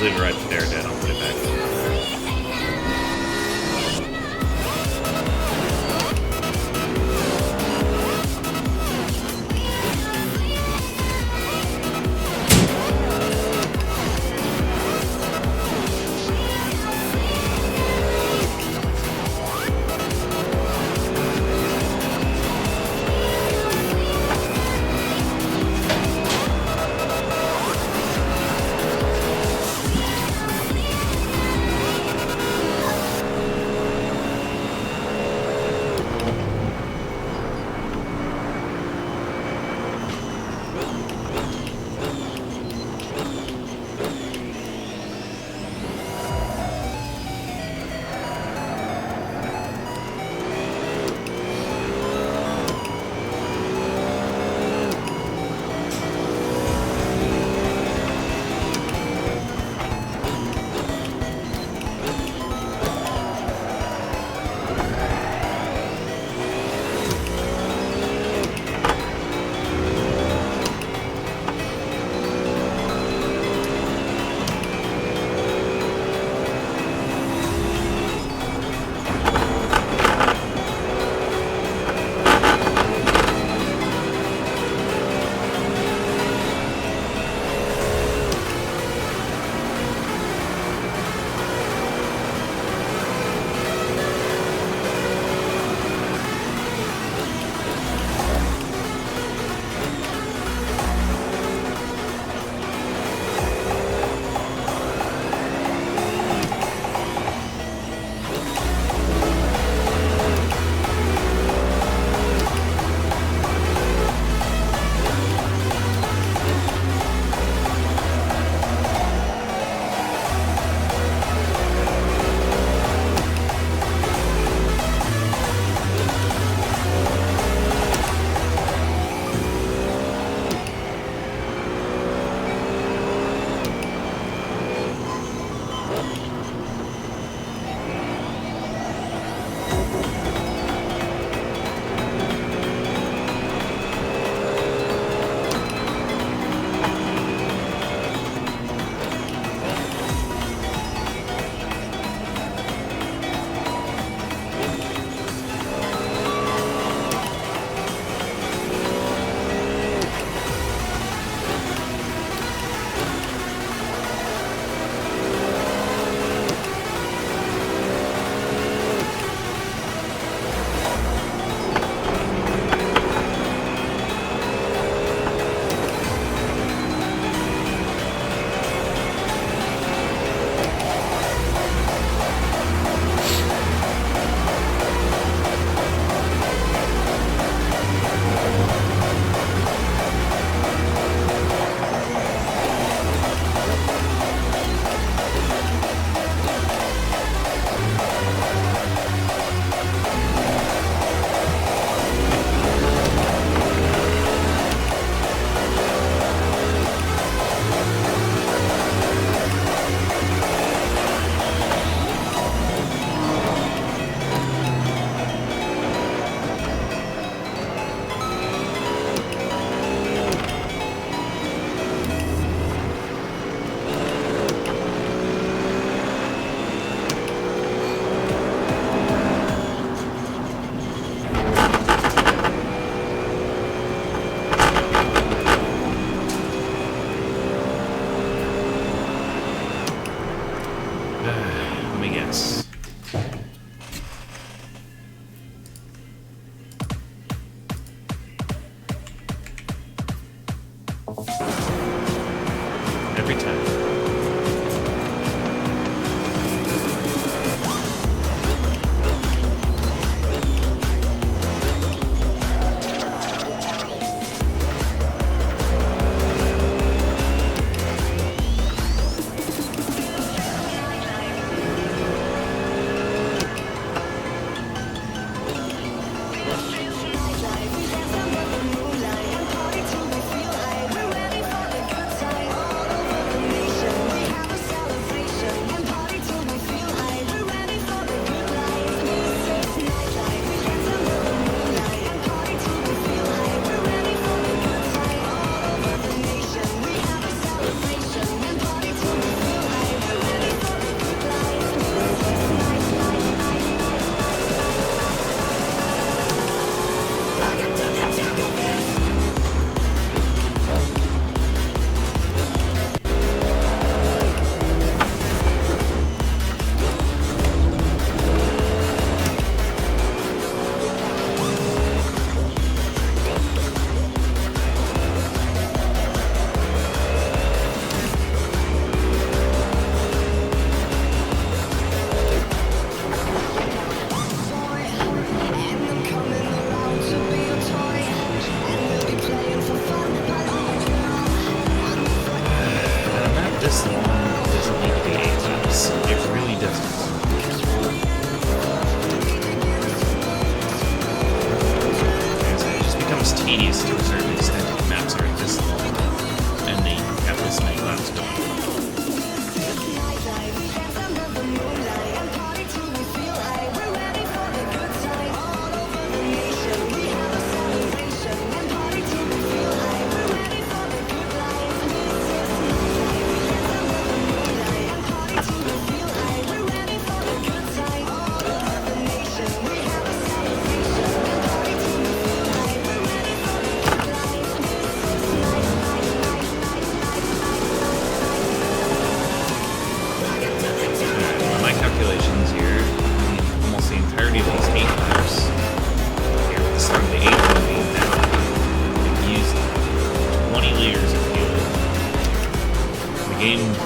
leave it right there, Dad. I'll put it back. Every time. This long doesn't need to be 8 laps. It really doesn't. It just becomes tedious to a certain extent if the maps are this long and they have this many laps going.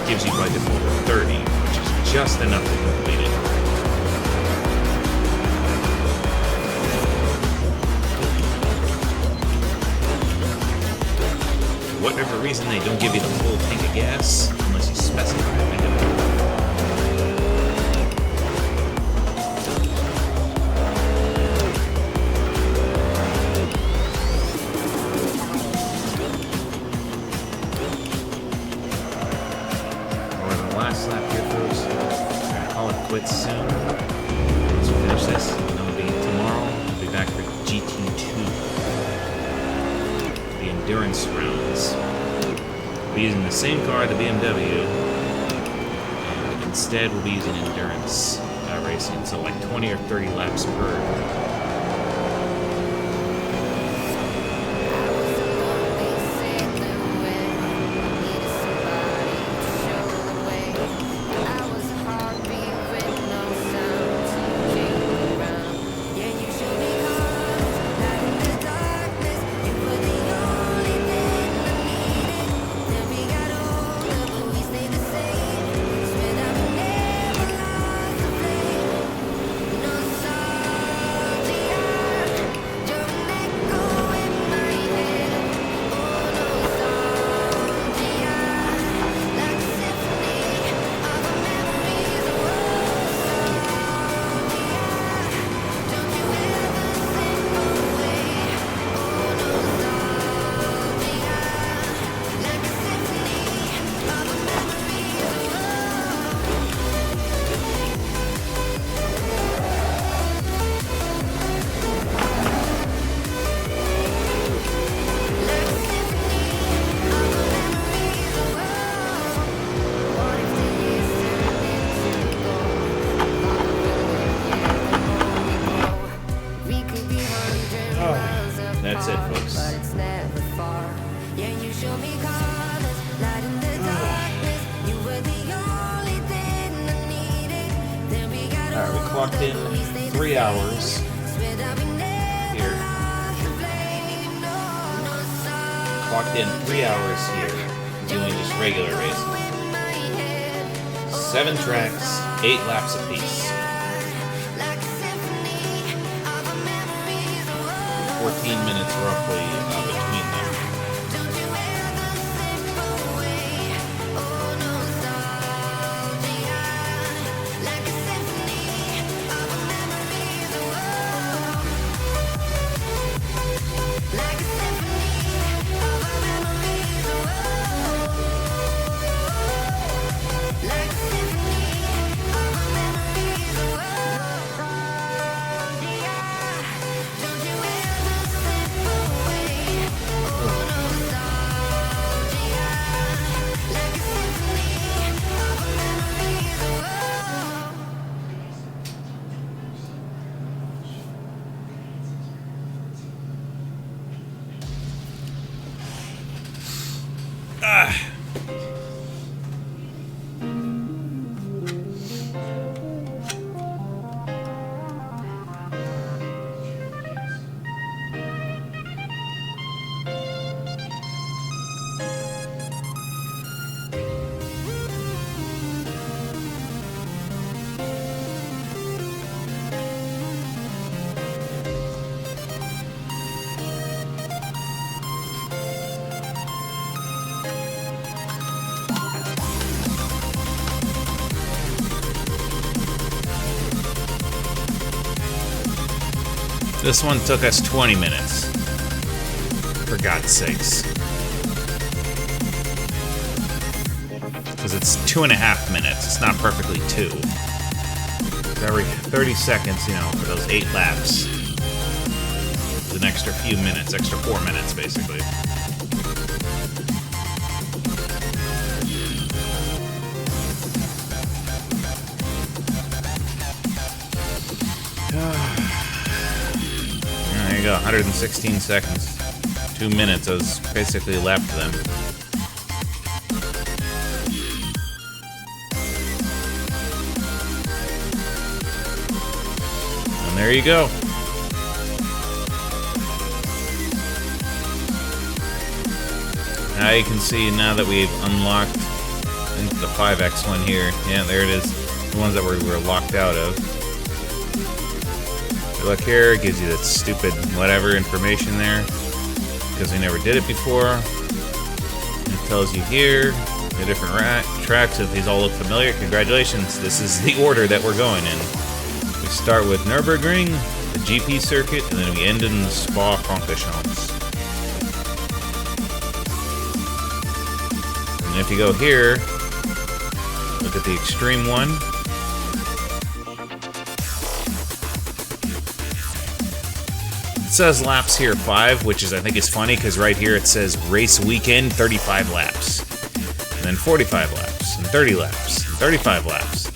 Gives you by default 30, which is just enough to complete it. For whatever reason, they don't give you the full tank of gas unless you specify it. Last lap here, folks. We're gonna call it quits soon. Once we finish this, it'll be tomorrow. We'll be back for GT2, the endurance rounds. We'll be using the same car, the BMW, and instead we'll be using endurance racing, so like 20 or 30 laps per. That's it, folks. Alright, we clocked in 3 hours here. Clocked in 3 hours here, doing just regular racing. 7 tracks, 8 laps apiece. 14 minutes roughly between them. This one took us 20 minutes. For God's sakes. Because it's 2.5 minutes. It's not perfectly 2. Every 30 seconds, you know, for those 8 laps. It's an extra few minutes, extra 4 minutes, basically. There you go, 116 seconds. 2 minutes, I was basically left them. And there you go. Now you can see, now that we've unlocked, I think the 5X one here. Yeah, there it is. The ones that we were locked out of. Look here, it gives you that stupid whatever information there, because we never did it before. It tells you here the different tracks. If these all look familiar, congratulations. This is the order that we're going in. We start with Nürburgring, the GP circuit, and then we end in the Spa-Francorchamps. And if you go here, look at the extreme one. It says laps here 5, which is, I think, is funny because right here it says race weekend 35 laps, and then 45 laps, and 30 laps, and 35 laps, and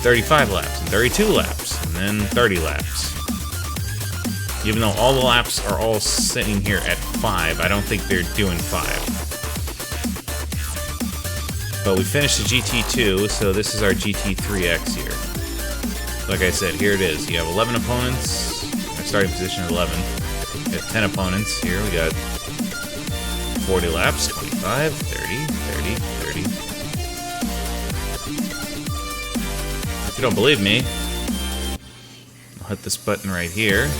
35 laps, and 32 laps, and then 30 laps. Even though all the laps are all sitting here at 5, I don't think they're doing 5. But we finished the GT2, so this is our GT3X here. Like I said, here it is. You have 11 opponents. Starting position at 11. We have 10 opponents. Here we got 40 laps, 25, 30, 30, 30. If you don't believe me, I'll hit this button right here.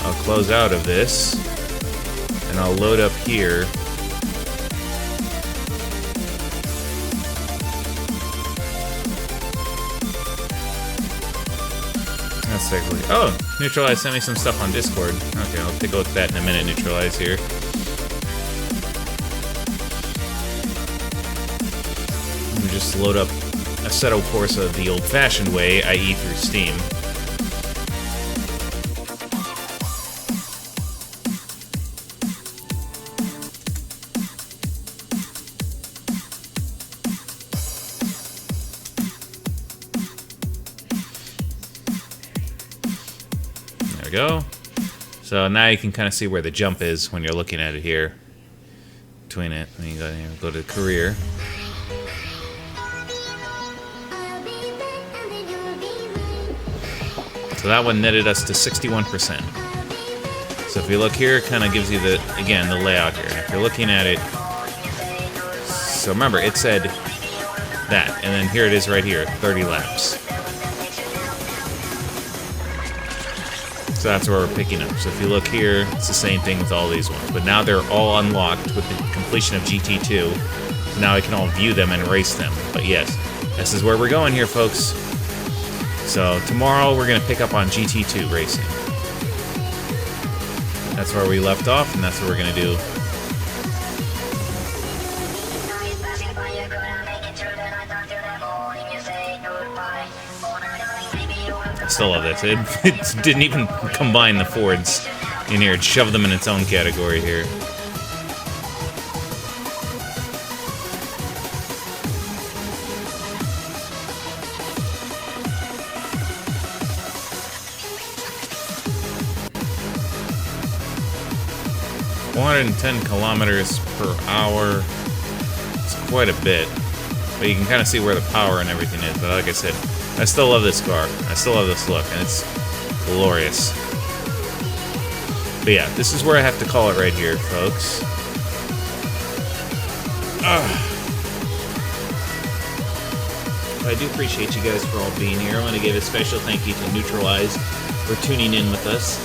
I'll close out of this, and I'll load up here. Let's take a look. Oh, Neutralize sent me some stuff on Discord. Okay, I'll take a look at that in a minute, Neutralize here. Let me just load up Assetto Corsa the old-fashioned way, i.e. through Steam. Go. So now you can kind of see where the jump is when you're looking at it here. Between it, when you go to career. So that one netted us to 61%. So if you look here, it kind of gives you the layout here. And if you're looking at it, so remember, it said that, and then here it is right here, 30 laps. So that's where we're picking up. So if you look here, it's the same thing with all these ones. But now they're all unlocked with the completion of GT2. So now we can all view them and race them. But yes, this is where we're going here, folks. So tomorrow we're going to pick up on GT2 racing. That's where we left off, and that's what we're going to do. I still love this. It didn't even combine the Fords in here. It shoved them in its own category here. .410 kilometers per hour. It's quite a bit. But you can kind of see where the power and everything is. But like I said, I still love this car. I still love this look, and it's glorious. But yeah, this is where I have to call it right here, folks. I do appreciate you guys for all being here. I want to give a special thank you to Neutralize for tuning in with us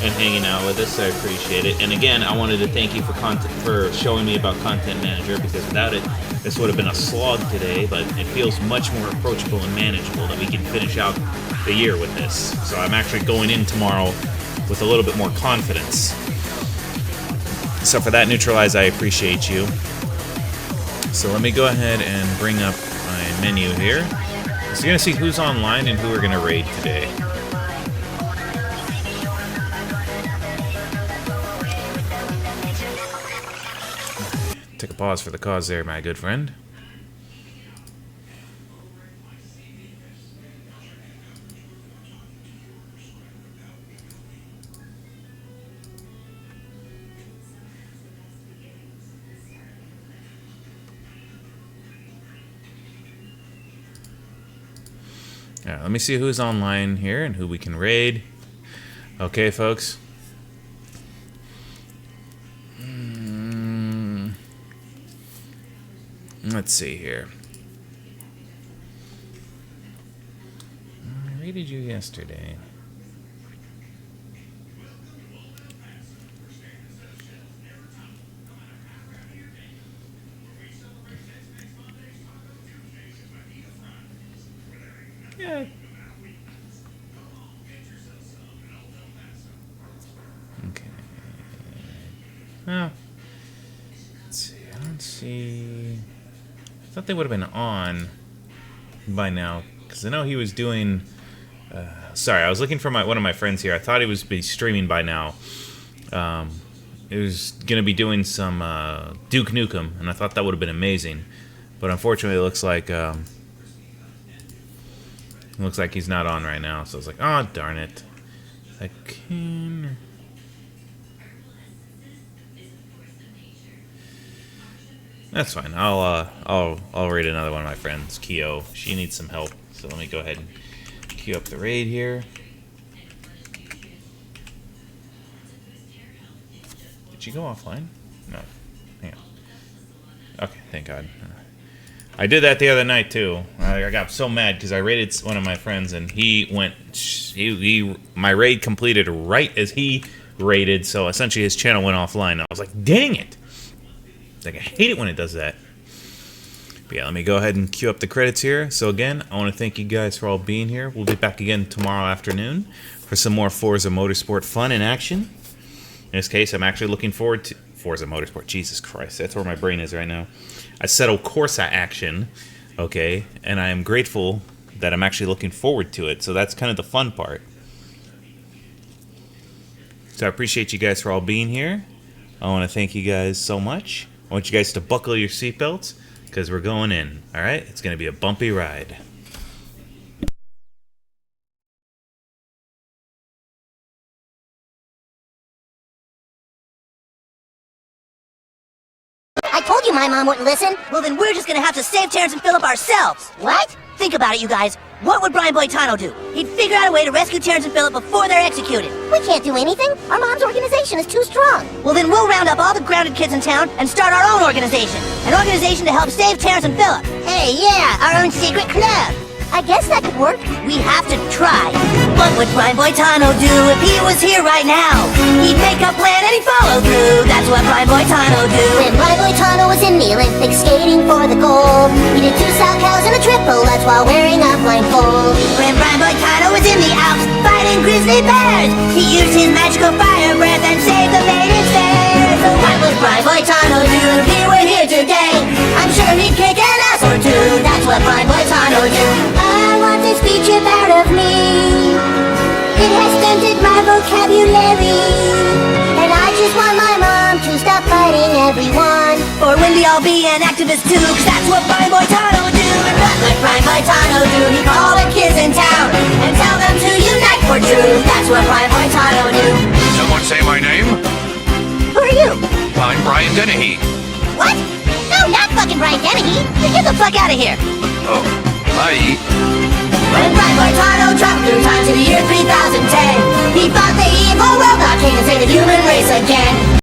and hanging out with us. I appreciate it. And again, I wanted to thank you for showing me about Content Manager, because without it, this would have been a slog today, but it feels much more approachable and manageable that we can finish out the year with this. So I'm actually going in tomorrow with a little bit more confidence. So for that, Neutralize, I appreciate you. So let me go ahead and bring up my menu here. So you're going to see who's online and who we're going to raid today. Take a pause for the cause there, my good friend. Yeah, let me see who's online here and who we can raid. Okay, folks. Let's see here. I raided you yesterday. Yeah. Okay. Well, let's see. I don't see. I thought they would have been on by now, because I know he was doing. Sorry, I was looking for one of my friends here. I thought he was be streaming by now. He was gonna be doing some Duke Nukem, and I thought that would have been amazing. But unfortunately, it looks like he's not on right now. So I was like, oh darn it! I can. That's fine. I'll raid another one of my friends, Kyo. She needs some help, so let me go ahead and queue up the raid here. Did she go offline? No. Hang on. Okay, thank God. I did that the other night too. I got so mad because I raided one of my friends and he went. My raid completed right as he raided, so essentially his channel went offline. I was like, dang it! Like, I hate it when it does that. But yeah, let me go ahead and queue up the credits here. So again, I want to thank you guys for all being here. We'll be back again tomorrow afternoon for some more Forza Motorsport fun and action. In this case, I'm actually looking forward to Forza Motorsport. Jesus Christ, that's where my brain is right now. Assetto Corsa action, okay? And I am grateful that I'm actually looking forward to it. So that's kind of the fun part. So I appreciate you guys for all being here. I want to thank you guys so much. I want you guys to buckle your seatbelts, because we're going in, all right? It's going to be a bumpy ride. I told you my mom wouldn't listen. Well, then we're just gonna have to save Terrence and Philip ourselves. What? Think about it, you guys. What would Brian Boitano do? He'd figure out a way to rescue Terrence and Philip before they're executed. We can't do anything. Our mom's organization is too strong. Well, then we'll round up all the grounded kids in town and start our own organization. An organization to help save Terrence and Philip. Hey, yeah, our own secret club. I guess that could work. We have to try. What would Brian Boitano do if he was here right now? He'd make a plan and he'd follow through. That's what Brian Boitano do. When Brian Boitano was in the Olympics skating for the gold, he did 2 sow cows and a triple Lutz while wearing a blindfold. When Brian Boitano was in the Alps fighting grizzly bears, he used his magical fire breath and saved the maidens fair. So what would Brian Boitano do if he were here today? I'm sure he'd kick an ass or two. That's what Brian Boitano do. I want a speech about of me. It has stunted my vocabulary, and I just want my mom to stop fighting everyone. Or Wendy, I'll be an activist too, 'cause that's what Brian Boitano do. And what would Brian Boitano do? He'd call the kids in town and tell them to unite for truth. That's what Brian Boitano do. Someone say my name? Who are you? I'm Brian Dennehy. What? No, not fucking Brian Dennehy. Get the fuck out of here. Oh, bye. When Brian Boitano dropped through time to the year 3010, he fought the evil robot king and saved the human race again.